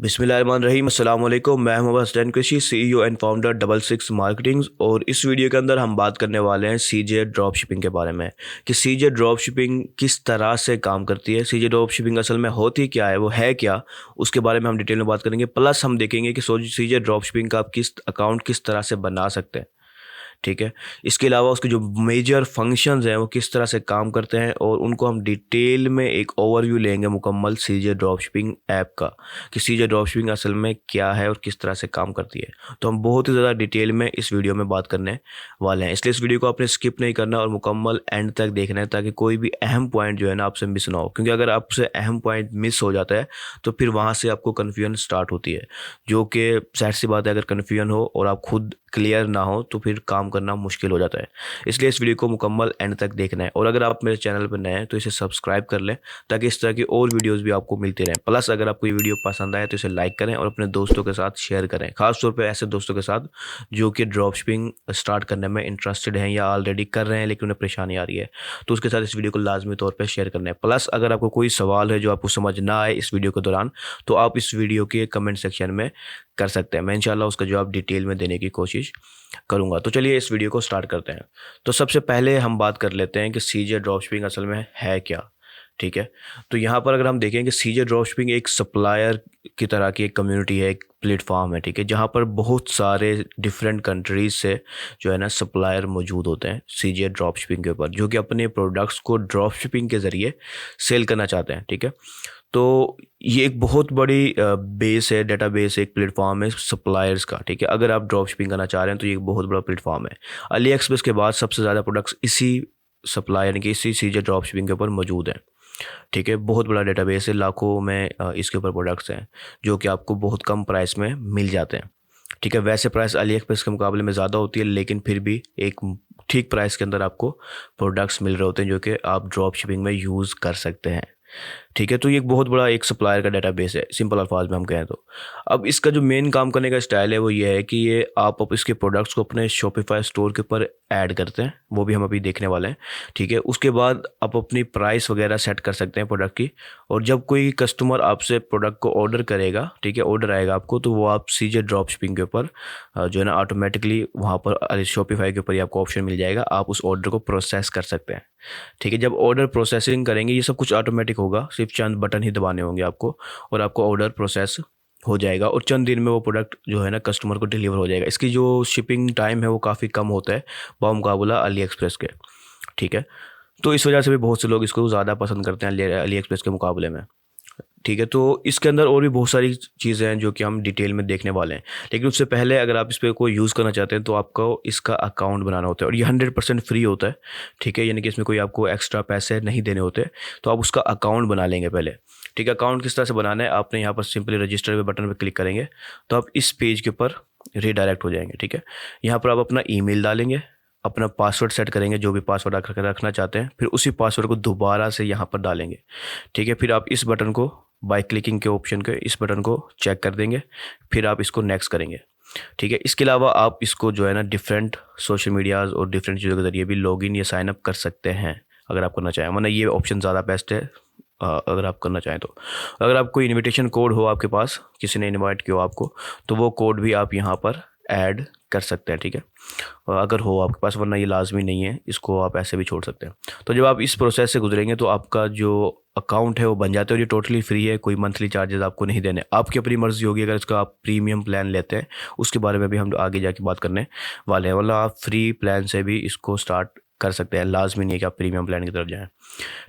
बिस्मिल्लाहिर्रहमानिर्रहीम अस्सलाम वालेकुम। मैं मोहम्मद हसन कृषि, CEO and founder double six marketing. और इस वीडियो के अंदर हम बात करने वाले हैं सीजे ड्रॉप शिपिंग के बारे में कि सीजे ड्रॉप शिपिंग किस तरह से काम करती है, सीजे ड्रॉप शिपिंग असल में होती क्या है, वो है क्या, उसके बारे में हम डिटेल में बात करेंगे। प्लस हम देखेंगे कि सीजे ड्रॉप शिपिंग का आप किस अकाउंट किस तरह से बना सकते हैं, ठीक है। इसके अलावा उसके जो मेजर फंक्शंस हैं वो किस तरह से काम करते हैं, और उनको हम डिटेल में एक ओवरव्यू लेंगे मुकम्मल सीजे ड्रॉपशिपिंग ऐप का कि सीजे ड्रॉपशिपिंग असल में क्या है और किस तरह से काम करती है। तो हम बहुत ही ज़्यादा डिटेल में इस वीडियो में बात करने वाले हैं, इसलिए इस वीडियो को आपने स्किप नहीं करना और मुकम्मल एंड तक देखना है ताकि कोई भी अहम पॉइंट जो है ना आपसे मिस ना हो। क्योंकि अगर आपसे अहम पॉइंट मिस हो जाता है तो फिर वहाँ से आपको कन्फ्यूजन स्टार्ट होती है, जो कि जाहिर सी बात है, अगर कन्फ्यूजन हो और आप खुद क्लियर ना हो तो फिर काम करना मुश्किल हो जाता है। इसलिए इस वीडियो को मुकम्मल एंड तक देखना है, और अगर आप मेरे चैनल पर नए हैं तो इसे सब्सक्राइब कर लें ताकि इस तरह की और वीडियोस भी आपको मिलती रहें। प्लस अगर आपको ये वीडियो पसंद आए तो इसे लाइक करें और अपने दोस्तों के साथ शेयर करें, खासतौर पर ऐसे दोस्तों के साथ जो कि ड्रॉप शिपिंग स्टार्ट करने में इंटरेस्टेड हैं या ऑलरेडी कर रहे हैं लेकिन उन्हें परेशानी आ रही है, तो उसके साथ इस वीडियो को लाजमी तौर पर शेयर करना है। प्लस अगर आपको कोई सवाल है जो आपको समझ ना आए इस वीडियो के दौरान, तो आप इस वीडियो के कमेंट सेक्शन में कर सकते हैं, मैं इंशाल्लाह उसका जवाब डिटेल में देने की कोशिश करूंगा। तो चलिए इस वीडियो को स्टार्ट करते हैं। तो सबसे पहले हम बात कर लेते हैं कि सीजे ड्रॉपशिपिंग असल में है क्या, ठीक है। तो यहाँ पर अगर हम देखें कि सीजे ड्रॉपशिपिंग एक सप्लायर की तरह की एक कम्युनिटी है, एक प्लेटफॉर्म है, ठीक है, जहाँ पर बहुत सारे डिफरेंट कंट्रीज से जो है ना सप्लायर मौजूद होते हैं सीजे ड्रॉपशिपिंग के ऊपर, जो कि अपने प्रोडक्ट्स को ड्रॉपशिपिंग के ज़रिए सेल करना चाहते हैं, ठीक है। तो ये एक बहुत बड़ी बेस है, डेटाबेस है, एक प्लेटफॉर्म है सप्लायर्स का, ठीक है। अगर आप ड्रॉप शिपिंग करना चाह रहे हैं तो ये एक बहुत बड़ा प्लेटफॉर्म है। अली एक्सप्रेस के बाद सबसे ज़्यादा प्रोडक्ट्स इसी सप्लायर यानी कि इसी सीजे ड्रॉप शिपिंग के ऊपर मौजूद हैं, ठीक है। बहुत बड़ा डेटाबेस है, लाखों में इसके ऊपर प्रोडक्ट्स हैं जो कि आपको बहुत कम प्राइस में मिल जाते हैं, ठीक है। वैसे प्राइस अली एक्सप्रेस के मुकाबले में ज़्यादा होती है, लेकिन फिर भी एक ठीक प्राइस के अंदर आपको प्रोडक्ट्स मिल रहे होते हैं जो कि आप ड्रॉप शिपिंग में यूज़ कर सकते हैं, ठीक है। तो ये एक बहुत बड़ा एक सप्लायर का डेटाबेस है, सिंपल अल्फाज में हम कहें तो। अब इसका जो मेन काम करने का स्टाइल है वो ये है कि ये आप इसके प्रोडक्ट्स को अपने शॉपिफाई स्टोर के ऊपर ऐड करते हैं, वो भी हम अभी देखने वाले हैं, ठीक है। उसके बाद आप अपनी प्राइस वगैरह सेट कर सकते हैं प्रोडक्ट की, और जब कोई कस्टमर आपसे प्रोडक्ट को ऑर्डर करेगा, ठीक है, ऑर्डर आएगा आपको, तो वो आप सीजे ड्रॉप शिपिंग के ऊपर जो है ना ऑटोमेटिकली वहाँ पर शॉपिफाई के ऊपर ही आपको ऑप्शन मिल जाएगा, आप उस ऑर्डर को प्रोसेस कर सकते हैं, ठीक है। जब ऑर्डर प्रोसेसिंग करेंगे ये सब कुछ ऑटोमेटिक होगा, सिर्फ चंद बटन ही दबाने होंगे आपको और आपको ऑर्डर प्रोसेस हो जाएगा, और चंद दिन में वो प्रोडक्ट जो है ना कस्टमर को डिलीवर हो जाएगा। इसकी जो शिपिंग टाइम है वो काफ़ी कम होता है बामुकाबला अली एक्सप्रेस के, ठीक है। तो इस वजह से भी बहुत से लोग इसको ज़्यादा पसंद करते हैं अली एक्सप्रेस के मुकाबले में, ठीक है। तो इसके अंदर और भी बहुत सारी चीज़ें हैं जो कि हम डिटेल में देखने वाले हैं, लेकिन उससे पहले अगर आप इस पर कोई यूज़ करना चाहते हैं तो आपको इसका अकाउंट बनाना होता है, और ये 100% फ्री होता है, ठीक है। यानी कि इसमें कोई आपको एक्स्ट्रा पैसे नहीं देने होते, तो आप उसका अकाउंट बना लेंगे पहले, ठीक है। अकाउंट किस तरह से बनाना है, आपने यहाँ पर सिंपली रजिस्टर पे बटन पर क्लिक करेंगे तो आप इस पेज के ऊपर रीडायरेक्ट हो जाएंगे, ठीक है। यहाँ पर आप अपना ईमेल डालेंगे, अपना पासवर्ड सेट करेंगे, जो भी पासवर्ड आप रखना चाहते हैं, फिर उसी पासवर्ड को दोबारा से यहाँ पर डालेंगे, ठीक है। फिर आप इस बटन को बाय क्लिकिंग के ऑप्शन के इस बटन को चेक कर देंगे, फिर आप इसको नेक्स्ट करेंगे, ठीक है। इसके अलावा आप इसको जो है ना डिफरेंट सोशल मीडियाज़ और डिफरेंट चीज़ों के ज़रिए भी लॉगिन या साइन अप कर सकते हैं अगर आप करना चाहें, वरना ये ऑप्शन ज़्यादा बेस्ट है अगर आप करना चाहें तो। अगर आप कोई इनविटेशन कोड हो आपके पास, किसी ने इनवाइट किया हो आपको, तो वो कोड भी आप यहाँ पर ऐड कर सकते हैं, ठीक है, अगर हो आपके पास, वरना ये लाजमी नहीं है, इसको आप ऐसे भी छोड़ सकते हैं। तो जब आप इस प्रोसेस से गुजरेंगे तो आपका जो अकाउंट है वो बन जाता है, और ये टोटली फ्री है, कोई मंथली चार्जेस आपको नहीं देने, आपकी अपनी मर्जी होगी अगर इसका आप प्रीमियम प्लान लेते हैं, उसके बारे में भी हम आगे जाके बात करने वाले हैं, वरना आप फ्री प्लान से भी इसको स्टार्ट कर सकते हैं, लाजमी नहीं है कि आप प्रीमियम प्लान की तरफ जाएं,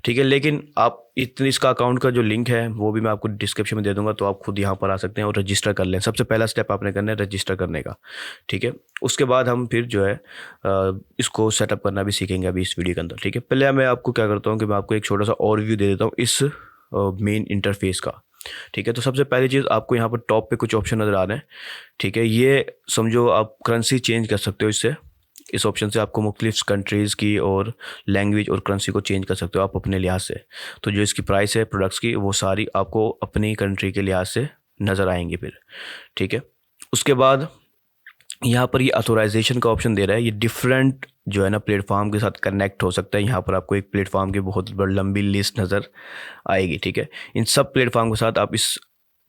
ठीक है। लेकिन आप इतनी इसका अकाउंट का जो लिंक है वो भी मैं आपको डिस्क्रिप्शन में दे दूंगा, तो आप खुद यहाँ पर आ सकते हैं और रजिस्टर कर लें। सबसे पहला स्टेप आपने करना है रजिस्टर करने का, ठीक है। उसके बाद हम फिर जो है इसको सेटअप करना भी सीखेंगे अभी इस वीडियो के अंदर, ठीक है। पहले मैं आपको क्या करता हूँ कि मैं आपको एक छोटा सा ओवरव्यू दे देता हूँ इस मेन इंटरफेस का, ठीक है। तो सबसे पहली चीज़ आपको यहाँ पर टॉप पे कुछ ऑप्शन नज़र आ रहे हैं, ठीक है। ये समझो आप करेंसी चेंज कर सकते हो इससे, इस ऑप्शन से आपको मुख्तलिफ कंट्रीज़ की और लैंग्वेज और करेंसी को चेंज कर सकते हो आप अपने लिहाज से। तो जो इसकी प्राइस है प्रोडक्ट्स की वो सारी आपको अपनी कंट्री के लिहाज से नज़र आएंगी फिर, ठीक है। उसके बाद यहाँ पर ये ऑथोराइजेशन का ऑप्शन दे रहा है, ये डिफरेंट जो है ना प्लेटफॉर्म के साथ कनेक्ट हो सकता है। यहाँ पर आपको एक प्लेटफॉर्म की बहुत बड़ी लंबी लिस्ट नज़र आएगी, ठीक है। इन सब प्लेटफॉर्म के साथ आप इस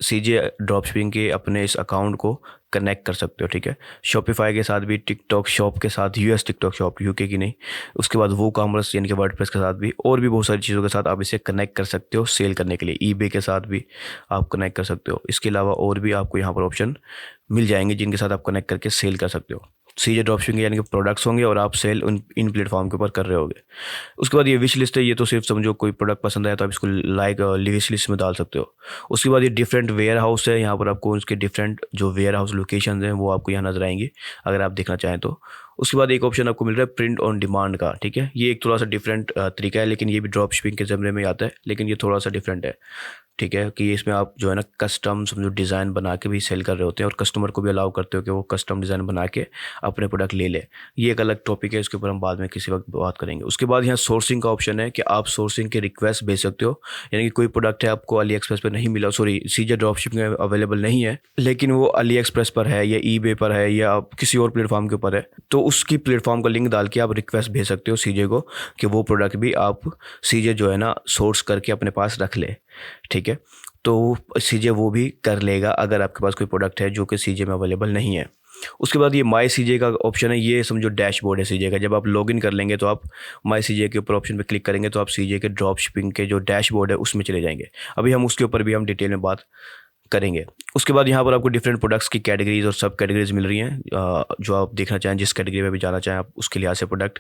सीजे ड्रॉप शिपिंग के अपने इस अकाउंट को कनेक्ट कर सकते हो, ठीक है। शॉपिफाई के साथ भी, टिकटॉक शॉप के साथ, यूएस टिकटॉक शॉप, यूके की नहीं, उसके बाद वो कॉमर्स यानी कि वर्डप्रेस के साथ भी, और भी बहुत सारी चीज़ों के साथ आप इसे कनेक्ट कर सकते हो सेल करने के लिए। ईबे के साथ भी आप कनेक्ट कर सकते हो। इसके अलावा और भी आपको यहाँ पर ऑप्शन मिल जाएंगे जिनके साथ आप कनेक्ट करके सेल कर सकते हो। सीजे ड्रॉप शिपिंग यानी कि प्रोडक्ट्स होंगे और आप सेल इन प्लेटफॉर्म के ऊपर कर रहे होगे। उसके बाद ये विश लिस्ट है, ये तो सिर्फ समझो कोई प्रोडक्ट पसंद आया तो आप इसको लाइक विश लिस्ट में डाल सकते हो। उसके बाद ये डिफरेंट वेयर हाउस है, यहाँ पर आपको उसके डिफरेंट जो वेयर हाउस लोकेशन हैं वो आपको यहाँ नजर आएंगी अगर आप देखना चाहें तो। उसके बाद एक ऑप्शन आपको मिल रहा है प्रिंट ऑन डिमांड का, ठीक है। ये एक थोड़ा सा डिफरेंट तरीका है, लेकिन ये भी ड्रॉप शिपिंग के ज़मरे में आता है, लेकिन ये थोड़ा सा डिफरेंट है, ठीक है। कि इसमें आप जो है ना कस्टम समझो डिज़ाइन बना के भी सेल कर रहे होते हैं और कस्टमर को भी अलाउ करते हो कि वो कस्टम डिज़ाइन बना के अपने प्रोडक्ट ले ले। ये एक अलग टॉपिक है, इसके ऊपर हम बाद में किसी वक्त बात करेंगे। उसके बाद यहाँ सोर्सिंग का ऑप्शन है कि आप सोर्सिंग के रिक्वेस्ट भेज सकते हो, यानी कि कोई प्रोडक्ट है आपको अली एक्सप्रेस पर नहीं मिला, सॉरी सीजे ड्रॉप शिपिंग में अवेलेबल नहीं है, लेकिन वो अली एक्सप्रेस पर है या ईबे पर है या किसी और प्लेटफॉर्म के ऊपर है, तो उसकी प्लेटफॉर्म का लिंक डाल के आप रिक्वेस्ट भेज सकते हो सीजे को कि वो प्रोडक्ट भी आप सीजे जो है ना सोर्स करके अपने पास रख ले, ठीक है। तो सीजे वो भी कर लेगा अगर आपके पास कोई प्रोडक्ट है जो कि सीजे में अवेलेबल नहीं है। उसके बाद ये माई सीजे का ऑप्शन है, ये समझो डैशबोर्ड है सीजे का। जब आप लॉगिन कर लेंगे तो आप माई सीजे के ऊपर ऑप्शन पे क्लिक करेंगे तो आप सीजे के ड्रॉप शिपिंग के जो डैशबोर्ड है उसमें चले जाएंगे। अभी हम उसके ऊपर भी हम डिटेल में बात करेंगे। उसके बाद यहाँ पर आपको डिफरेंट प्रोडक्ट्स की कैटेगरीज और सब कैटेगरीज मिल रही हैं, जो आप देखना चाहें, जिस कैटेगरी में भी जाना चाहें आप उसके लिहाज से प्रोडक्ट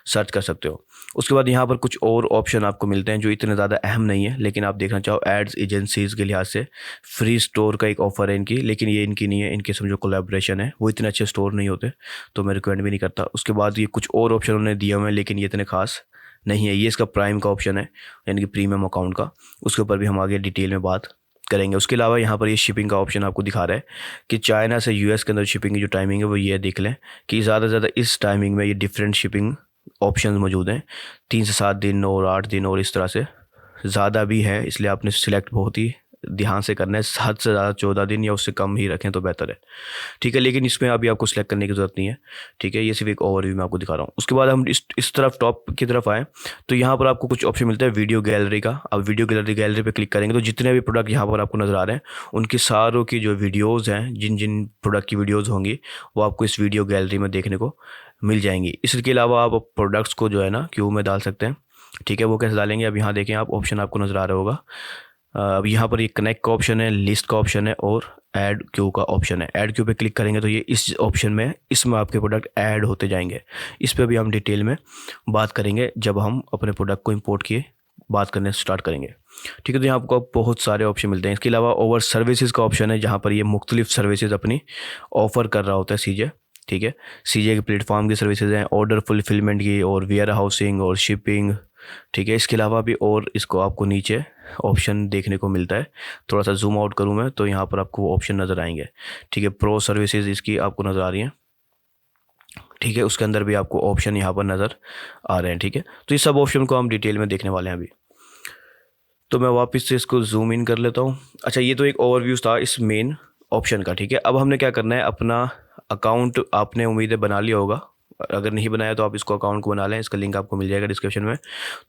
सर्च कर सकते हो। उसके बाद यहाँ पर कुछ और ऑप्शन आपको मिलते हैं जो इतने ज़्यादा अहम नहीं है, लेकिन आप देखना चाहो एड्स एजेंसीज़ के लिहाज से फ्री स्टोर का एक ऑफ़र है इनकी, लेकिन ये इनकी नहीं है, इनके समझो कोलैबोरेशन है, वो इतने अच्छे स्टोर नहीं होते तो मैं रिकमेंड भी नहीं करता। उसके बाद ये कुछ और ऑप्शन उन्होंने दिए हुए हैं लेकिन ये इतने खास नहीं है। ये इसका प्राइम का ऑप्शन है यानी कि प्रीमियम अकाउंट का, उसके ऊपर भी हम आगे डिटेल में बात करेंगे। उसके अलावा यहाँ पर ये शिपिंग का ऑप्शन आपको दिखा रहा है कि चाइना से यूएस के अंदर शिपिंग की जो टाइमिंग है वो ये देख लें कि ज़्यादा से ज़्यादा इस टाइमिंग में ये डिफरेंट शिपिंग ऑप्शंस मौजूद हैं, 3 से 7 दिन और 8 दिन और इस तरह से ज़्यादा भी है, इसलिए आपने सिलेक्ट बहुत ही ध्यान से करना है। 7 से ज़्यादा 14 दिन या उससे कम ही रखें तो बेहतर है, ठीक है। लेकिन इसमें अभी आपको सिलेक्ट करने की ज़रूरत नहीं है, ठीक है। ये सिर्फ एक ओवरव्यू मैं आपको दिखा रहा हूँ। उसके बाद हम इस तरफ टॉप की तरफ आएँ तो यहाँ पर आपको कुछ ऑप्शन मिलता है वीडियो गैलरी का। आप वीडियो गैलरी पे क्लिक करेंगे तो जितने भी प्रोडक्ट यहाँ पर आपको नज़र आ रहे हैं उनकी सारों की जो वीडियोज़ हैं, जिन जिन प्रोडक्ट की वीडियोज़ होंगी वो आपको इस वीडियो गैलरी में देखने को मिल जाएंगी। इसके अलावा आप प्रोडक्ट्स को जो है ना क्यू में डाल सकते हैं, ठीक है। वो कैसे डालेंगे, अब यहाँ देखें आप, ऑप्शन आपको नज़र आ रहा होगा। अब यहाँ पर ये कनेक्ट का ऑप्शन है, लिस्ट का ऑप्शन है और ऐड क्यू का ऑप्शन है। ऐड क्यू पे क्लिक करेंगे तो ये इस ऑप्शन में, इसमें आपके प्रोडक्ट ऐड होते जाएंगे। इस पर भी हम डिटेल में बात करेंगे जब हम अपने प्रोडक्ट को इंपोर्ट किए बात करने स्टार्ट करेंगे, ठीक है। तो यहाँ आपको बहुत सारे ऑप्शन मिलते हैं। इसके अलावा ओवर सर्विसेज का ऑप्शन है जहाँ पर ये मुख्तलिफ सर्विसेज अपनी ऑफ़र कर रहा होता है सीजे, ठीक है। सीजे के प्लेटफॉर्म की सर्विसेज हैं, ऑर्डर फुलफिलमेंट की और वेयर हाउसिंग और शिपिंग, ठीक है। इसके अलावा भी और इसको आपको नीचे ऑप्शन देखने को मिलता है। थोड़ा सा जूम आउट करूँ मैं तो यहाँ पर आपको ऑप्शन नज़र आएंगे, ठीक है। प्रो सर्विसेज इसकी आपको नज़र आ रही हैं, ठीक है। उसके अंदर भी आपको ऑप्शन यहाँ पर नज़र आ रहे हैं, ठीक है। तो ये सब ऑप्शन को हम डिटेल में देखने वाले हैं अभी। तो मैं वापस से इसको जूम इन कर लेता हूँ। अच्छा, ये तो एक ओवरव्यू था इस मेन ऑप्शन का, ठीक है। अब हमने क्या करना है, अपना अकाउंट आपने उम्मीद है बना लिया होगा, अगर नहीं बनाया तो आप इसको अकाउंट को बना लें, इसका लिंक आपको मिल जाएगा डिस्क्रिप्शन में।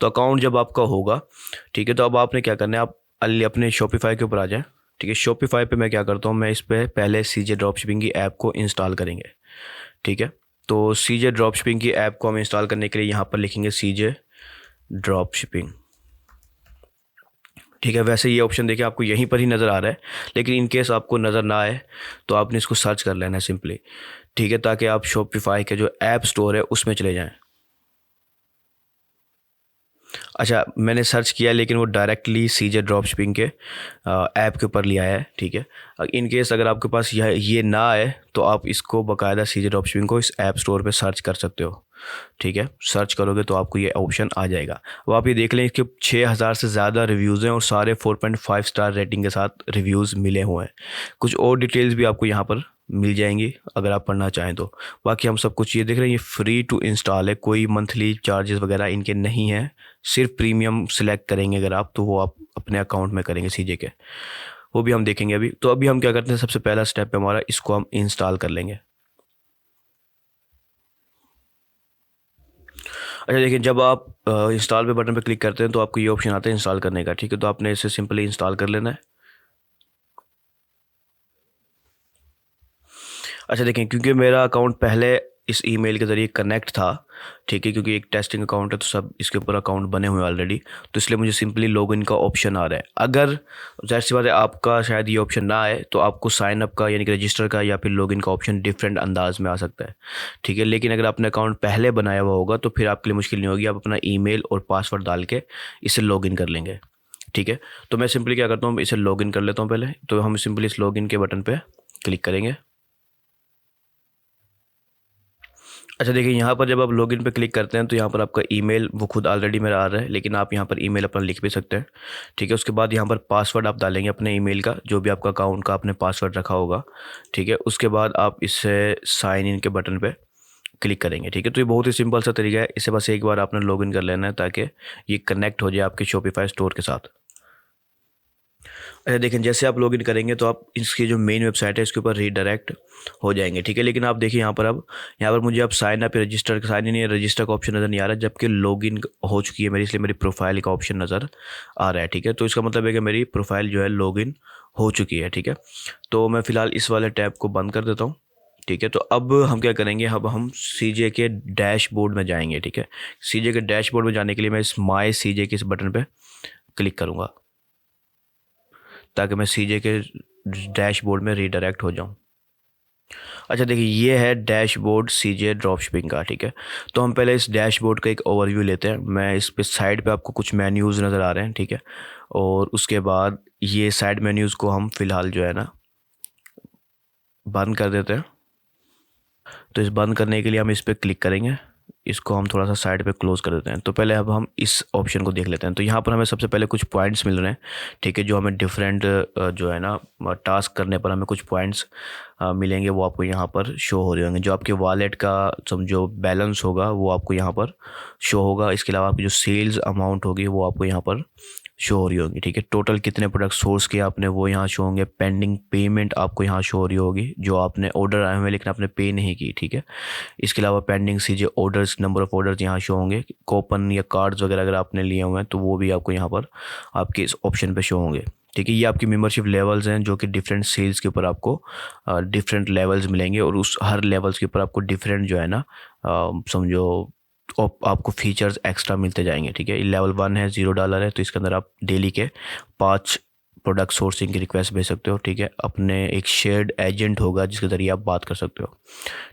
तो अकाउंट जब आपका होगा, ठीक है, तो अब आपने क्या करना है, आप अपने शॉपिफाई के ऊपर आ जाएं, ठीक है। शॉपिफाई पे मैं क्या करता हूँ, मैं इस पर पहले सीजे ड्रॉप शिपिंग की ऐप को इंस्टॉल करेंगे, ठीक है। तो सीजे ड्रॉप शिपिंग की ऐप को हम इंस्टॉल करने के लिए यहाँ पर लिखेंगे सीजे ड्रॉप शिपिंग, ठीक है। वैसे ये ऑप्शन देखिए आपको यहीं पर ही नज़र आ रहा है, लेकिन इन केस आपको नज़र ना आए तो आपने इसको सर्च कर लेना है सिंपली, ठीक है, ताकि आप शॉपिफाई के जो ऐप स्टोर है उसमें चले जाएं। अच्छा, मैंने सर्च किया लेकिन वो डायरेक्टली सीजे ड्रॉप शिपिंग के ऐप के ऊपर लिया है, ठीक है। इन केस अगर आपके पास ये ना आए तो आप इसको बाकायदा सीजे ड्रॉप शिपिंग को इस ऐप स्टोर पे सर्च कर सकते हो, ठीक है। सर्च करोगे तो आपको ये ऑप्शन आ जाएगा। अब आप ये देख लें इसके 6000 से ज़्यादा रिव्यूज़ हैं और सारे 4.5 स्टार रेटिंग के साथ रिव्यूज़ मिले हुए हैं। कुछ और डिटेल्स भी आपको यहाँ पर मिल जाएंगी अगर आप पढ़ना चाहें तो। बाकी हम सब कुछ ये देख रहे हैं, ये फ्री टू इंस्टॉल है, कोई मंथली चार्जेस वगैरह इनके नहीं हैं। सिर्फ प्रीमियम सिलेक्ट करेंगे अगर आप तो वो आप अपने अकाउंट में करेंगे सीजे के, वो भी हम देखेंगे अभी। तो अभी हम क्या करते हैं, सबसे पहला स्टेप है हमारा, इसको हम इंस्टॉल कर लेंगे। अच्छा देखिए, जब आप इंस्टॉल पे बटन पे क्लिक करते हैं तो आपको ये ऑप्शन आता है इंस्टॉल करने का, ठीक है। तो आपने इसे सिंपली इंस्टॉल कर लेना है। अच्छा देखें, क्योंकि मेरा अकाउंट पहले इस ईमेल के ज़रिए कनेक्ट था, ठीक है, क्योंकि एक टेस्टिंग अकाउंट है तो सब इसके ऊपर अकाउंट बने हुए हैं ऑलरेडी, तो इसलिए मुझे सिंपली लॉगिन का ऑप्शन आ रहा है। अगर ज़ाहिर सी बात है आपका शायद ये ऑप्शन ना आए तो आपको साइन अप का यानी कि रजिस्टर का या फिर लॉगिन का ऑप्शन डिफरेंट अंदाज में आ सकता है, ठीक है। लेकिन अगर आपने अकाउंट पहले बनाया हुआ होगा तो फिर आपके लिए मुश्किल नहीं होगी, आप अपना ईमेल और पासवर्ड डाल के इसे लॉगिन कर लेंगे, ठीक है। तो मैं सिंपली क्या करता हूँ, इसे लॉगिन कर लेता हूँ पहले। तो हम सिंपली इस लॉगिन के बटन पे क्लिक करेंगे। अच्छा देखिए, यहाँ पर जब आप लॉगिन पे क्लिक करते हैं तो यहाँ पर आपका ईमेल वो खुद ऑलरेडी मेरा आ रहा है, लेकिन आप यहाँ पर ईमेल अपना लिख भी सकते हैं, ठीक है। उसके बाद यहाँ पर पासवर्ड आप डालेंगे अपने ईमेल का, जो भी आपका अकाउंट का आपने पासवर्ड रखा होगा, ठीक है। उसके बाद आप इससे साइन इन के बटन पे क्लिक करेंगे, ठीक है। तो ये बहुत ही सिंपल सा तरीका है, इसे बस एक बार आपने लॉगिन कर लेना है ताकि ये कनेक्ट हो जाए आपके शॉपिफाई स्टोर के साथ। अच्छा देखिए, जैसे आप लॉगिन करेंगे तो आप इसकी जो मेन वेबसाइट है इसके ऊपर रीडायरेक्ट हो जाएंगे, ठीक है। लेकिन आप देखिए यहाँ पर, अब यहाँ पर मुझे अब sign up register, sign in या रजिस्टर का ऑप्शन नज़र नहीं आ रहा, जबकि लॉगिन हो चुकी है मेरी, इसलिए मेरी प्रोफाइल का ऑप्शन नज़र आ रहा है, ठीक है। तो इसका मतलब है कि मेरी प्रोफाइल जो है लॉगिन हो चुकी है, ठीक है। तो मैं फ़िलहाल इस वाले टैब को बंद कर देता हूँ, ठीक है। तो अब हम क्या करेंगे, अब हम सीजे के डैशबोर्ड में जाएंगे, ठीक है। सीजे के डैशबोर्ड में जाने के लिए मैं इस माई सीजे के इस बटन पे क्लिक करूँगा ताकि मैं सीजे के डैशबोर्ड में रीडायरेक्ट हो जाऊं। अच्छा देखिए, ये है डैशबोर्ड सीजे ड्रॉप शिपिंग का, ठीक है। तो हम पहले इस डैशबोर्ड का एक ओवरव्यू लेते हैं। मैं इस पे साइड पे आपको कुछ मेन्यूज़ नज़र आ रहे हैं, ठीक है। और उसके बाद ये साइड मेन्यूज़ को हम फ़िलहाल जो है ना बंद कर देते हैं। तो इस बंद करने के लिए हम इस पर क्लिक करेंगे, इसको हम थोड़ा सा साइड पे क्लोज़ कर देते हैं। तो पहले अब हम इस ऑप्शन को देख लेते हैं। तो यहाँ पर हमें सबसे पहले कुछ पॉइंट्स मिल रहे हैं, ठीक है, जो हमें डिफरेंट जो है ना टास्क करने पर हमें कुछ पॉइंट्स मिलेंगे, वो आपको यहाँ पर शो हो रहे होंगे। जो आपके वॉलेट का समझो बैलेंस होगा वो आपको यहाँ पर शो होगा। इसके अलावा आपकी जो सेल्स अमाउंट होगी वो आपको यहाँ पर शो हो रही होगी, ठीक है। टोटल कितने प्रोडक्ट सोर्स किए आपने वो यहाँ शो होंगे। पेंडिंग पेमेंट आपको यहाँ शो हो रही होगी, जो आपने ऑर्डर आए हुए लेकिन आपने पे नहीं की, ठीक है। इसके अलावा pending CJ orders, number of orders यहाँ शो होंगे। कूपन या कार्ड्स वगैरह अगर आपने लिए हुए हैं तो वो भी आपको यहाँ पर आपके इस ऑप्शन पे शो होंगे, ठीक है। ये आपकी मेंबरशिप लेवल्स हैं जो कि डिफरेंट सेल्स के ऊपर आपको डिफरेंट लेवल्स मिलेंगे, और उस हर लेवल्स के ऊपर आपको डिफरेंट जो है ना समझो आपको फीचर्स एक्स्ट्रा मिलते जाएंगे, ठीक है। लेवल 1 है, $0 है, तो इसके अंदर आप डेली के 5 प्रोडक्ट सोर्सिंग की रिक्वेस्ट भेज सकते हो, ठीक है। अपने एक शेयर्ड एजेंट होगा जिसके ज़रिए आप बात कर सकते हो,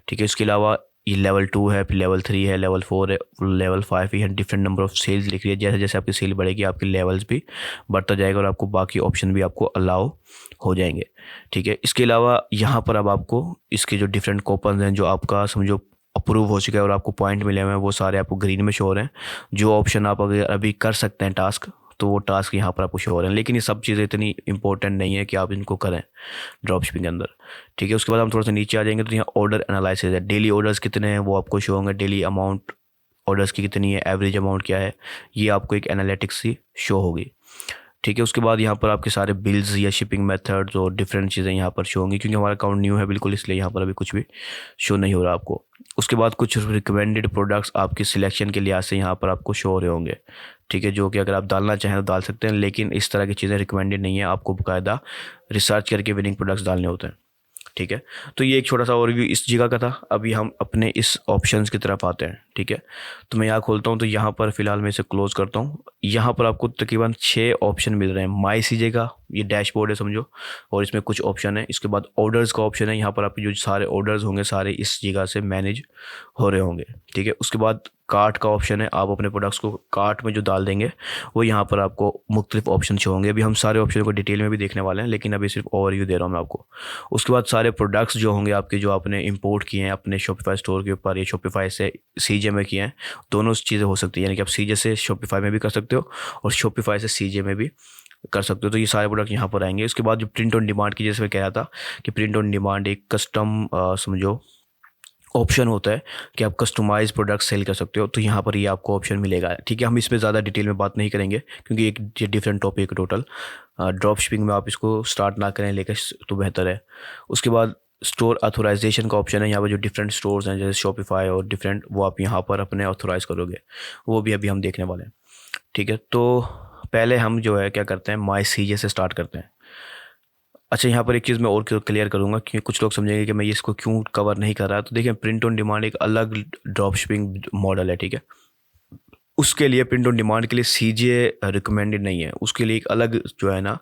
ठीक है। इसके अलावा ये लेवल 2 है, फिर लेवल 3 है, लेवल 4 है, लेवल 5 है। डिफरेंट नंबर ऑफ़ सेल्स लिख रही है। जैसे जैसे आपकी सेल बढ़ेगी आपके लेवल्स भी बढ़ता जाएगा और आपको बाकी ऑप्शन भी आपको अलाउ हो जाएंगे, ठीक है। इसके अलावा यहाँ पर अब आपको इसके जो डिफरेंट कूपन हैं जो आपका समझो अप्रूव हो चुका है और आपको पॉइंट मिले हुए हैं, वो सारे आपको ग्रीन में शो हो रहे हैं। जो ऑप्शन आप अगर अभी कर सकते हैं टास्क, तो वो टास्क यहाँ पर आपको शो हो रहे हैं। लेकिन ये सब चीज़ें इतनी इंपॉर्टेंट नहीं है कि आप इनको करें ड्रॉप शिपिंग के अंदर, ठीक है। उसके बाद हम थोड़ा सा नीचे आ जाएंगे तो यहाँ ऑर्डर एनालिसिस है। डेली ऑर्डर्स कितने हैं वो आपको शो होंगे। डेली अमाउंट ऑर्डर्स की कितनी है, एवरेज अमाउंट क्या है, ये आपको एक एनालिटिक्स सी शो होगी, ठीक है। उसके बाद यहाँ पर आपके सारे बिल्स या शिपिंग मेथड्स और डिफरेंट चीज़ें यहाँ पर शो होंगी, क्योंकि हमारा अकाउंट न्यू है बिल्कुल, इसलिए यहाँ पर अभी कुछ भी शो नहीं हो रहा आपको। उसके बाद कुछ रिकमेंडेड प्रोडक्ट्स आपकी सिलेक्शन के लिहाज से यहाँ पर आपको शो हो रहे होंगे, ठीक है, जो कि अगर आप डालना चाहें तो डाल सकते हैं, लेकिन इस तरह की चीज़ें रिकमेंडेड नहीं है। आपको बाकायदा रिसर्च करके विनिंग प्रोडक्ट्स डालने होते हैं, ठीक है। तो ये एक छोटा सा ओवरव्यू इस जगह का था। अभी हम अपने इस ऑप्शंस की तरफ आते हैं, ठीक है। तो मैं यहाँ खोलता हूँ, तो यहाँ पर फ़िलहाल मैं इसे क्लोज़ करता हूँ। यहाँ पर आपको तकरीबन 6 ऑप्शन मिल रहे हैं। माई सीजे का ये डैशबोर्ड है समझो, और इसमें कुछ ऑप्शन है। इसके बाद ऑर्डर्स का ऑप्शन है, यहाँ पर आपके जो सारे ऑर्डर्स होंगे सारे इस जगह से मैनेज हो रहे होंगे, ठीक है। उसके बाद कार्ट का ऑप्शन है, आप अपने प्रोडक्ट्स को कार्ट में जो डाल देंगे वो यहाँ पर आपको मुख्तलिफ ऑप्शन शो होंगे। अभी हम सारे ऑप्शन को डिटेल में भी देखने वाले हैं, लेकिन अभी सिर्फ ओवरव्यू दे रहा हूँ मैं आपको। उसके बाद सारे प्रोडक्ट्स जो होंगे आपके, जो आपने इंपोर्ट किए हैं अपने शॉपिफाई स्टोर के ऊपर या शॉपिफाई से सीजे में किए हैं, दोनों चीज़ें हो सकती है। यानी कि आप सीजे से शॉपिफाई में भी कर सकते हो और शॉपिफाई से सीजे में भी कर सकते हो। तो ये सारे प्रोडक्ट यहाँ पर आएंगे। उसके बाद जो प्रिंट ऑन डिमांड की, जैसे मैं कह रहा था कि प्रिंट ऑन डिमांड एक कस्टम समझो ऑप्शन होता है कि आप कस्टमाइज प्रोडक्ट सेल कर सकते हो, तो यहाँ पर ये आपको ऑप्शन मिलेगा, ठीक है। हम इस पर ज़्यादा डिटेल में बात नहीं करेंगे क्योंकि एक डिफरेंट टॉपिक है टोटल। ड्रॉप शिपिंग में आप इसको स्टार्ट ना करें लेकर तो बेहतर है। उसके बाद स्टोर ऑथोराइजेशन का ऑप्शन है। यहाँ पर जो डिफरेंट स्टोर्स हैं जैसे शॉपिफाई और डिफरेंट, वो आप यहाँ पर अपने ऑथोराइज़ करोगे, वो भी अभी हम देखने वाले हैं, ठीक है। तो पहले हम जो है क्या करते हैं, माई सीजे से स्टार्ट करते हैं। अच्छा, यहाँ पर एक चीज़ मैं और क्लियर करूँगा कि कुछ लोग समझेंगे कि मैं ये इसको क्यों कवर नहीं कर रहा। तो देखिए, प्रिंट ऑन डिमांड एक अलग ड्रॉप शिपिंग मॉडल है, ठीक है। उसके लिए प्रिंट ऑन डिमांड के लिए सीजे रिकमेंडेड नहीं है। उसके लिए एक अलग जो है ना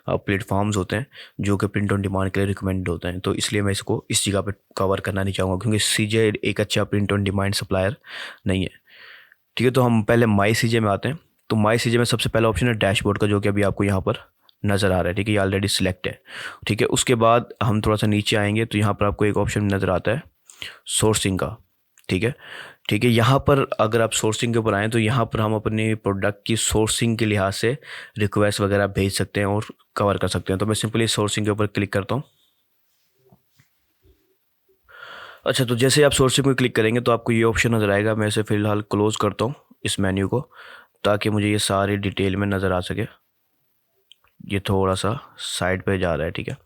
प्लेटफॉर्म्स होते हैं जो कि प्रिंट ऑन डिमांड के लिए रिकमेंडेड होते हैं। तो इसलिए मैं इसको इस जगह पे कवर करना नहीं चाहूँगा, क्योंकि सीजे एक अच्छा प्रिंट ऑन डिमांड सप्लायर नहीं है, ठीक है। तो हम पहले माई सीजे में आते हैं। तो माई सीजे में सबसे पहला ऑप्शन है डैशबोर्ड का, जो कि अभी आपको यहाँ पर नज़र आ रहा है, ठीक है। ये ऑलरेडी सिलेक्ट है, ठीक है। उसके बाद हम थोड़ा सा नीचे आएंगे तो यहाँ पर आपको एक ऑप्शन नज़र आता है सोर्सिंग का, ठीक है। ठीक है, यहाँ पर अगर आप सोर्सिंग के ऊपर आएँ तो यहाँ पर हम अपने प्रोडक्ट की सोर्सिंग के लिहाज से रिक्वेस्ट वगैरह भेज सकते हैं और कवर कर सकते हैं। तो मैं सिंपली सोर्सिंग के ऊपर क्लिक करता हूँ। अच्छा, तो जैसे आप सोर्सिंग में क्लिक करेंगे तो आपको ये ऑप्शन नज़र आएगा। मैं इसे फ़िलहाल क्लोज़ करता हूँ इस मेन्यू को, ताकि मुझे ये सारी डिटेल में नज़र आ सके। ये थोड़ा सा साइड पे जा रहा है, ठीक है।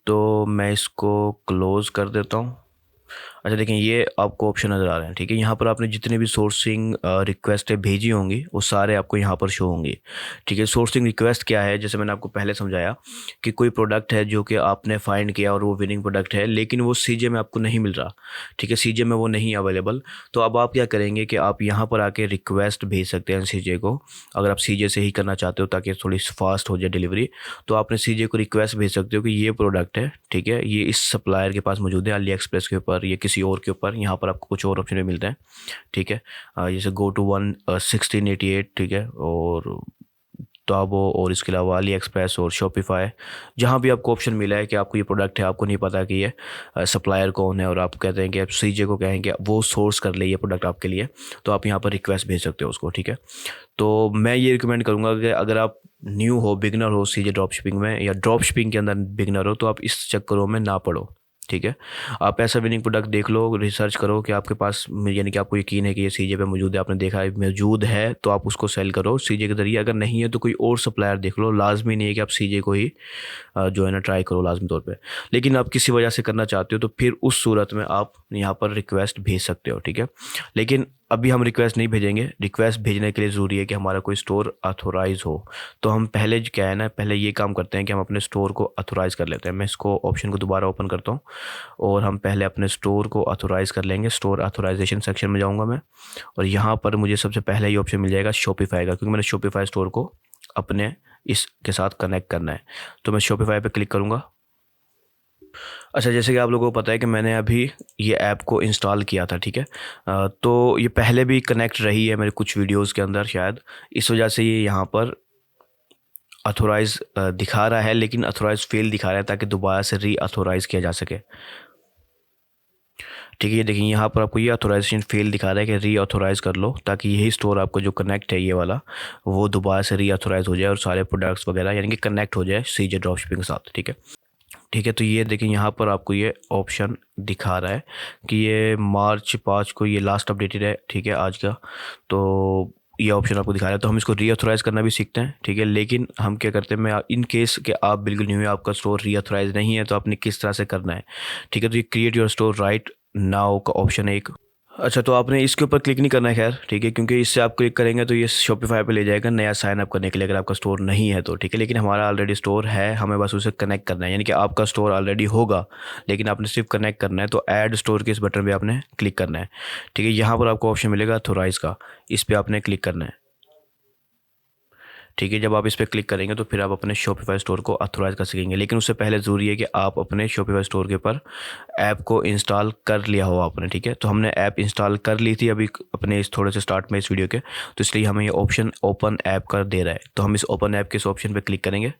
तो मैं इसको क्लोज़ कर देता हूँ। अच्छा, देखिए ये आपको ऑप्शन नज़र आ रहे हैं, ठीक है। यहाँ पर आपने जितने भी सोर्सिंग रिक्वेस्टें भेजी होंगी वो सारे आपको यहाँ पर शो होंगी, ठीक है। सोर्सिंग रिक्वेस्ट क्या है, जैसे मैंने आपको पहले समझाया कि कोई प्रोडक्ट है जो कि आपने फाइंड किया और वो विनिंग प्रोडक्ट है, लेकिन वो सीजे में आपको नहीं मिल रहा, ठीक है। सीजे में वो नहीं अवेलेबल। तो अब आप क्या करेंगे कि आप यहाँ पर आके रिक्वेस्ट भेज सकते हैं सीजे को। अगर आप सीजे से ही करना चाहते हो ताकि थोड़ी फास्ट हो जाए डिलीवरी, तो आपने सीजे को रिक्वेस्ट भेज सकते हो कि ये प्रोडक्ट है, ठीक है, ये इस सप्लायर के पास मौजूद है, अली एक्सप्रेस के ऊपर या किसी और के ऊपर। यहाँ पर आपको कुछ और ऑप्शन भी मिलते हैं, ठीक है। जैसे गो टू 1688, ठीक है, और ताबो, और इसके अलावा अली एक्सप्रेस और शॉपिफाई। जहाँ भी आपको ऑप्शन मिला है कि आपको ये प्रोडक्ट है, आपको नहीं पता कि ये सप्लायर कौन है, और आप कहते हैं कि आप सीजे को कहें कि वो सोर्स कर ले ये प्रोडक्ट आपके लिए, तो आप यहाँ पर रिक्वेस्ट भेज सकते हो उसको, ठीक है। तो मैं ये रिकमेंड करूँगा कि अगर आप न्यू हो, बिगनर हो सीजे ड्रॉप शिपिंग में, या ड्रॉप शिपिंग के अंदर बिगनर हो, तो आप इस चक्करों में ना पड़ो, ठीक है। आप ऐसा विनिंग प्रोडक्ट देख लो, रिसर्च करो कि आपके पास, यानी कि आपको यकीन है कि ये सीजे पे मौजूद है, आपने देखा है मौजूद है, तो आप उसको सेल करो सीजे के ज़रिए। अगर नहीं है तो कोई और सप्लायर देख लो। लाजमी नहीं है कि आप सीजे को ही जो है ना ट्राई करो लाजमी तौर पे। लेकिन आप किसी वजह से करना चाहते हो तो फिर उस सूरत में आप यहाँ पर रिक्वेस्ट भेज सकते हो, ठीक है। लेकिन अभी हम रिक्वेस्ट नहीं भेजेंगे। रिक्वेस्ट भेजने के लिए ज़रूरी है कि हमारा कोई स्टोर ऑथोराइज हो। तो हम पहले क्या है ना, पहले ये काम करते हैं कि हम अपने स्टोर को ऑथोराइज कर लेते हैं। मैं इसको ऑप्शन को दोबारा ओपन करता हूँ और हम पहले अपने स्टोर को ऑथोराइज़ कर लेंगे। स्टोर ऑथोराइजेशन सेक्शन में जाऊँगा मैं, और यहाँ पर मुझे सबसे पहले ये ऑप्शन मिल जाएगा शॉपिफाई का, क्योंकि मैंने शॉपिफाई स्टोर को अपने इसके साथ कनेक्ट करना है। तो मैं शॉपिफाई पे क्लिक करूँगा। अच्छा, जैसे कि आप लोगों को पता है कि मैंने अभी ये ऐप को इंस्टॉल किया था, ठीक है। तो ये पहले भी कनेक्ट रही है मेरे कुछ वीडियोस के अंदर शायद, इस वजह से ये यहाँ पर ऑथोराइज़ दिखा रहा है, लेकिन ऑथोराइज़ फेल दिखा रहा है, ताकि दोबारा से री ऑथोराइज़ किया जा सके, ठीक है। ये देखिए यहाँ पर आपको ये ऑथोराइजेशन फेल दिखा रहा है कि री ऑथोराइज़ कर लो, ताकि यही स्टोर आपको जो कनेक्ट है ये वाला, वो दोबारा से री ऑथोराइज़ हो जाए और सारे प्रोडक्ट्स वगैरह यानी कि कनेक्ट हो जाए सीजे ड्रॉप शिपिंग के साथ, ठीक है। ठीक है, तो ये देखिए यहाँ पर आपको ये ऑप्शन दिखा रहा है कि ये मार्च 5 को ये लास्ट अपडेटेड है, ठीक है, आज का। तो ये ऑप्शन आपको दिखा रहा है। तो हम इसको रीऑथोराइज़ करना भी सीखते हैं, ठीक है। लेकिन हम क्या करते हैं, मैं इन केस कि आप बिल्कुल न्यू है, आपका स्टोर रीऑथोराइज़ नहीं है, तो आपने किस तरह से करना है, ठीक है। तो ये create your store right now का ऑप्शन है एक। अच्छा, तो आपने इसके ऊपर क्लिक नहीं करना है खैर, ठीक है, क्योंकि इससे आप क्लिक करेंगे तो ये शॉपिफाई पे ले जाएगा नया साइन अप करने के लिए, अगर आपका स्टोर नहीं है तो, ठीक है। लेकिन हमारा ऑलरेडी स्टोर है, हमें बस उसे कनेक्ट करना है, यानी कि आपका स्टोर ऑलरेडी होगा, लेकिन आपने सिर्फ कनेक्ट करना है। तो ऐड स्टोर के इस बटन पर आपने क्लिक करना है, ठीक है। यहाँ पर आपको ऑप्शन मिलेगा ऑथोराइज़ का, इस पर आपने क्लिक करना है, ठीक है। जब आप इस पर क्लिक करेंगे तो फिर आप अपने शॉपिफाई स्टोर को ऑथोराइज़ कर सकेंगे। लेकिन उससे पहले ज़रूरी है कि आप अपने शॉपिफाई स्टोर के ऊपर ऐप को इंस्टॉल कर लिया हो आपने, ठीक है। तो हमने ऐप इंस्टॉल कर ली थी अभी अपने इस थोड़े से स्टार्ट में इस वीडियो के, तो इसलिए हमें ये ऑप्शन ओपन ऐप कर दे रहा है। तो हम इस ओपन ऐप के इस ऑप्शन पर क्लिक करेंगे।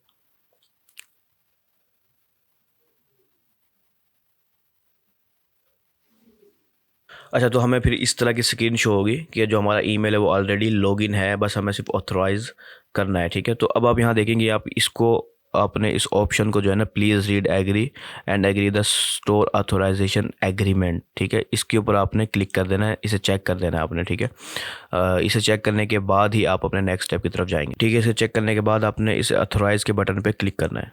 अच्छा, तो हमें फिर इस तरह की स्क्रीन शो होगी कि जो हमारा ईमेल है वो ऑलरेडी लॉगिन है, बस हमें सिर्फ ऑथोराइज़ करना है, ठीक है। तो अब आप यहाँ देखेंगे, आप इसको आपने इस ऑप्शन को जो है ना, please read agree and agree the store authorisation agreement, ठीक है, इसके ऊपर आपने क्लिक कर देना है, इसे चेक कर देना है आपने, ठीक है। इसे चेक करने के बाद ही आप अपने नेक्स्ट स्टेप की तरफ जाएंगे, ठीक है। इसे चेक करने के बाद आपने इसे ऑथोराइज़ के बटन पर क्लिक करना है।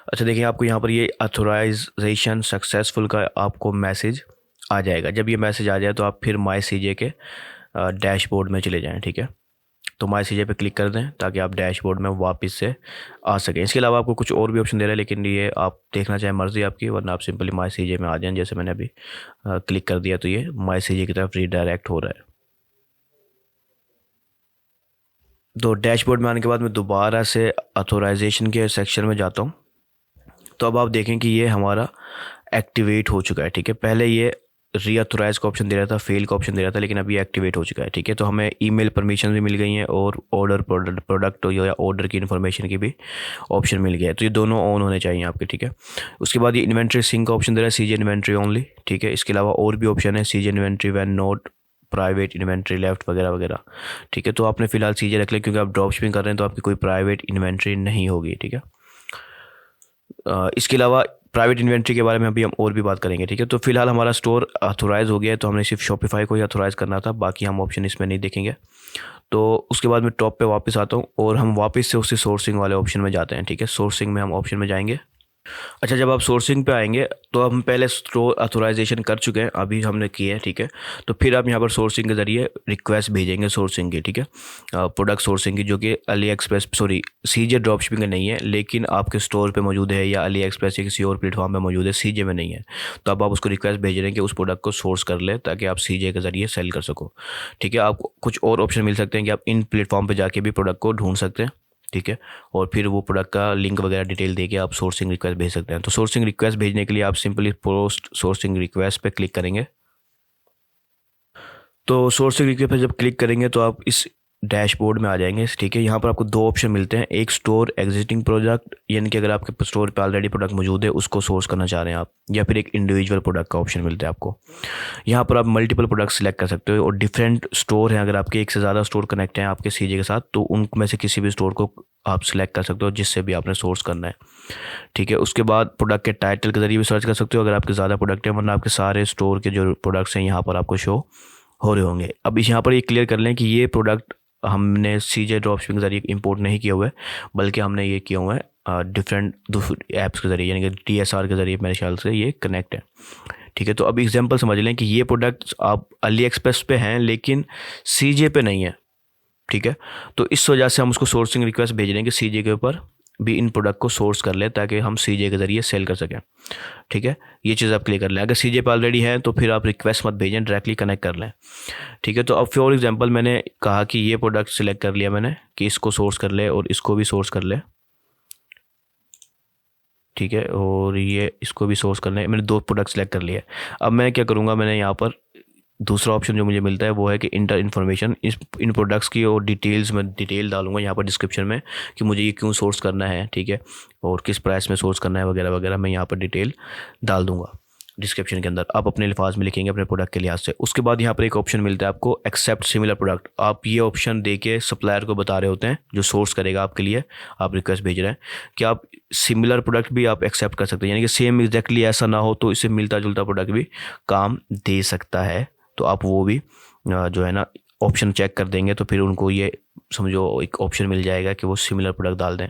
अच्छा, देखिए आपको यहाँ पर ये ऑथोराइजेशन सक्सेसफुल का आपको मैसेज आ जाएगा। जब ये मैसेज आ जाए तो आप फिर माई सीजे के डैशबोर्ड में चले जाएं, ठीक है। तो माई सीजे पे क्लिक कर दें ताकि आप डैशबोर्ड में वापस से आ सकें। इसके अलावा आपको कुछ और भी ऑप्शन दे रहा है, लेकिन ये आप देखना चाहें मर्ज़ी आपकी, वरना आप सिंपली माई सीजे में आ जाएं। जैसे मैंने अभी क्लिक कर दिया तो ये माई सीजे की तरफ रीडायरेक्ट हो रहा है। तो डैशबोर्ड में आने के बाद मैं दोबारा से ऑथोराइजेशन के सेक्शन में जाता हूँ। तो अब आप देखें कि ये हमारा एक्टिवेट हो चुका है, ठीक है। पहले ये रीऑथोराइज का ऑप्शन दे रहा था, फेल का ऑप्शन दे रहा था, लेकिन अभी एक्टिवेट हो चुका है, ठीक है। तो हमें ईमेल परमिशन भी मिल गई हैं और ऑर्डर प्रोडक्ट या ऑर्डर की इन्फॉर्मेशन की भी ऑप्शन मिल गया है। तो ये दोनों ऑन होने चाहिए आपके, ठीक है। उसके बाद ये इन्वेंट्री सिंक का ऑप्शन दे रहा है, सीजे इन्वेंट्री ओनली, ठीक है। इसके अलावा और भी ऑप्शन है, CJ inventory van note private inventory left वगैरह वगैरह, ठीक है। तो आपने फिलहाल सीजे रख लें, क्योंकि आप ड्रॉप शिपिंग कर रहे हैं तो आपकी कोई प्राइवेट इन्वेंट्री नहीं होगी, ठीक है। इसके अलावा प्राइवेट इन्वेंट्री के बारे में अभी हम और भी बात करेंगे, ठीक है। तो फिलहाल हमारा स्टोर ऑथोराइज हो गया है, तो हमने सिर्फ शॉपिफाई को ही ऑथोराइज करना था, बाकी हम ऑप्शन इसमें नहीं देखेंगे। तो उसके बाद मैं टॉप पे वापस आता हूँ और हम वापस से उसी सोर्सिंग वाले ऑप्शन में जाते हैं, ठीक है। सोर्सिंग में हम ऑप्शन में जाएंगे। अच्छा, जब आप सोर्सिंग पे आएंगे तो हम पहले स्टोर ऑथोराइजेशन कर चुके हैं, अभी हमने किया है, ठीक है। तो फिर आप यहाँ पर सोर्सिंग के ज़रिए रिक्वेस्ट भेजेंगे सोर्सिंग की, ठीक है। प्रोडक्ट सोर्सिंग की, जो कि अली एक्सप्रेस सीजे ड्रॉप शिपिंग में नहीं है, लेकिन आपके स्टोर पे मौजूद है या अली एक्सप्रेस या किसी और प्लेटफॉर्म पे मौजूद है, सीजे में नहीं है। तो अब आप उसको रिक्वेस्ट भेज रहे हैं कि उस प्रोडक्ट को सोर्स कर ले ताकि आप सीजे के ज़रिए सेल कर सको, ठीक है। आपको कुछ और ऑप्शन मिल सकते हैं कि आप इन प्लेटफॉर्म पर जाके भी प्रोडक्ट को ढूंढ सकते हैं, ठीक है। और फिर वो प्रोडक्ट का लिंक वगैरह डिटेल देके आप सोर्सिंग रिक्वेस्ट भेज सकते हैं। तो सोर्सिंग रिक्वेस्ट भेजने के लिए आप सिंपली पोस्ट सोर्सिंग रिक्वेस्ट पे क्लिक करेंगे। तो सोर्सिंग रिक्वेस्ट पे जब क्लिक करेंगे तो आप इस डैशबोर्ड में आ जाएंगे, ठीक है। यहाँ पर आपको दो ऑप्शन मिलते हैं, एक स्टोर एग्जिस्टिंग प्रोडक्ट, यानी कि अगर आपके स्टोर पे ऑलरेडी प्रोडक्ट मौजूद है उसको सोर्स करना चाह रहे हैं आप, या फिर एक इंडिविजुअल प्रोडक्ट का ऑप्शन मिलता है आपको। यहाँ पर आप मल्टीपल प्रोडक्ट सेलेक्ट कर सकते हो और डिफरेंट स्टोर हैं, अगर आपके एक से ज़्यादा स्टोर कनेक्ट हैं आपके सीजे के साथ, तो उनमें से किसी भी स्टोर को आप सिलेक्ट कर सकते हो जिससे भी आपने सोर्स करना है, ठीक है। उसके बाद प्रोडक्ट के टाइटल के ज़रिए भी सर्च कर सकते हो अगर आपके ज़्यादा प्रोडक्ट है, वरना आपके सारे स्टोर के जो प्रोडक्ट्स हैं यहाँ पर आपको शो हो रहे होंगे। अब इस यहाँ पर ये क्लियर कर लें कि ये प्रोडक्ट हमने सीजे ड्रॉप शिपिंग के ज़रिए इंपोर्ट नहीं किया हुआ है, बल्कि हमने ये किया हुआ है डिफरेंट ऐप्स के ज़रिए, यानी कि TSR के ज़रिए मेरे ख्याल से ये कनेक्ट है, ठीक है। तो अब एग्जांपल समझ लें कि ये प्रोडक्ट्स आप अली एक्सप्रेस पे हैं लेकिन सीजे पे नहीं है, ठीक है। तो इस वजह से हम उसको सोर्सिंग रिक्वेस्ट भेज रहे हैं कि सीजे के ऊपर भी इन प्रोडक्ट को सोर्स कर ले ताकि हम सीजे के ज़रिए सेल कर सकें, ठीक है। ये चीज़ आप क्लियर कर लें। अगर सीजे पे ऑलरेडी है तो फिर आप रिक्वेस्ट मत भेजें, डायरेक्टली कनेक्ट कर लें, ठीक है। तो अब फॉर एग्जांपल मैंने कहा कि ये प्रोडक्ट सिलेक्ट कर लिया मैंने कि इसको सोर्स कर ले और इसको भी सोर्स कर ले, ठीक है। और ये इसको भी सोर्स करना है, मैंने दो प्रोडक्ट सेलेक्ट कर लिए। अब मैं क्या करूँगा, मैंने यहाँ पर दूसरा ऑप्शन जो मुझे मिलता है वो है कि इंटर इन्फॉर्मेशन, इन प्रोडक्ट्स की और डिटेल्स में डिटेल डालूंगा यहाँ पर डिस्क्रिप्शन में कि मुझे ये क्यों सोर्स करना है, ठीक है, और किस प्राइस में सोर्स करना है वगैरह वगैरह, मैं यहाँ पर डिटेल डाल दूँगा डिस्क्रिप्शन के अंदर। आप अपने अल्फाज में लिखेंगे अपने प्रोडक्ट के लिहाज से। उसके बाद यहाँ पर एक ऑप्शन मिलता है आपको एक्सेप्ट सिमिलर प्रोडक्ट। आप ये ऑप्शन दे के सप्लायर को बता रहे होते हैं जो सोर्स करेगा आपके लिए, आप रिक्वेस्ट भेज रहे हैं कि आप सिमिलर प्रोडक्ट भी आप एक्सेप्ट कर सकते हैं, यानी कि सेम एग्जैक्टली ऐसा ना हो तो इससे मिलता जुलता प्रोडक्ट भी काम दे सकता है। तो आप वो भी जो है ना ऑप्शन चेक कर देंगे तो फिर उनको ये समझो एक ऑप्शन मिल जाएगा कि वो सिमिलर प्रोडक्ट डाल दें,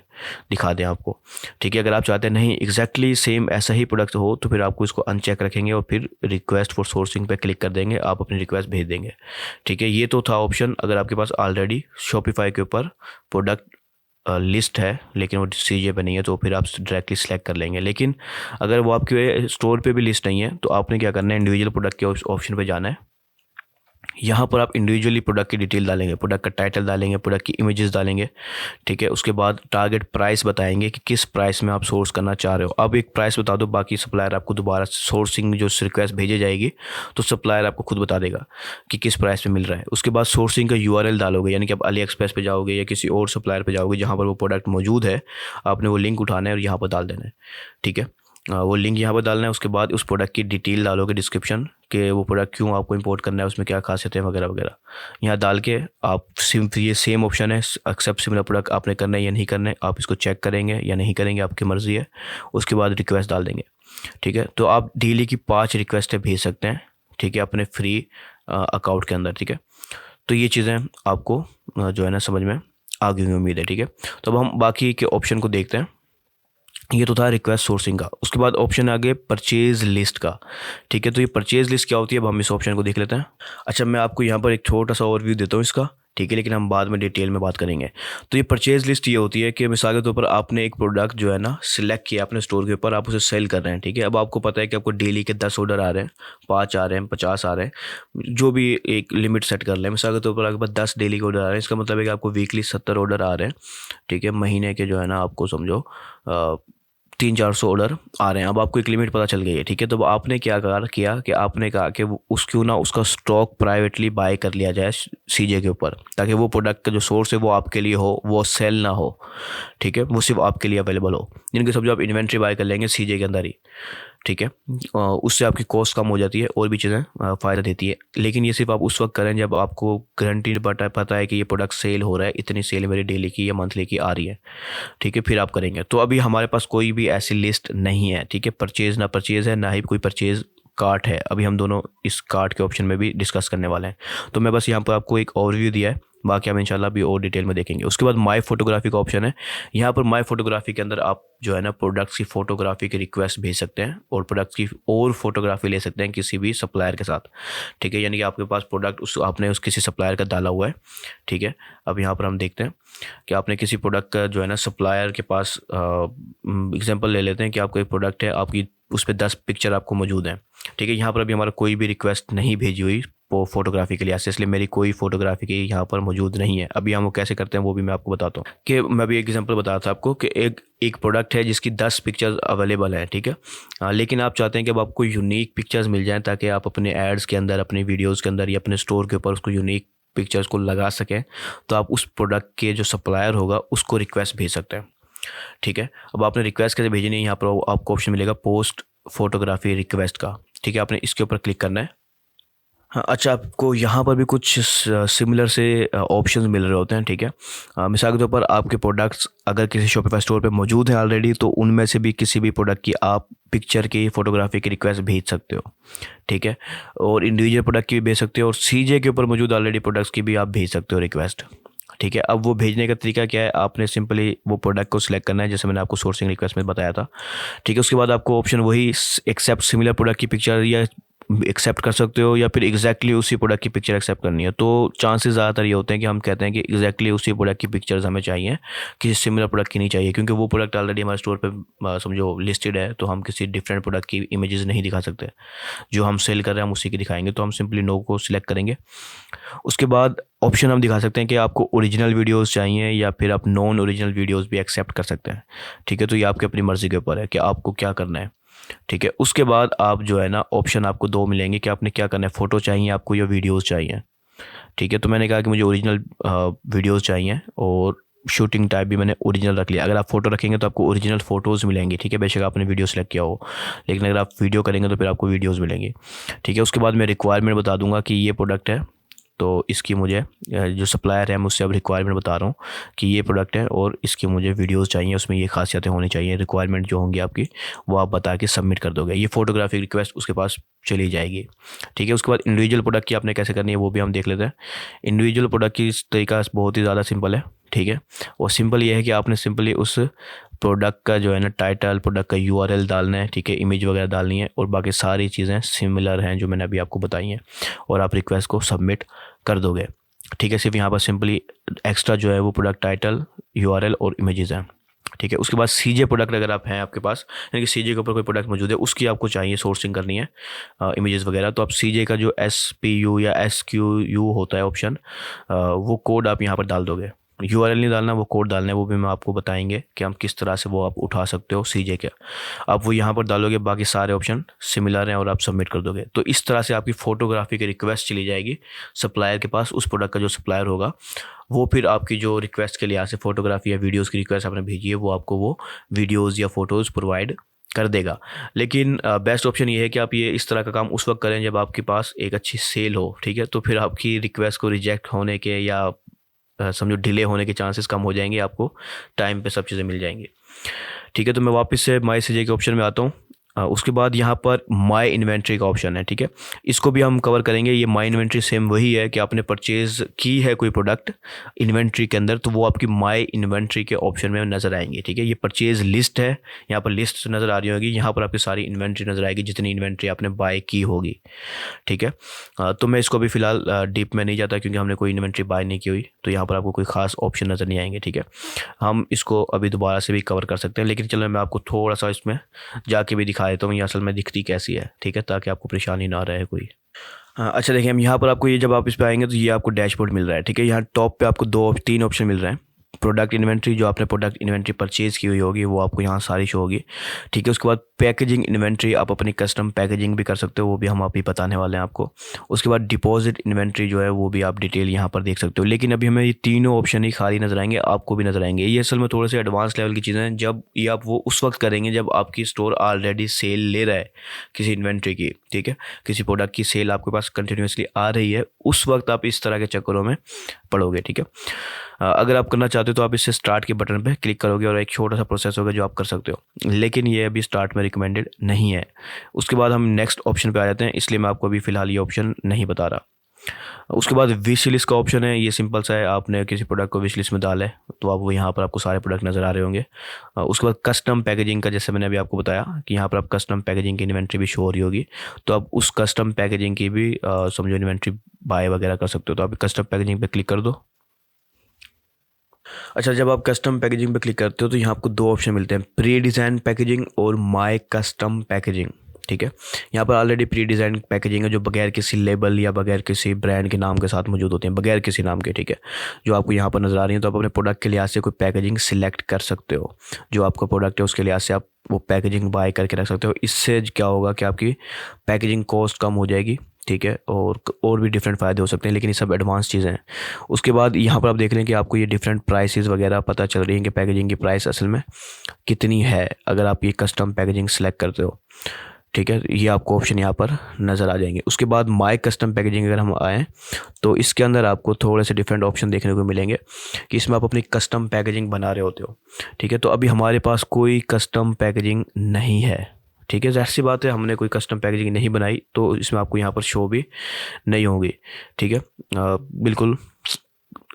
दिखा दें आपको, ठीक है। अगर आप चाहते हैं नहीं एग्जैक्टली सेम ऐसा ही प्रोडक्ट हो तो फिर आपको इसको अनचेक रखेंगे और फिर रिक्वेस्ट फॉर सोर्सिंग पे क्लिक कर देंगे, आप अपनी रिक्वेस्ट भेज देंगे, ठीक है। ये तो था ऑप्शन अगर आपके पास ऑलरेडी शॉपिफाई के ऊपर प्रोडक्ट लिस्ट है लेकिन वो सीजे पे नहीं है, तो फिर आप डायरेक्टली सेलेक्ट कर लेंगे। लेकिन अगर वो आपके स्टोर पे भी लिस्ट नहीं है तो आपने क्या करना है, इंडिविजुअल प्रोडक्ट के ऑप्शन पे जाना है। यहाँ पर आप इंडिविजुअली प्रोडक्ट की डिटेल डालेंगे, प्रोडक्ट का टाइटल डालेंगे, प्रोडक्ट की इमेजेस डालेंगे, ठीक है। उसके बाद टारगेट प्राइस बताएंगे कि किस प्राइस में आप सोर्स करना चाह रहे हो। अब एक प्राइस बता दो, बाकी सप्लायर आपको दोबारा सोर्सिंग जो रिक्वेस्ट भेजी जाएगी तो सप्लायर आपको खुद बता देगा कि किस प्राइस में मिल रहा है। उसके बाद सोर्सिंग का URL डालोगे, यानी कि आप अली एक्सप्रेस पे जाओगे या किसी और सप्लायर पे जाओगे जहाँ पर वो प्रोडक्ट मौजूद है, आपने वो लिंक उठाना है और यहाँ पर डाल देना है, ठीक है। वो लिंक यहाँ पर डालना है। उसके बाद उस प्रोडक्ट की डिटेल डालोगे डिस्क्रिप्शन कि वो प्रोडक्ट क्यों आपको इंपोर्ट करना है, उसमें क्या खासियत है वगैरह वगैरह। यहाँ डाल के आप ये सेम ऑप्शन है एक्सेप्ट सिमिलर प्रोडक्ट आपने करना है या नहीं करना है, आप इसको चेक करेंगे या नहीं करेंगे, आपकी मर्ज़ी है। उसके बाद रिक्वेस्ट डाल देंगे, ठीक है। तो आप डेली की 5 रिक्वेस्टें भेज सकते हैं, ठीक है, अपने फ्री अकाउंट के अंदर, ठीक है। तो ये चीज़ें आपको जो है ना समझ में आ गई उम्मीद है, ठीक है। तो अब हम बाकी के ऑप्शन को देखते हैं। ये तो था रिक्वेस्ट सोर्सिंग का। उसके बाद ऑप्शन आ गए परचेज लिस्ट का, ठीक है। तो ये परचेज लिस्ट क्या होती है, अब हम इस ऑप्शन को देख लेते हैं। अच्छा, मैं आपको यहाँ पर एक छोटा सा ओवरव्यू देता हूँ इसका ठीक है, लेकिन हम बाद में डिटेल में बात करेंगे। तो ये परचेज़ लिस्ट ये होती है कि मिसाल के तौर पर आपने एक प्रोडक्ट जो है ना सिलेक्ट किया अपने स्टोर के ऊपर, आप उसे सेल कर रहे हैं, ठीक है। अब आपको पता है कि आपको डेली के 10 ऑर्डर आ रहे हैं, 5 आ रहे हैं, 50 आ रहे हैं, जो भी एक लिमिट सेट कर लें। मिसाल के तौर पर आपके पास 10 डेली के ऑर्डर आ रहे हैं, इसका मतलब है कि आपको वीकली 70 ऑर्डर आ रहे हैं, ठीक है। महीने के जो है ना आपको समझो 300-400 ऑर्डर आ रहे हैं। अब आपको एक लिमिट पता चल गई है, ठीक है। तो अब आपने क्या किया कि आपने कहा कि क्यों ना उसका स्टॉक प्राइवेटली बाय कर लिया जाए सीजे के ऊपर, ताकि वो प्रोडक्ट का जो सोर्स है वो आपके लिए हो, वो सेल ना हो, ठीक है, वो सिर्फ आपके लिए अवेलेबल हो। जिनके समझो आप इन्वेंट्री बाय कर लेंगे सीजे के अंदर ही, ठीक है। उससे आपकी कॉस्ट कम हो जाती है और भी चीज़ें फ़ायदा देती है। लेकिन ये सिर्फ आप उस वक्त करें जब आपको गारंटीड पता है कि ये प्रोडक्ट सेल हो रहा है, इतनी सेल मेरी डेली की या मंथली की आ रही है, ठीक है, फिर आप करेंगे। तो अभी हमारे पास कोई भी ऐसी लिस्ट नहीं है, ठीक है। परचेज़ ना परचेज़ है, ना ही कोई परचेज़ कार्ट है। अभी हम दोनों इस कार्ट के ऑप्शन में भी डिस्कस करने वाले हैं। तो मैं बस यहाँ पर आपको एक ओवरव्यू दिया है, बाकी हम इंशाल्लाह भी और डिटेल में देखेंगे। उसके बाद माय फोटोग्राफी का ऑप्शन है। यहाँ पर माय फोटोग्राफी के अंदर आप जो है ना प्रोडक्ट्स की फ़ोटोग्राफी की रिक्वेस्ट भेज सकते हैं और प्रोडक्ट्स की और फोटोग्राफी ले सकते हैं किसी भी सप्लायर के साथ, ठीक है। यानी कि आपके पास प्रोडक्ट आपने उस किसी सप्लायर का डाला हुआ है, ठीक है। अब यहाँ पर हम देखते हैं कि आपने किसी प्रोडक्ट का जो है ना सप्लायर के पास एग्जांपल ले लेते हैं कि आपको एक प्रोडक्ट है, आपकी उस पर 10 पिक्चर आपको मौजूद हैं, ठीक है। यहाँ पर अभी हमारा कोई भी रिक्वेस्ट नहीं भेजी हुई फोटोग्राफी के लिए, इसलिए मेरी कोई फोटोग्राफी की यहाँ पर मौजूद नहीं है। अभी हम वो कैसे करते हैं वो भी मैं आपको बताता हूँ। कि मैं भी एक एग्जांपल बताता था आपको कि एक प्रोडक्ट है जिसकी 10 पिक्चर्स अवेलेबल हैं, ठीक है। लेकिन आप चाहते हैं कि अब आपको यूनिक पिक्चर्स मिल जाएँ ताकि आप अपने एड्स के अंदर, अपने वीडियोज़ के अंदर या अपने स्टोर के ऊपर उसको यूनिक पिक्चर्स को लगा सकें। तो आप उस प्रोडक्ट के जो सप्लायर होगा उसको रिक्वेस्ट भेज सकते हैं, ठीक है। अब आपने रिक्वेस्ट कैसे भेजनी है, यहाँ पर आपको ऑप्शन मिलेगा पोस्ट फोटोग्राफी रिक्वेस्ट का, ठीक है। आपने इसके ऊपर क्लिक करना है। हाँ, अच्छा, आपको यहाँ पर भी कुछ सिमिलर से ऑप्शंस मिल रहे होते हैं, ठीक है। मिसाल के तौर पर आपके प्रोडक्ट्स अगर किसी शॉपिफाई स्टोर पे मौजूद हैं ऑलरेडी, तो उनमें से भी किसी भी प्रोडक्ट की आप पिक्चर की फोटोग्राफी की रिक्वेस्ट भेज सकते हो, ठीक है। और इंडिविजुअल प्रोडक्ट की भी भेज सकते हो और सीजे के ऊपर मौजूद ऑलरेडी प्रोडक्ट्स की भी आप भेज सकते हो रिक्वेस्ट, ठीक है। अब वो भेजने का तरीका क्या है, आपने सिंपली वो प्रोडक्ट को सिलेक्ट करना है जैसे मैंने आपको सोर्सिंग रिक्वेस्ट में बताया था, ठीक है। उसके बाद आपको ऑप्शन वही एक्सेप्ट सिमिलर प्रोडक्ट की पिक्चर या एक्सेप्ट कर सकते हो, या फिर एग्जैक्टली उसी प्रोडक्ट की पिक्चर एक्सेप्ट करनी है। तो चांसेस ज़्यादातर ये होते हैं कि हम कहते हैं कि एग्जैक्टली उसी प्रोडक्ट की पिक्चर्स हमें चाहिए, किसी सिमिलर प्रोडक्ट की नहीं चाहिए, क्योंकि वो प्रोडक्ट ऑलरेडी हमारे स्टोर पे समझो लिस्टेड है। तो हम किसी डिफरेंट प्रोडक्ट की इमेजेस नहीं दिखा सकते, जो हम सेल कर रहे हैं हम उसी की दिखाएंगे। तो हम सिंपली नो को सिलेक्ट करेंगे। उसके बाद ऑप्शन हम दिखा सकते हैं कि आपको ओरिजिनल वीडियोज़ चाहिए या फिर आप नॉन ओरिजिनल वीडियोज़ भी एक्सेप्ट कर सकते हैं, ठीक है। तो ये आपकी अपनी मर्ज़ी के ऊपर है कि आपको क्या करना है, ठीक है। उसके बाद आप जो है ना ऑप्शन आपको 2 मिलेंगे कि आपने क्या करना है, फ़ोटो चाहिए आपको या वीडियोज़ चाहिए, ठीक है। तो मैंने कहा कि मुझे ओरिजिनल वीडियोज़ चाहिए और शूटिंग टाइप भी मैंने ओरिजिनल रख लिया। अगर आप फ़ोटो रखेंगे तो आपको ओरिजिनल फ़ोटोज़ मिलेंगी, ठीक है, बेशक आपने वीडियो सेलेक्ट किया हो, लेकिन अगर आप वीडियो करेंगे तो फिर आपको वीडियोज़ मिलेंगी, ठीक है। उसके बाद मैं रिक्वायरमेंट बता दूंगा कि ये प्रोडक्ट है, तो इसकी मुझे जो सप्लायर है मुझसे अब रिक्वायरमेंट बता रहा हूँ कि ये प्रोडक्ट है और इसकी मुझे वीडियोस चाहिए, उसमें ये खासियतें होनी चाहिए। रिक्वायरमेंट जो होंगी आपकी वो आप बता के सबमिट कर दोगे, ये फोटोग्राफी रिक्वेस्ट उसके पास चली जाएगी, ठीक है। उसके बाद इंडिविजुअल प्रोडक्ट की आपने कैसे करनी है वो भी हम देख लेते हैं। इंडिविजुअल प्रोडक्ट की तरीका बहुत ही ज़्यादा सिंपल है, ठीक है। और सिंपल ये है कि आपने सिंपली उस प्रोडक्ट का जो है ना टाइटल, प्रोडक्ट का यूआरएल डालना है, ठीक है, इमेज वगैरह डालनी है और बाकी सारी चीज़ें सिमिलर हैं जो मैंने अभी आपको बताई हैं, और आप रिक्वेस्ट को सबमिट कर दोगे, ठीक है। सिर्फ यहाँ पर सिंपली एक्स्ट्रा जो है वो प्रोडक्ट टाइटल, यूआरएल और इमेजेस हैं, ठीक है। उसके बाद सीजे प्रोडक्ट अगर आप हैं आपके पास, यानी कि सीजे के ऊपर कोई प्रोडक्ट मौजूद है, उसकी आपको चाहिए सोर्सिंग करनी है इमेजेस वगैरह, तो आप सीजे का जो SPU या SQU होता है ऑप्शन, वो कोड आप यहाँ पर डाल दोगे। यूआरएल नहीं डालना, वो कोड डालना है, वो भी मैं आपको बताएंगे कि हम किस तरह से वो आप उठा सकते हो सीजे के। आप वो यहाँ पर डालोगे, बाकी सारे ऑप्शन सिमिलर हैं और आप सबमिट कर दोगे। तो इस तरह से आपकी फ़ोटोग्राफी की रिक्वेस्ट चली जाएगी सप्लायर के पास। उस प्रोडक्ट का जो सप्लायर होगा वो फिर आपकी जो रिक्वेस्ट के लिए से फ़ोटोग्राफी या वीडियोज़ की रिक्वेस्ट आपने भेजी है वो आपको वो वीडियोज़ या फ़ोटोज़ प्रोवाइड कर देगा। लेकिन बेस्ट ऑप्शन ये है कि आप ये इस तरह का काम उस वक्त करें जब आपके पास एक अच्छी सेल हो, ठीक है। तो फिर आपकी रिक्वेस्ट को रिजेक्ट होने के या समझो डिले होने के चांसेस कम हो जाएंगे, आपको टाइम पे सब चीज़ें मिल जाएंगी, ठीक है। तो मैं वापस से माई सीजे के ऑप्शन में आता हूँ। उसके बाद यहाँ पर माय इन्वेंट्री का ऑप्शन है, ठीक है, इसको भी हम कवर करेंगे। ये माय इन्वेंट्री सेम वही है कि आपने परचेज़ की है कोई प्रोडक्ट इन्वेंट्री के अंदर, तो वो आपकी माय इन्वेंट्री के ऑप्शन में नज़र आएंगे, ठीक है। ये परचेज़ लिस्ट है, यहाँ पर लिस्ट नज़र आ रही होगी, यहाँ पर आपकी सारी इन्वेंट्री नज़र आएगी जितनी इन्वेंट्री आपने बाय की होगी, ठीक है। तो मैं इसको भी फ़िलहाल डीप में नहीं जाता क्योंकि हमने कोई इन्वेंट्री बाय नहीं की हुई, तो यहाँ पर आपको कोई ख़ास ऑप्शन नज़र नहीं आएंगे, ठीक है। हम इसको अभी दोबारा से भी कवर कर सकते हैं, लेकिन चलो मैं आपको थोड़ा सा इसमें जाके भी दिखा देता हूँ ये असल में दिखती कैसी है, ठीक है, ताकि आपको परेशानी ना रहे कोई। हाँ, अच्छा देखिए, हम यहाँ पर आपको ये जब आप इस पे आएंगे तो ये आपको डैशबोर्ड मिल रहा है, ठीक है। यहाँ टॉप पे आपको 3 ऑप्शन मिल रहे हैं। प्रोडक्ट इन्वेंट्री, जो आपने प्रोडक्ट इन्वेंट्री परचेज़ की हुई होगी वो आपको यहाँ सारी शो होगी, ठीक है। उसके बाद पैकेजिंग इन्वेंट्री, आप अपनी कस्टम पैकेजिंग भी कर सकते हो, वो भी हम अभी बताने वाले हैं आपको। उसके बाद डिपॉजिट इन्वेंट्री जो है वो भी आप डिटेल यहाँ पर देख सकते हो, लेकिन अभी हमें ये तीनों ऑप्शन ही खाली नज़र आएंगे, आपको भी नज़र आएंगे। ये असल में थोड़े से एडवांस लेवल की चीज़ें हैं, जब ये आप वो उस वक्त करेंगे जब आपकी स्टोर ऑलरेडी सेल ले रहा है किसी इन्वेंट्री की, ठीक है, किसी प्रोडक्ट की सेल आपके पास कंटिन्यूसली आ रही है, उस वक्त आप इस तरह के चक्करों में पड़ोगे, ठीक है। अगर आप करना चाहते हो तो आप इससे स्टार्ट के बटन पे क्लिक करोगे और एक छोटा सा प्रोसेस होगा जो आप कर सकते हो, लेकिन ये अभी स्टार्ट में रिकमेंडेड नहीं है। उसके बाद हम नेक्स्ट ऑप्शन पे आ जाते हैं, इसलिए मैं आपको अभी फ़िलहाल ये ऑप्शन नहीं बता रहा। उसके बाद विश लिस्ट का ऑप्शन है, ये सिंपल सा है, आपने किसी प्रोडक्ट को विश लिस्ट में डाला है तो आप वो यहाँ पर आपको सारे प्रोडक्ट नज़र आ रहे होंगे। उसके बाद कस्टम पैकेजिंग का, जैसे मैंने अभी आपको बताया कि यहाँ पर आप कस्टम पैकेजिंग की इन्वेंट्री भी शो हो रही होगी, तो आप उस कस्टम पैकेजिंग की भी समझो इन्वेंट्री बाय वगैरह कर सकते हो, तो आप कस्टम पैकेजिंग पे क्लिक कर दो। अच्छा, जब आप कस्टम पैकेजिंग पे क्लिक करते हो तो यहाँ आपको 2 ऑप्शन मिलते हैं, प्री डिज़ाइन पैकेजिंग और माय कस्टम पैकेजिंग, ठीक है। यहाँ पर ऑलरेडी प्री डिज़ाइन पैकेजिंग है जो बगैर किसी लेबल या बगैर किसी ब्रांड के नाम के साथ मौजूद होते हैं, बगैर किसी नाम के, ठीक है, जो आपको यहाँ पर नज़र आ रही है। तो आप अपने प्रोडक्ट के लिहाज से कोई पैकेजिंग सिलेक्ट कर सकते हो, जो आपका प्रोडक्ट है उसके लिहाज से आप वो पैकेजिंग बाय करके रख सकते हो। इससे क्या होगा कि आपकी पैकेजिंग कॉस्ट कम हो जाएगी, ठीक है, और भी डिफरेंट फ़ायदे हो सकते हैं, लेकिन ये सब एडवांस चीज़ें हैं। उसके बाद यहाँ पर आप देख रहे हैं कि आपको ये डिफरेंट प्राइसेस वगैरह पता चल रही हैं कि पैकेजिंग की प्राइस असल में कितनी है अगर आप ये कस्टम पैकेजिंग सेलेक्ट करते हो, ठीक है। ये आपको ऑप्शन यहाँ पर नज़र आ जाएंगे। उसके बाद माय कस्टम पैकेजिंग अगर हम आएँ तो इसके अंदर आपको थोड़े से डिफरेंट ऑप्शन देखने को मिलेंगे कि इसमें आप अपनी कस्टम पैकेजिंग बना रहे होते हो, ठीक है। तो अभी हमारे पास कोई कस्टम पैकेजिंग नहीं है, ठीक है, ज़ाहिर सी बात है, हमने कोई कस्टम पैकेजिंग नहीं बनाई तो इसमें आपको यहाँ पर शो भी नहीं होगी, ठीक है, बिल्कुल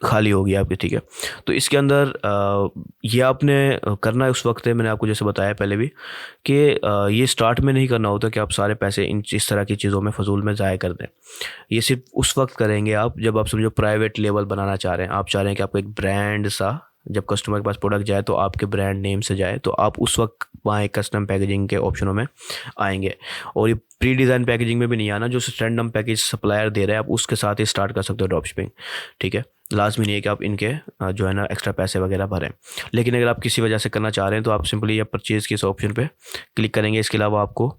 खाली होगी आपकी, ठीक है। तो इसके अंदर ये आपने करना है उस वक्त है, मैंने आपको जैसे बताया पहले भी कि ये स्टार्ट में नहीं करना होता कि आप सारे पैसे इस तरह की चीज़ों में फजूल में ज़ाया कर दें। ये सिर्फ उस वक्त करेंगे आप जब आप समझो प्राइवेट लेबल बनाना चाह रहे हैं, आप चाह रहे हैं कि आपको एक ब्रांड सा जब कस्टमर के पास प्रोडक्ट जाए तो आपके ब्रांड नेम से जाए, तो आप उस वक्त वहाँ एक कस्टम पैकेजिंग के ऑप्शनों में आएंगे। और ये प्री डिज़ाइन पैकेजिंग में भी नहीं आना, जो रैंडम पैकेज सप्लायर दे रहा है आप उसके साथ ही स्टार्ट कर सकते हो ड्रॉप शिपिंग, ठीक है। लाजमी नहीं है कि आप इनके जो है ना एक्स्ट्रा पैसे वगैरह भरें, लेकिन अगर आप किसी वजह से करना चाह रहे हैं तो आप सिंपली या परचेज़ के इस ऑप्शन पे क्लिक करेंगे। इसके अलावा आपको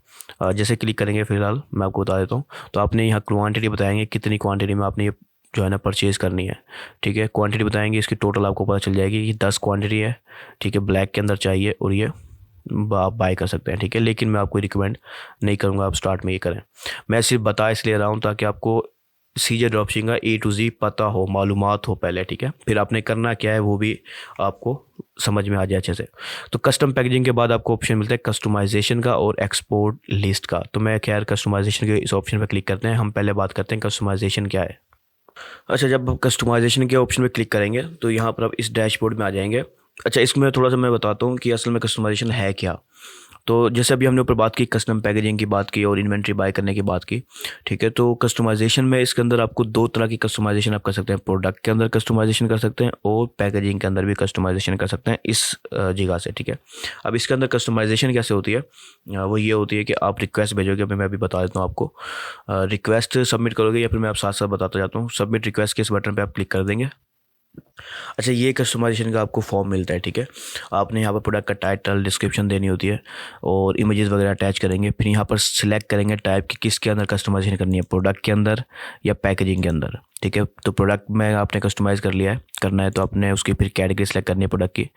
जैसे क्लिक करेंगे, फ़िलहाल मैं आपको बता देता हूँ, तो आपने यहाँ क्वांटिटी बताएंगे कितनी क्वांटिटी में आपने ये जो है ना परचेज़ करनी है, ठीक है। क्वांटिटी बताएंगे, इसकी टोटल आपको पता चल जाएगी कि 10 क्वांटिटी है, ठीक है, ब्लैक के अंदर चाहिए और ये आप बाय कर सकते हैं, ठीक है। लेकिन मैं आपको रिकमेंड नहीं करूँगा आप स्टार्ट में ये करें, मैं सिर्फ बता इसलिए रहा हूँ ताकि आपको सीजे ड्रॉपशिपिंग का A to Z पता हो, मालूमात हो पहले, ठीक है। फिर आपने करना क्या है वो भी आपको समझ में आ जाए अच्छे से। तो कस्टम पैकेजिंग के बाद आपको ऑप्शन मिलता है कस्टमाइजेशन का और एक्सपोर्ट लिस्ट का। तो मैं खैर कस्टमाइजेशन के इस ऑप्शन पर क्लिक करते हैं। हम पहले बात करते हैं कस्टमाइजेशन क्या है। अच्छा, जब कस्टमाइजेशन के ऑप्शन पे क्लिक करेंगे तो यहाँ पर आप इस डैशबोर्ड में आ जाएंगे। अच्छा, इसमें थोड़ा सा मैं बताता हूँ कि असल में कस्टमाइजेशन है क्या। तो जैसे अभी हमने ऊपर बात की, कस्टम पैकेजिंग की बात की और इन्वेंट्री बाय करने की बात की, ठीक है। तो कस्टमाइजेशन में इसके अंदर आपको 2 तरह की कस्टमाइजेशन आप कर सकते हैं, प्रोडक्ट के अंदर कस्टमाइजेशन कर सकते हैं और पैकेजिंग के अंदर भी कस्टमाइजेशन कर सकते हैं इस जगह से, ठीक है। अब इसके अंदर कस्टमाइजेशन कैसे होती है, वो ये होती है कि आप रिक्वेस्ट भेजोगे। अभी मैं अभी बता देता हूँ आपको, रिक्वेस्ट सबमिट करोगे या फिर मैं आप साथ साथ बताता जाता हूँ। सबमिट रिक्वेस्ट के इस बटन पर आप क्लिक कर देंगे। अच्छा, ये कस्टमाइजेशन का आपको फॉर्म मिलता है, ठीक है। आपने यहाँ पर प्रोडक्ट का टाइटल, डिस्क्रिप्शन देनी होती है और इमेजेस वगैरह अटैच करेंगे। फिर यहाँ पर सिलेक्ट करेंगे टाइप कि किसके अंदर कस्टमाइजेशन करनी है, प्रोडक्ट के अंदर या पैकेजिंग के अंदर, ठीक है। तो प्रोडक्ट में आपने कस्टमाइज़ कर लिया है, करना है तो आपने उसकी फिर कैटेगरी सेलेक्ट करनी है प्रोडक्ट की,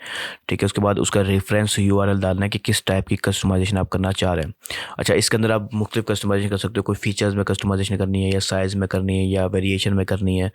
ठीक है। उसके बाद उसका रेफरेंस यूआरएल डालना है कि किस टाइप की कस्टमाइजेशन आप करना चाह रहे हैं। अच्छा, इसके अंदर आप मुख्तलिफ कस्टमाइजेशन कर सकते हो, कोई फीचर्स में कस्टमाइजेशन करनी है या साइज़ में करनी है या वेरिएशन में करनी है,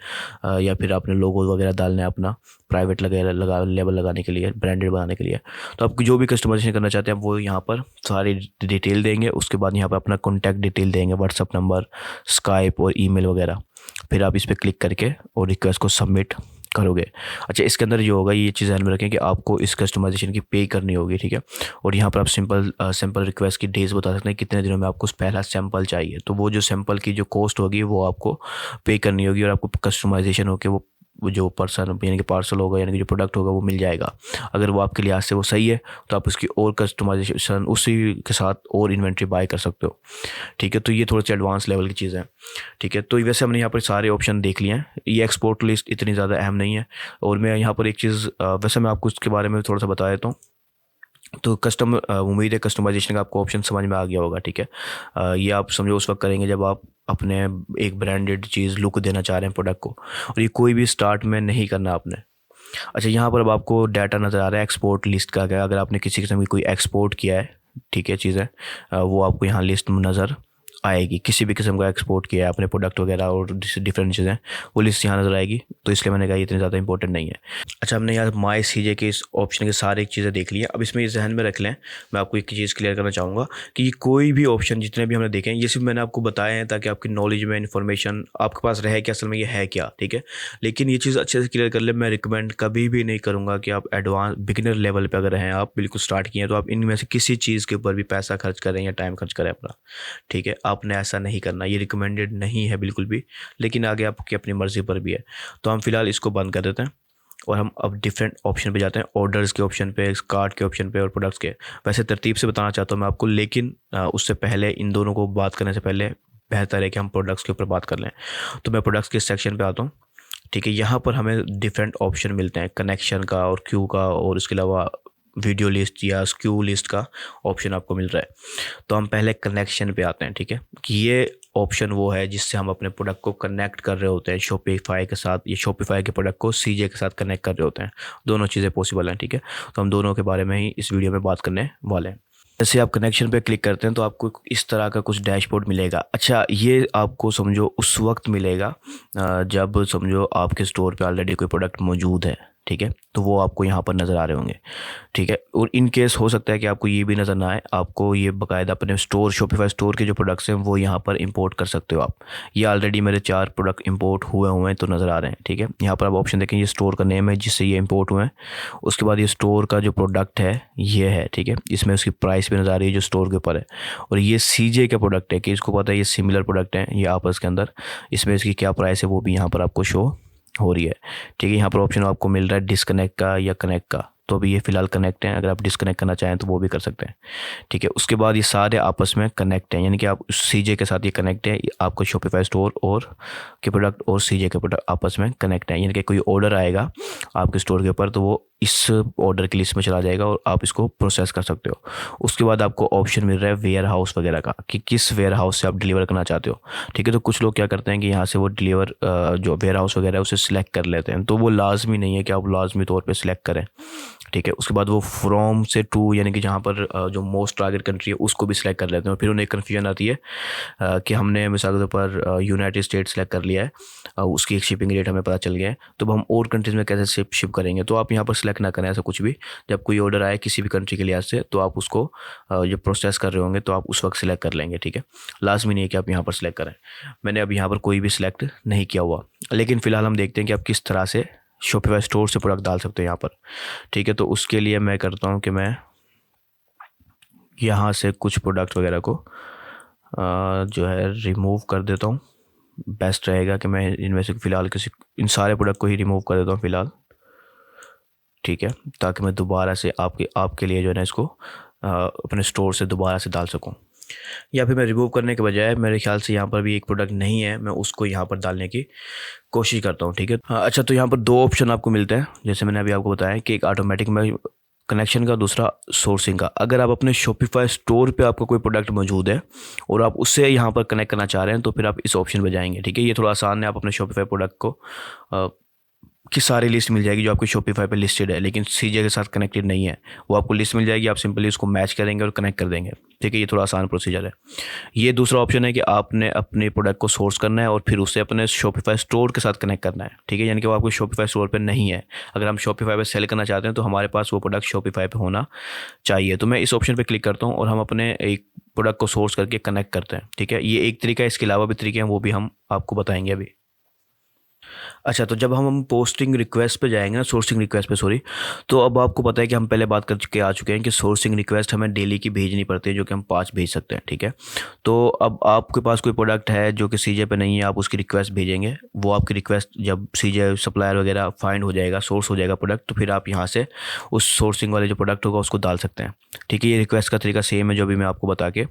या फिर आपने लोगो वगैरह डालना है अपना प्राइवेट लेबल लगाने के लिए, ब्रांडेड बनाने के लिए। तो आप जो भी कस्टमाइजेशन करना चाहते हैं वो यहाँ पर सारी डिटेल देंगे। उसके बाद यहाँ पर अपना कॉन्टैक्ट डिटेल देंगे, व्हाट्सअप नंबर, स्काइप और ईमेल वगैरह। फिर आप इस पर क्लिक करके और रिक्वेस्ट को सबमिट करोगे। अच्छा, इसके अंदर जो होगा ये चीज़ ध्यान में रखें कि आपको इस कस्टमाइजेशन की पे करनी होगी, ठीक है। और यहाँ पर आप सिंपल रिक्वेस्ट की डेज बता सकते हैं, कितने दिनों में आपको पहला सैंपल चाहिए। तो वो जो सैंपल की जो कॉस्ट होगी वो आपको पे करनी होगी और आपको कस्टमाइजेशन होकर वो जो पर्सन यानी कि पार्सल होगा यानी कि जो प्रोडक्ट होगा वो मिल जाएगा। अगर वो आपके लिहाज से वो सही है तो आप उसकी और कस्टमाइजेशन उसी के साथ और इन्वेंट्री बाय कर सकते हो, ठीक है। तो ये थोड़े से एडवांस लेवल की चीज़ें हैं, ठीक है। तो वैसे हमने यहाँ पर सारे ऑप्शन देख लिए हैं, ये एक्सपोर्ट लिस्ट इतनी ज़्यादा अहम नहीं है। और मैं यहाँ पर एक चीज़ वैसे मैं आपको इसके बारे में थोड़ा सा बता देता हूँ। तो उम्मीद है कस्टमाइजेशन का आपको ऑप्शन समझ में आ गया होगा, ठीक है। ये आप समझो उस वक्त करेंगे जब आप अपने एक ब्रांडेड चीज़ लुक देना चाह रहे हैं प्रोडक्ट को, और ये कोई भी स्टार्ट में नहीं करना आपने। अच्छा, यहाँ पर अब आपको डाटा नज़र आ रहा है एक्सपोर्ट लिस्ट का। क्या अगर आपने किसी किस्म की कोई एक्सपोर्ट किया है, ठीक है, चीज़ें वो आपको यहाँ लिस्ट में नज़र आएगी। किसी भी किस्म का एक्सपोर्ट किया है अपने प्रोडक्ट वगैरह और डिफरेंट चीज़ें, वो लिस्ट यहाँ नज़र आएगी। तो इसलिए मैंने कहा ये इतनी ज़्यादा इंपॉर्टेंट नहीं है। अच्छा, हमने यहाँ माई सीजे के इस ऑप्शन के सारी चीज़ें देख ली हैं। अब इसमें ये जहन में रख लें, मैं आपको एक चीज़ क्लियर करना चाहूँगा कि ये कोई भी ऑप्शन जितने भी हमने देखे हैं ये सिर्फ मैंने आपको बताए हैं ताकि आपकी नॉलेज में इन्फॉर्मेशन आपके पास रहे कि असल में ये है क्या, ठीक है। लेकिन ये चीज़ अच्छे से क्लियर कर ले, मैं रिकमेंड कभी भी नहीं करूँगा कि आप एडवांस बिगिनर लेवल पर अगर हैं, आप बिल्कुल स्टार्ट किए हैं, तो आप इनमें से किसी चीज़ के ऊपर भी पैसा खर्च करें या टाइम खर्च करें अपना, ठीक है। आपने ऐसा नहीं करना, ये रिकमेंडेड नहीं है बिल्कुल भी, लेकिन आगे आपकी अपनी मर्ज़ी पर भी है। तो हम फिलहाल इसको बंद कर देते हैं और हम अब डिफरेंट ऑप्शन पे जाते हैं, ऑर्डर्स के ऑप्शन पे, कार्ट के ऑप्शन पे और प्रोडक्ट्स के। वैसे तरतीब से बताना चाहता हूँ मैं आपको, लेकिन उससे पहले इन दोनों को बात करने से पहले बेहतर है कि हम प्रोडक्ट्स के ऊपर बात कर लें। तो मैं प्रोडक्ट्स के सेक्शन पे आता हूँ, ठीक है। यहाँ पर हमें डिफरेंट ऑप्शन मिलते हैं, कनेक्शन का और क्यू का, और इसके अलावा वीडियो लिस्ट या स्क्यू लिस्ट का ऑप्शन आपको मिल रहा है। तो हम पहले कनेक्शन पे आते हैं, ठीक है। कि ये ऑप्शन वो है जिससे हम अपने प्रोडक्ट को कनेक्ट कर रहे होते हैं शॉपिफाई के साथ, या शॉपिफाई के प्रोडक्ट को सीजे के साथ कनेक्ट कर रहे होते हैं। दोनों चीज़ें पॉसिबल हैं, ठीक है। तो हम दोनों के बारे में ही इस वीडियो में बात करने वाले हैं। जैसे आप कनेक्शन पे क्लिक करते हैं तो आपको इस तरह का कुछ डैशबोर्ड मिलेगा। अच्छा, ये आपको समझो उस वक्त मिलेगा जब समझो आपके स्टोर पे ऑलरेडी कोई प्रोडक्ट मौजूद है, ठीक है। तो वो आपको यहाँ पर नज़र आ रहे होंगे, ठीक है। और इन केस हो सकता है कि आपको ये भी नज़र ना आए, आपको ये बाकायदा अपने स्टोर शॉपिफाई स्टोर के जो प्रोडक्ट्स हैं वो यहाँ पर इंपोर्ट कर सकते हो आप। ये ऑलरेडी मेरे 4 प्रोडक्ट इंपोर्ट हुए हैं तो नज़र आ रहे हैं, ठीक है। यहाँ पर आप ऑप्शन देखें, ये स्टोर का नेम है जिससे ये इंपोर्ट हुए हैं। उसके बाद ये स्टोर का जो प्रोडक्ट है ये है, ठीक है। इसमें उसकी प्राइस भी नज़र आ रही है जो स्टोर के ऊपर है। और ये सीजे का प्रोडक्ट है कि इसको पता है ये सिमिलर प्रोडक्ट हैं ये आपस के अंदर, इसमें इसकी क्या प्राइस है वो भी यहाँ पर आपको शो हो रही है, ठीक है। यहाँ पर ऑप्शन आपको मिल रहा है डिस्कनेक्ट का या कनेक्ट का। तो अभी ये फ़िलहाल कनेक्ट हैं, अगर आप डिस्कनेक्ट करना चाहें तो वो भी कर सकते हैं, ठीक है। उसके बाद ये सारे आपस में कनेक्ट हैं, यानी कि आप सीजे के साथ ये कनेक्ट है, आपको शॉपिफाई स्टोर और के प्रोडक्ट और सीजे के प्रोडक्ट आपस में कनेक्ट हैं। यानी कि कोई ऑर्डर आएगा आपके स्टोर के ऊपर तो वो इस ऑर्डर की लिस्ट में चला जाएगा और आप इसको प्रोसेस कर सकते हो। उसके बाद आपको ऑप्शन मिल रहा है वेयर हाउस वगैरह का कि किस वेयर हाउस से आप डिलीवर करना चाहते हो, ठीक है। तो कुछ लोग क्या करते हैं कि यहाँ से वो डिलीवर जो वेयर हाउस वगैरह है उसे सिलेक्ट कर लेते हैं, तो वो लाजमी नहीं है कि आप लाजमी तौर पर सिलेक्ट करें, ठीक है। उसके बाद वो फ्रॉम से टू यानी कि जहाँ पर जो मोस्ट टारगेट कंट्री है उसको भी सिलेक्ट कर लेते हैं। फिर उन्हें कन्फ्यूजन आती है कि हमने मिसाल के तौर पर यूनाइटेड स्टेट सेलेक्ट कर लिया है, उसकी एक शिपिंग रेट हमें पता चल गया है, तो हम और कंट्रीज़ में कैसे शिप करेंगे। तो आप यहाँ पर सिलेक्ट ना करें ऐसा कुछ भी। जब कोई ऑर्डर आए किसी भी कंट्री के लिहाज से तो आप उसको जो प्रोसेस कर रहे होंगे तो आप उस वक्त सिलेक्ट कर लेंगे, ठीक है। लाजमी नहीं है कि आप यहाँ पर सिलेक्ट करें। मैंने अब यहाँ पर कोई भी सिलेक्ट नहीं किया हुआ, लेकिन फ़िलहाल हम देखते हैं कि आप किस तरह से शॉपिफाई स्टोर से प्रोडक्ट डाल सकते हो यहाँ पर, ठीक है। तो उसके लिए मैं करता हूँ कि मैं यहाँ से कुछ प्रोडक्ट वगैरह को जो है रिमूव कर देता हूँ। बेस्ट रहेगा कि मैं इनमें से फ़िलहाल इन सारे प्रोडक्ट को ही रिमूव कर देता हूँ फ़िलहाल, ठीक है, ताकि मैं दोबारा से आपके लिए जो है ना इसको अपने स्टोर से दोबारा से डाल सकूँ। या फिर मैं रिमूव करने के बजाय मेरे ख्याल से यहाँ पर भी एक प्रोडक्ट नहीं है, मैं उसको यहाँ पर डालने की कोशिश करता हूँ, ठीक है। अच्छा, तो यहाँ पर 2 ऑप्शन आपको मिलते हैं, जैसे मैंने अभी आपको बताया कि एक ऑटोमेटिक में कनेक्शन का, दूसरा सोर्सिंग का। अगर आप अपने शॉपिफाई स्टोर पे आपका कोई प्रोडक्ट मौजूद है और आप उससे यहाँ पर कनेक्ट करना चाह रहे हैं तो फिर आप इस ऑप्शन पे जाएंगे, ठीक है। ये थोड़ा आसान है, आप अपने शॉपिफाई प्रोडक्ट को की सारी लिस्ट मिल जाएगी जो आपके शॉपिफाई पे लिस्टेड है, लेकिन सीजे के साथ कनेक्टेड नहीं है, वो आपको लिस्ट मिल जाएगी। आप सिंपली उसको मैच करेंगे और कनेक्ट कर देंगे, ठीक है। ये थोड़ा आसान प्रोसीजर है। ये दूसरा ऑप्शन है कि आपने अपने प्रोडक्ट को सोर्स करना है और फिर उसे अपने शॉपिफाई स्टोर के साथ कनेक्ट करना है, ठीक है। यानी कि वो आपको शॉपिफाई स्टोर पे नहीं है। अगर हम शॉपिफाई पे सेल करना चाहते हैं तो हमारे पास वो प्रोडक्ट शॉपिफाई पे होना चाहिए। तो मैं इस ऑप्शन पे क्लिक करता हूँ और हम अपने एक प्रोडक्ट को सोर्स करके कनेक्ट करते हैं, ठीक है। ये एक तरीका है, इसके अलावा भी तरीके हैं, वो भी हम आपको बताएंगे अभी। अच्छा, तो जब हम पोस्टिंग रिक्वेस्ट पे जाएंगे ना, सोर्सिंग रिक्वेस्ट पे सॉरी, तो अब आपको पता है कि हम पहले बात कर चुके आ चुके हैं कि सोर्सिंग रिक्वेस्ट हमें डेली की भेजनी पड़ती है, जो कि हम 5 भेज सकते हैं, ठीक है। तो अब आपके पास कोई प्रोडक्ट है जो कि सीजे पे नहीं है, आप उसकी रिक्वेस्ट भेजेंगे। वो आपकी रिक्वेस्ट जब सीजे सप्लायर वगैरह फाइंड हो जाएगा, सोर्स हो जाएगा प्रोडक्ट, तो फिर आप यहाँ से उस सोर्सिंग वाले जो प्रोडक्ट होगा उसको डाल सकते हैं, ठीक है। ये रिक्वेस्ट का तरीका सेम है जो अभी मैं आपको बता के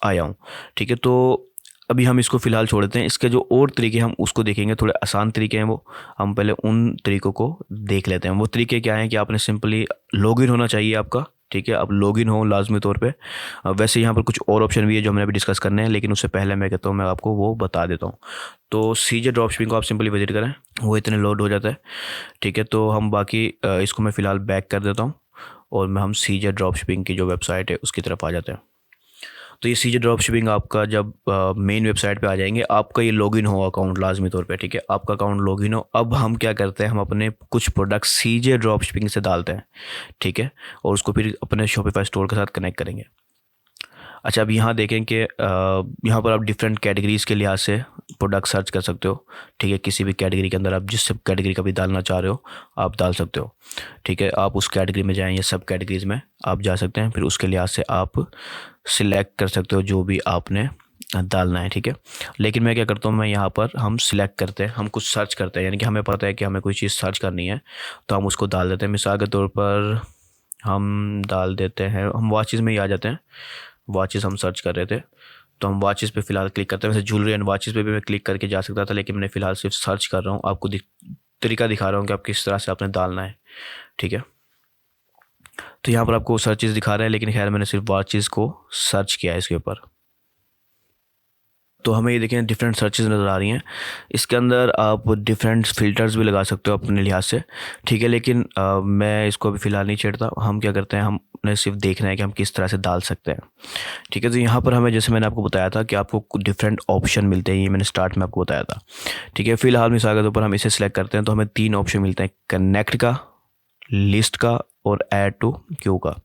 आया हूँ, ठीक है। तो अभी हम इसको फ़िलहाल छोड़ देते हैं। इसके जो और तरीके हम उसको देखेंगे, थोड़े आसान तरीके हैं वो। हम पहले उन तरीक़ों को देख लेते हैं। वो तरीके क्या हैं कि आपने सिंपली लॉगिन होना चाहिए आपका, ठीक है। अब लॉगिन हो लाजमी तौर पे। वैसे यहाँ पर कुछ और ऑप्शन भी है जो हमने अभी डिस्कस करने हैं, लेकिन उससे पहले मैं कहता हूँ मैं आपको वो बता देता हूँ। तो सीजे ड्रॉप शिपिंग को आप सिंपली विजिट करें, वो इतने लोड हो जाता है, ठीक है। तो हम बाकी इसको मैं फ़िलहाल बैक कर देता हूँ और मैं हम सीजे ड्रॉप शिपिंग की जो वेबसाइट है उसकी तरफ आ जाते हैं। तो ये सीजे ड्रॉप शिपिंग आपका जब मेन वेबसाइट पे आ जाएंगे, आपका ये लॉगिन हो अकाउंट लाजमी तौर पे, ठीक है। आपका अकाउंट लॉगिन हो। अब हम क्या करते हैं, हम अपने कुछ प्रोडक्ट सीजे ड्रॉप शिपिंग से डालते हैं, ठीक है, और उसको फिर अपने शॉपिफाई स्टोर के साथ कनेक्ट करेंगे। अच्छा, अब यहाँ देखें कि यहाँ पर आप डिफरेंट कैटेगरीज़ के लिहाज से प्रोडक्ट सर्च कर सकते हो, ठीक है। किसी भी कैटेगरी के अंदर आप जिस सब कैटेगरी का भी डालना चाह रहे हो आप डाल सकते हो, ठीक है। आप उस कैटेगरी में जाएँ या सब कैटेगरीज़ में आप जा सकते हैं, फिर उसके लिहाज से आप सिलेक्ट कर सकते हो जो भी आपने डालना है, ठीक है। लेकिन मैं क्या करता हूँ, मैं यहाँ पर हम सिलेक्ट करते हैं, हम कुछ सर्च करते हैं, यानी कि हमें पता है कि हमें कोई चीज़ सर्च करनी है तो हम उसको डाल देते हैं। मिसाल के तौर पर हम डाल देते हैं, हम वॉचेज़ में ही आ जाते हैं। वॉचेज़ हम सर्च कर रहे थे तो हम वॉचेज़ पे फ़िलहाल क्लिक करते हैं। वैसे ज्वेलरी एंड वॉचेज़ पे भी मैं क्लिक करके जा सकता था, लेकिन मैंने फ़िलहाल सिर्फ सर्च कर रहा हूँ, आपको तरीका दिखा रहा हूँ कि आप किस तरह से आपने डालना है, ठीक है। तो यहाँ पर आपको सर्चेज़ दिखा रहा है, लेकिन खैर मैंने सिर्फ वॉचेज़ को सर्च किया है इसके ऊपर। तो हमें ये देखें डिफरेंट सर्चेज़ नज़र आ रही हैं। इसके अंदर आप डिफरेंट फ़िल्टर्स भी लगा सकते हो अपने लिहाज से, ठीक है। लेकिन मैं इसको अभी फ़िलहाल नहीं छेड़ता। हम क्या करते हैं, हमने सिर्फ देखना है कि हम किस तरह से डाल सकते हैं, ठीक है। तो यहाँ पर हमें, जैसे मैंने आपको बताया था कि आपको डिफरेंट ऑप्शन मिलते हैं, ये मैंने स्टार्ट में आपको बताया था, ठीक है। फ़िलहाल मिसाल के तौर पर हम इसे सिलेक्ट करते हैं तो हमें 3 ऑप्शन मिलते हैं, कनेक्ट का, लिस्ट का और ऐड टू क्यू का,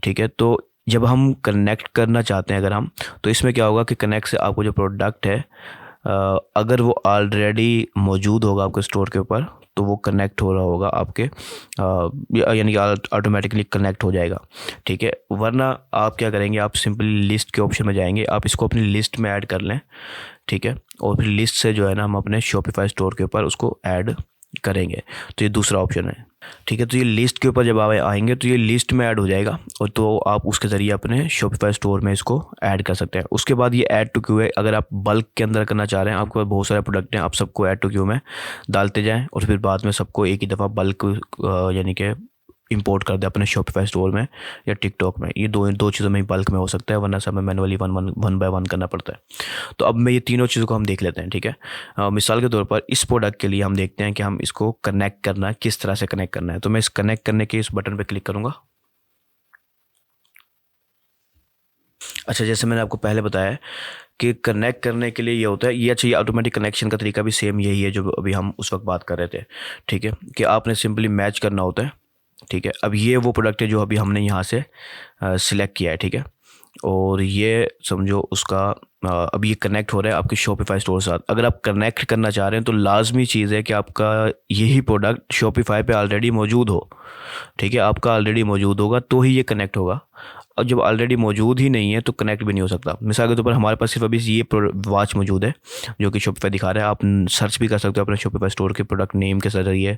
ठीक है। तो जब हम कनेक्ट करना चाहते हैं अगर हम, तो इसमें क्या होगा कि कनेक्ट से आपको जो प्रोडक्ट है अगर वो ऑलरेडी मौजूद होगा आपके स्टोर के ऊपर तो वो कनेक्ट हो रहा होगा आपके, यानी कि ऑटोमेटिकली कनेक्ट हो जाएगा, ठीक है। वरना आप क्या करेंगे, आप सिंपली लिस्ट के ऑप्शन में जाएंगे, आप इसको अपनी लिस्ट में ऐड कर लें, ठीक है। और फिर लिस्ट से जो है ना हम अपने शॉपिफाई स्टोर के ऊपर उसको ऐड करेंगे। तो ये दूसरा ऑप्शन है, ठीक है। तो ये लिस्ट के ऊपर जब आप आएंगे तो ये लिस्ट में ऐड हो जाएगा और तो आप उसके ज़रिए अपने शॉपिफाई स्टोर में इसको ऐड कर सकते हैं। उसके बाद ये ऐड टू क्यू है। अगर आप बल्क के अंदर करना चाह रहे हैं, आपके पास बहुत सारे प्रोडक्ट हैं, आप सबको ऐड टू क्यू में डालते जाएं और फिर बाद में सबको एक ही दफ़ा बल्क यानी कि इंपोर्ट कर दे अपने शॉपिफाई स्टोर में या टिकटॉक में। ये दो चीज़ों में ही बल्क में हो सकता है, वरना सब में मैनुअली वन बाय वन करना पड़ता है। तो अब मैं ये तीनों चीज़ों को हम देख लेते हैं, ठीक है। मिसाल के तौर पर इस प्रोडक्ट के लिए हम देखते हैं कि हम इसको कनेक्ट करना है, किस तरह से कनेक्ट करना है। तो मैं इस कनेक्ट करने के इस बटन पर क्लिक करूँगा। अच्छा, जैसे मैंने आपको पहले बताया कि कनेक्ट करने के लिए ये होता है, ये अच्छा, ये ऑटोमेटिक कनेक्शन का तरीका भी सेम यही है जो अभी हम उस वक्त बात कर रहे थे, ठीक है, कि आपने सिंपली मैच करना होता है, ठीक है। अब ये वो प्रोडक्ट है जो अभी हमने यहाँ से सिलेक्ट किया है, ठीक है। और ये समझो उसका अब ये कनेक्ट हो रहा है आपके शॉपिफाई स्टोर के साथ। अगर आप कनेक्ट करना चाह रहे हैं तो लाजमी चीज़ है कि आपका यही प्रोडक्ट शॉपिफाई पे ऑलरेडी मौजूद हो, ठीक है। आपका ऑलरेडी मौजूद होगा तो ही ये कनेक्ट होगा, और जब ऑलरेडी मौजूद ही नहीं है तो कनेक्ट भी नहीं हो सकता। मिसाल के तौर पर हमारे पास सिर्फ अभी ये वॉच मौजूद है जो कि शॉपिफाई दिखा रहा है। आप सर्च भी कर सकते हो अपने शॉपिफाई स्टोर के प्रोडक्ट नेम के जरिए,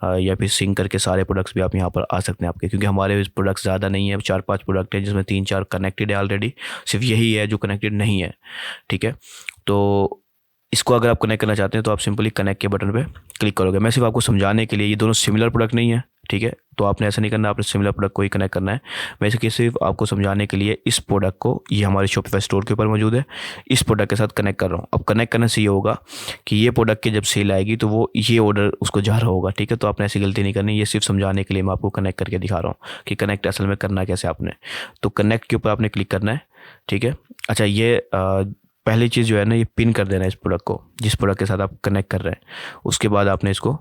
या फिर सिंक करके सारे प्रोडक्ट्स भी आप यहाँ पर आ सकते हैं आपके, क्योंकि हमारे प्रोडक्ट्स ज़्यादा नहीं है, 4-5 प्रोडक्ट हैं जिसमें 3-4 कनेक्टेड है ऑलरेडी, सिर्फ यही है जो कनेक्टेड नहीं है, ठीक है। तो इसको अगर आप कनेक्ट करना चाहते हैं तो आप सिंपली कनेक्ट के बटन पे क्लिक करोगे। मैं सिर्फ आपको समझाने के लिए, ये दोनों सिमिलर प्रोडक्ट नहीं है, ठीक है। तो आपने ऐसा नहीं करना, आपने सिमिलर प्रोडक्ट को ही कनेक्ट करना है। मैं इसके सिर्फ आपको समझाने के लिए इस प्रोडक्ट को, ये हमारे शॉपिफाई स्टोर के ऊपर मौजूद है, इस प्रोडक्ट के साथ कनेक्ट कर रहा हूँ। अब कनेक्ट करने से ये होगा कि ये प्रोडक्ट की जब सेल आएगी तो वो ये ऑर्डर उसको जा रहा होगा, ठीक है। तो आपने ऐसी गलती नहीं करनी, ये सिर्फ समझाने के लिए मैं आपको कनेक्ट करके दिखा रहा हूँ कि कनेक्ट असल में करना कैसे आपने। तो कनेक्ट के ऊपर आपने क्लिक करना है, ठीक है। अच्छा, ये पहली चीज़ जो है ना, ये पिन कर देना है इस प्रोडक्ट को, जिस प्रोडक्ट के साथ आप कनेक्ट कर रहे हैं। उसके बाद आपने इसको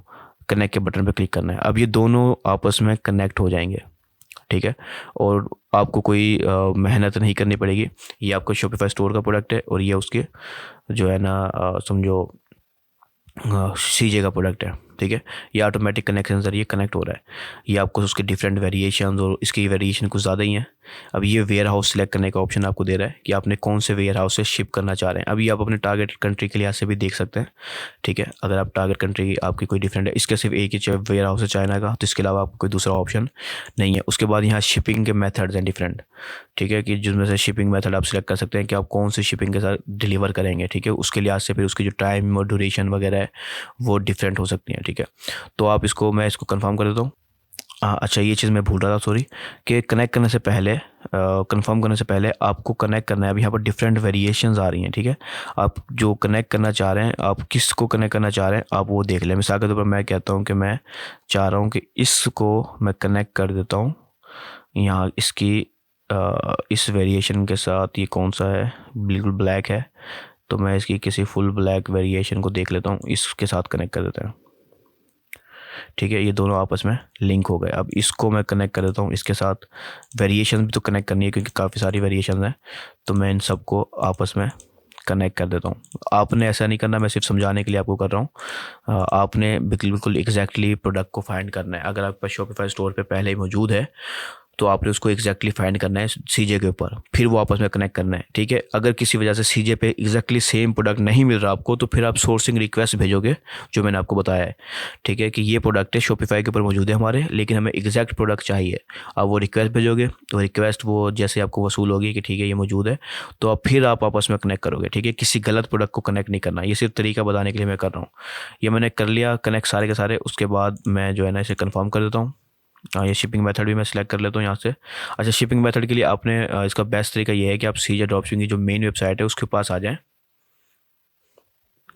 कनेक्ट के बटन पर क्लिक करना है। अब ये दोनों आपस में कनेक्ट हो जाएंगे, ठीक है। और आपको कोई मेहनत नहीं करनी पड़ेगी। ये आपका शॉपिफाई स्टोर का प्रोडक्ट है और ये उसके जो है ना समझो सीजे का प्रोडक्ट है, ठीक है। ये ऑटोमेटिक कनेक्शन जरिए कनेक्ट हो रहा है। ये आपको उसके डिफरेंट वेरिएशंस और इसकी वेरिएशन कुछ ज़्यादा ही हैं। अब ये वेयर हाउस सेलेक्ट करने का ऑप्शन आपको दे रहा है कि आपने कौन से वेयर हाउस से शिप करना चाह रहे हैं। अभी आप अपने टारगेट कंट्री के लिहाज से भी देख सकते हैं, ठीक है। अगर आप टारगेट कंट्री आपकी कोई डिफरेंट है, इसके सिर्फ एक ही वेयर हाउस है चाइना का, तो इसके अलावा आपको कोई दूसरा ऑप्शन नहीं है। उसके बाद यहाँ शिपिंग के मेथड्स हैं डिफरेंट, ठीक है, कि जिसमें से शिपिंग मेथड आप सिलेक्ट कर सकते हैं कि आप कौन सी शिपिंग के साथ डिलीवर करेंगे, ठीक है। उसके लिहाज से फिर उसकी जो टाइम और ड्यूरेशन वगैरह है वो डिफरेंट हो सकती है, ठीक है। तो आप इसको, मैं इसको कंफर्म कर देता हूँ। अच्छा, ये चीज़ मैं भूल रहा था, सॉरी, कि कनेक्ट करने से पहले, कंफर्म करने से पहले आपको कनेक्ट करना है। अब यहाँ पर डिफरेंट वेरिएशंस आ रही हैं, ठीक है। आप जो कनेक्ट करना चाह रहे हैं, आप किसको कनेक्ट करना चाह रहे हैं, आप वो देख लें। मिसाल के तौर पर मैं कहता हूँ कि मैं चाह रहा हूँ कि इसको मैं कनेक्ट कर देता हूँ यहाँ इसकी इस वेरिएशन के साथ। ये कौन सा है, बिल्कुल ब्लैक है, तो मैं इसकी किसी फुल ब्लैक वेरिएशन को देख लेता हूँ, इसके साथ कनेक्ट कर देता हूँ, ठीक है। ये दोनों आपस में लिंक हो गए। अब इसको मैं कनेक्ट कर देता हूँ इसके साथ। वेरिएशन भी तो कनेक्ट करनी है क्योंकि काफ़ी सारी वेरिएशन हैं, तो मैं इन सबको आपस में कनेक्ट कर देता हूँ। आपने ऐसा नहीं करना, मैं सिर्फ समझाने के लिए आपको कर रहा हूँ। आपने बिल्कुल एग्जैक्टली प्रोडक्ट को फाइंड करना है। अगर आपके पास शॉपिफाई स्टोर पे पहले ही मौजूद है तो आपने उसको एग्जैक्टली फाइंड करना है सीजे के ऊपर, फिर वो आपस में कनेक्ट करना है, ठीक है। अगर किसी वजह से सीजे पे एग्जैक्टली सेम प्रोडक्ट नहीं मिल रहा आपको, तो फिर आप सोर्सिंग रिक्वेस्ट भेजोगे, जो मैंने आपको बताया है, ठीक है, कि ये प्रोडक्ट है शॉपिफाई के ऊपर मौजूद है हमारे, लेकिन हमें एग्जैक्ट प्रोडक्ट चाहिए। आप वो रिक्वेस्ट भेजोगे, तो रिक्वेस्ट वो जैसे आपको वसूल होगी कि ठीक है ये मौजूद है, तो अब फिर आप आपस में कनेक्ट करोगे, ठीक है। किसी गलत प्रोडक्ट को कनेक्ट नहीं करना, ये सिर्फ तरीका बताने के लिए मैं कर रहा हूँ। ये मैंने कर लिया कनेक्ट सारे के सारे। उसके बाद मैं जो है ना इसे कन्फर्म कर देता हूँ। ये शिपिंग मेथड भी मैं सिलेक्ट कर लेता हूँ यहाँ से। अच्छा, शिपिंग मेथड के लिए आपने इसका बेस्ट तरीका ये है कि आप सीजे ड्रॉपशिपिंग की जो मेन वेबसाइट है उसके पास आ जाएं।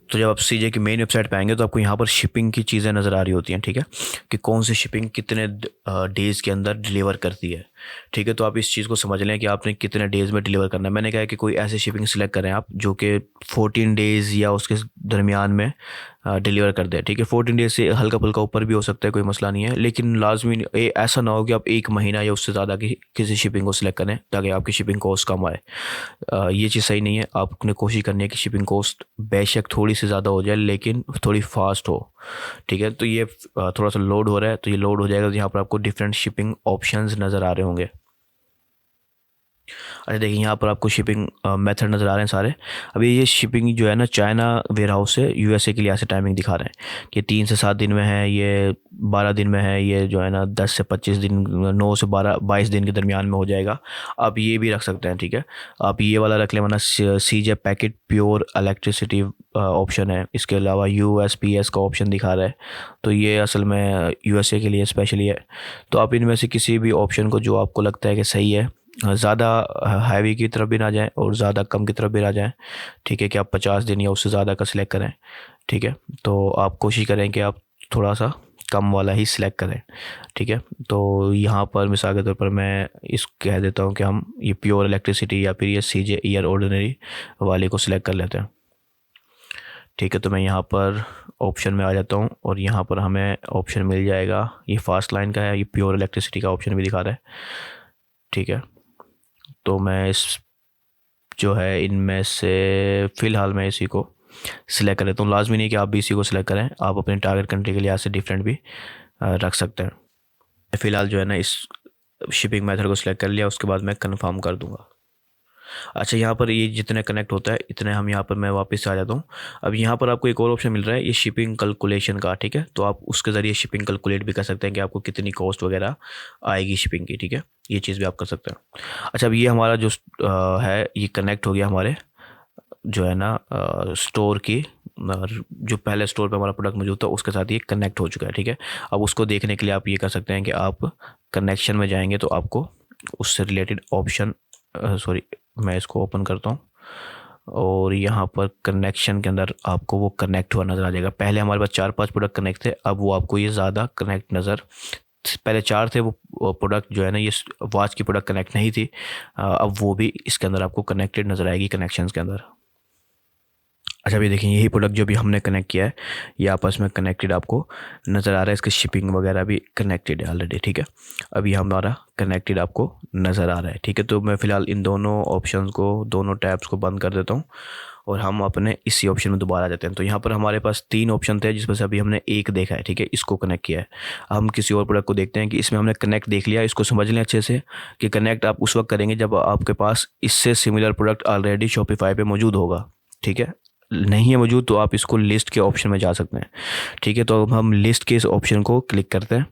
तो जब आप सीजे की मेन वेबसाइट पे आएंगे तो आपको यहाँ पर शिपिंग की चीज़ें नज़र आ रही होती हैं, ठीक है, कि कौन सी शिपिंग कितने डेज़ के अंदर डिलीवर करती है, ठीक है। तो आप इस चीज़ को समझ लें कि आपने कितने डेज़ में डिलीवर करना है। मैंने कहा है कि कोई ऐसी शिपिंग सिलेक्ट करें आप जो कि 14 डेज़ या उसके दरमियान में डिलीवर कर दे, ठीक है। 14 डेज से हल्का फुल्का ऊपर भी हो सकता है, कोई मसला नहीं है, लेकिन लाजमी ऐसा ना हो कि आप एक महीना या उससे ज़्यादा की किसी शिपिंग को सिलेक्ट करें ताकि आपकी शिपिंग कॉस्ट कम आए। ये चीज़ सही नहीं है। आपने कोशिश करनी है कि शिपिंग कॉस्ट बेशक थोड़ी सी ज़्यादा हो जाए लेकिन थोड़ी फास्ट हो, ठीक है। तो ये थोड़ा सा लोड हो रहा है, तो ये लोड हो जाएगा, तो यहाँ पर आपको डिफरेंट शिपिंग ऑप्शंस नज़र आ रहे होंगे। अच्छा, देखिए यहाँ पर आपको शिपिंग मेथड नज़र आ रहे हैं सारे। अभी ये शिपिंग जो है ना चाइना वेयर हाउस से यूएसए के लिए ऐसे टाइमिंग दिखा रहे हैं कि 3 से 7 दिन में है, ये 12 दिन में है, ये जो है ना 10 से 25 दिन, 9 से 22 दिन के दरमियान में हो जाएगा। आप ये भी रख सकते हैं, ठीक है। आप ये वाला रख लें, वरना सीजे पैकेट प्योर इलेक्ट्रिसिटी ऑप्शन है। इसके अलावा यूएसपीएस का ऑप्शन दिखा रहा है, तो ये असल में यूएसए के लिए स्पेशली है। तो आप इनमें से किसी भी ऑप्शन को जो आपको लगता है कि सही है, ज़्यादा हैवी की तरफ भी ना जाएं और ज़्यादा कम की तरफ भी ना जाएं, ठीक है, कि आप 50 दिन या उससे ज़्यादा का सिलेक्ट करें, ठीक है। तो आप कोशिश करें कि आप थोड़ा सा कम वाला ही सिलेक्ट करें, ठीक है। तो यहाँ पर मिसाल के तौर पर मैं इस कह देता हूँ कि हम ये प्योर इलेक्ट्रिसिटी या फिर ये सीजे ईयर ऑर्डिनरी वाले को सिलेक्ट कर लेते हैं, ठीक है। तो मैं यहाँ पर ऑप्शन में आ जाता हूँ और यहाँ पर हमें ऑप्शन मिल जाएगा, ये फास्ट लाइन का है, ये प्योर इलेक्ट्रिसिटी का ऑप्शन भी दिखा रहा है, ठीक है। तो मैं इस जो है इनमें से फ़िलहाल मैं इसी को सिलेक्ट कर लेता हूँ। लाजमी नहीं कि आप भी इसी को सिलेक्ट करें, आप अपने टारगेट कंट्री के लिहाज से डिफरेंट भी रख सकते हैं। फ़िलहाल जो है ना इस शिपिंग मेथड को सिलेक्ट कर लिया, उसके बाद मैं कंफर्म कर दूंगा। अच्छा, यहाँ पर ये जितने कनेक्ट होता है इतने हम यहाँ पर मैं वापस से आ जाता हूँ। अब यहाँ पर आपको एक और ऑप्शन मिल रहा है, ये शिपिंग कैलकुलेशन का, ठीक है। तो आप उसके ज़रिए शिपिंग कैलकुलेट भी कर सकते हैं कि आपको कितनी कॉस्ट वगैरह आएगी शिपिंग की, ठीक है। ये चीज़ भी आप कर सकते हैं। अच्छा, अब ये हमारा जो है ये कनेक्ट हो गया हमारे जो है ना स्टोर की और जो पहले स्टोर पे हमारा प्रोडक्ट मौजूद था उसके साथ ये कनेक्ट हो चुका है। ठीक है, अब उसको देखने के लिए आप ये कर सकते हैं कि आप कनेक्शन में जाएंगे तो आपको उससे रिलेटेड ऑप्शन, सॉरी मैं इसको ओपन करता हूँ, और यहाँ पर कनेक्शन के अंदर आपको वो कनेक्ट हुआ नज़र आ जाएगा। पहले हमारे पास 4-5 प्रोडक्ट कनेक्ट थे, अब वो आपको ये ज़्यादा कनेक्ट नज़र, पहले 4 थे, वो प्रोडक्ट जो है ना, ये वॉच की प्रोडक्ट कनेक्ट नहीं थी, अब वो भी इसके अंदर आपको कनेक्टेड नज़र आएगी कनेक्शंस के अंदर। अच्छा अभी देखिए, यही प्रोडक्ट जो भी हमने कनेक्ट किया है ये आपस में कनेक्टेड आपको नज़र आ रहा है, इसकी शिपिंग वगैरह भी कनेक्टेड है ऑलरेडी। ठीक है, अभी हमारा कनेक्टेड आपको नज़र आ रहा है। ठीक है, तो मैं फ़िलहाल इन दोनों ऑप्शंस को, दोनों टैब्स को बंद कर देता हूँ और हम अपने इसी ऑप्शन में दोबारा आ जाते हैं। तो यहाँ पर हमारे पास 3 ऑप्शन थे जिसमें से अभी हमने एक देखा है। ठीक है, इसको कनेक्ट किया है। हम किसी और प्रोडक्ट को देखते हैं कि इसमें हमने कनेक्ट देख लिया। इसको समझ लें अच्छे से कि कनेक्ट आप उस वक्त करेंगे जब आपके पास इससे सिमिलर प्रोडक्ट ऑलरेडी शॉपिफाई पे मौजूद होगा। ठीक है, नहीं है मौजूद तो आप इसको लिस्ट के ऑप्शन में जा सकते हैं। ठीक है, तो अब हम लिस्ट के इस ऑप्शन को क्लिक करते हैं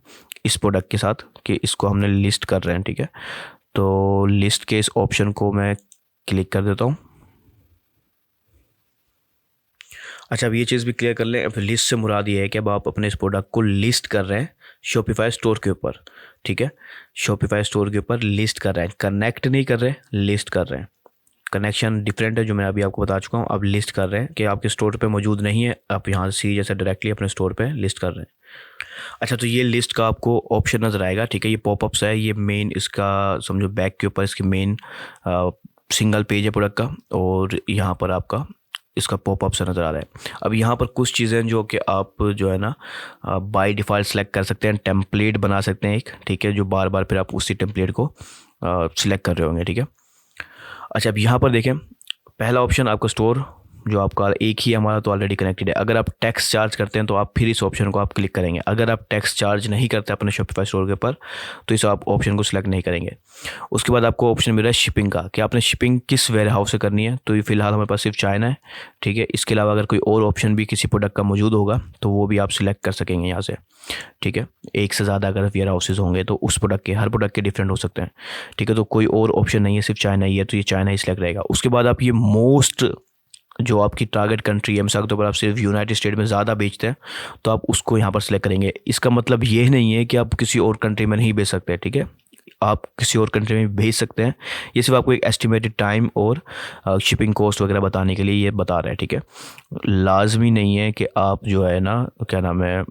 इस प्रोडक्ट के साथ कि इसको हमने लिस्ट कर रहे हैं। ठीक है, तो लिस्ट के इस ऑप्शन को मैं क्लिक कर देता हूँ। अच्छा अब ये चीज़ भी क्लियर कर लें, अब लिस्ट से मुराद ये है कि अब आप अपने इस प्रोडक्ट को लिस्ट कर रहे हैं शॉपिफाई स्टोर के ऊपर। ठीक है, शॉपिफाई स्टोर के ऊपर लिस्ट कर रहे हैं, कनेक्ट नहीं कर रहे, लिस्ट कर रहे हैं। कनेक्शन डिफरेंट है जो मैं अभी आपको बता चुका हूँ। अब लिस्ट कर रहे हैं कि आपके स्टोर पे मौजूद नहीं है, आप यहाँ से जैसे डायरेक्टली अपने स्टोर पे लिस्ट कर रहे हैं। अच्छा तो ये लिस्ट का आपको ऑप्शन नज़र आएगा। ठीक है, ये पॉपअप्स है, ये मेन इसका समझो बैक के ऊपर इसकी मेन सिंगल पेज है प्रोडक्ट का, और यहाँ पर आपका इसका पॉपअप से नज़र आ रहा है। अब यहाँ पर कुछ चीज़ें जो कि आप जो है ना बाय डिफ़ॉल्ट सेलेक्ट कर सकते हैं, टेम्पलेट बना सकते हैं एक। ठीक है, जो बार बार फिर आप उसी टेम्पलेट को सिलेक्ट कर रहे होंगे। ठीक है, अच्छा अब यहाँ पर देखें, पहला ऑप्शन आपका स्टोर जो आपका एक ही हमारा तो ऑलरेडी कनेक्टेड है। अगर आप टैक्स चार्ज करते हैं तो आप फिर इस ऑप्शन को आप क्लिक करेंगे। अगर आप टैक्स चार्ज नहीं करते अपने शॉपिफाई स्टोर के ऊपर तो इस आप ऑप्शन को सिलेक्ट नहीं करेंगे। उसके बाद आपको ऑप्शन मिल रहा है शिपिंग का, कि आपने शिपिंग किस वेयर हाउस से करनी है। तो ये फिलहाल हमारे पास सिर्फ चाइना है। ठीक है, इसके अलावा अगर कोई और ऑप्शन भी किसी प्रोडक्ट का मौजूद होगा तो वो भी आप सिलेक्ट कर सकेंगे यहाँ से। ठीक है, एक से ज़्यादा अगर वेयर हाउसेज होंगे तो उस प्रोडक्ट के, हर प्रोडक्ट के डिफरेंट हो सकते हैं। ठीक है, तो कोई और ऑप्शन नहीं है, सिर्फ चाइना ही है, तो ये चाइना ही सिलेक्ट रहेगा। उसके बाद आप ये मोस्ट जो आपकी टारगेट कंट्री है, मिसाल के तौर पर आप सिर्फ यूनाइटेड स्टेट में ज़्यादा बेचते हैं तो आप उसको यहाँ पर सिलेक्ट करेंगे। इसका मतलब ये नहीं है कि आप किसी और कंट्री में नहीं बेच सकते। ठीक है, आप किसी और कंट्री में भेज सकते हैं, ये सिर्फ आपको एक एस्टिमेटेड टाइम और शिपिंग कॉस्ट वगैरह बताने के लिए ये बता रहा है। ठीक है, लाजमी नहीं है कि आप जो है ना क्या नाम है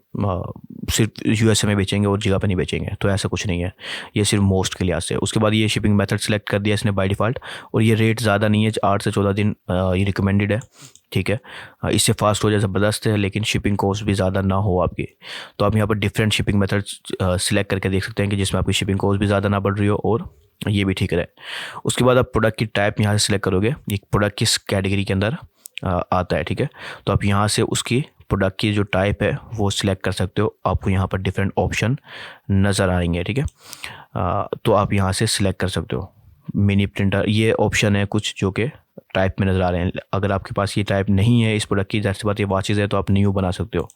सिर्फ यूएसए में बेचेंगे और जगह पर नहीं बेचेंगे, तो ऐसा कुछ नहीं है, ये सिर्फ मोस्ट के लिहाज से। उसके बाद ये शिपिंग मेथड सेलेक्ट कर दिया इसने बाय डिफ़ॉल्ट, और ये रेट ज़्यादा नहीं है, 8 से 14 दिन ये रिकमेंडेड है। ठीक है, इससे फास्ट हो जाए ज़बरदस्त है, लेकिन शिपिंग कॉस्ट भी ज़्यादा ना हो आपकी। तो आप यहाँ पर डिफरेंट शिपिंग मेथड सिलेक्ट करके देख सकते हैं कि जिसमें आपकी शिपिंग कॉस्ट भी ज़्यादा ना बढ़ रही हो और ये भी ठीक रहे। उसके बाद आप प्रोडक्ट की टाइप यहाँ से सिलेक्ट करोगे, ये प्रोडक्ट किस कैटेगरी के अंदर आता है। ठीक है, तो आप यहाँ से उसकी प्रोडक्ट की जो टाइप है वो सिलेक्ट कर सकते हो। आपको यहाँ पर डिफरेंट ऑप्शन नज़र आएंगे। ठीक है, तो आप यहाँ से सिलेक्ट कर सकते हो। मिनी प्रिंटर ये ऑप्शन है कुछ जो कि टाइप में नज़र आ रहे हैं। अगर आपके पास ये टाइप नहीं है इस प्रोडक्ट की, जाहिर सी बात ये वॉचेज़ है तो आप न्यू बना सकते हो।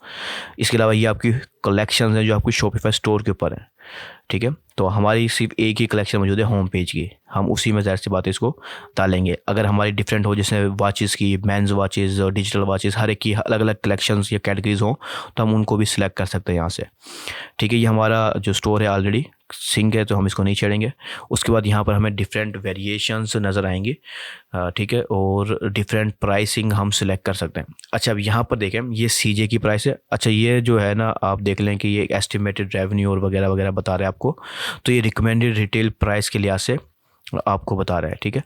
इसके अलावा ये आपकी कलेक्शंस हैं जो आपकी शॉपिफाई स्टोर के ऊपर हैं। ठीक है, तो हमारी सिर्फ एक ही कलेक्शन मौजूद है होम पेज की, हम उसी में जाहिर सी बात है इसको डालेंगे। अगर हमारी डिफरेंट हो, जैसे वॉचेज़ की, मेंस वॉचेज़ और डिजिटल वॉचेज़, हर एक की अलग अलग कलेक्शंस या कैटेगरीज हों तो हम उनको भी सिलेक्ट कर सकते हैं यहाँ से। ठीक है, ये हमारा जो स्टोर है ऑलरेडी सिंक है तो हम इसको नहीं छेड़ेंगे। उसके बाद यहाँ पर हमें डिफरेंट वेरिएशंस नज़र आएंगे। ठीक है, और डिफरेंट प्राइसिंग हम सिलेक्ट कर सकते हैं। अच्छा अब यहाँ पर देखें, ये सीजे की प्राइस है। अच्छा ये जो है ना आप देख लें कि ये एस्टिमेटेड रेवेन्यू और वगैरह वगैरह बता रहे हैं आपको, तो ये रिकमेंडेड रिटेल प्राइस के लिहाज से आपको बता रहा है। ठीक है,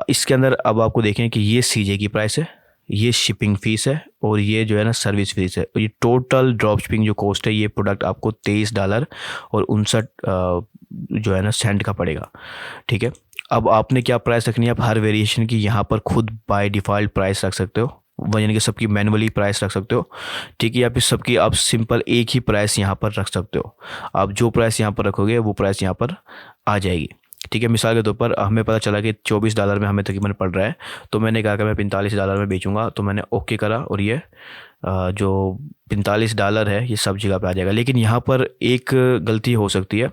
इसके अंदर अब आपको देखें कि ये सीजे की प्राइस है, ये शिपिंग फ़ीस है और ये जो है ना सर्विस फीस है। ये टोटल ड्रॉप शिपिंग जो कॉस्ट है, ये प्रोडक्ट आपको $23 और 59 जो है ना सेंट का पड़ेगा। ठीक है, अब आपने क्या प्राइस रखनी है, आप हर वेरिएशन की यहाँ पर खुद बाय डिफ़ॉल्ट प्राइस रख सकते हो, यानी कि सबकी मैनुअली प्राइस रख सकते हो। ठीक है, या फिर सबकी आप सिंपल एक ही प्राइस यहाँ पर रख सकते हो। आप जो प्राइस यहाँ पर रखोगे वो प्राइस यहाँ पर आ जाएगी। ठीक है, मिसाल के तौर पर हमें पता चला कि $24 में हमें तकरीबन पड़ रहा है, तो मैंने कहा कि मैं $45 में बेचूंगा, तो मैंने ओके करा और ये जो $45 है ये सब जगह पे आ जाएगा। लेकिन यहाँ पर एक गलती हो सकती है,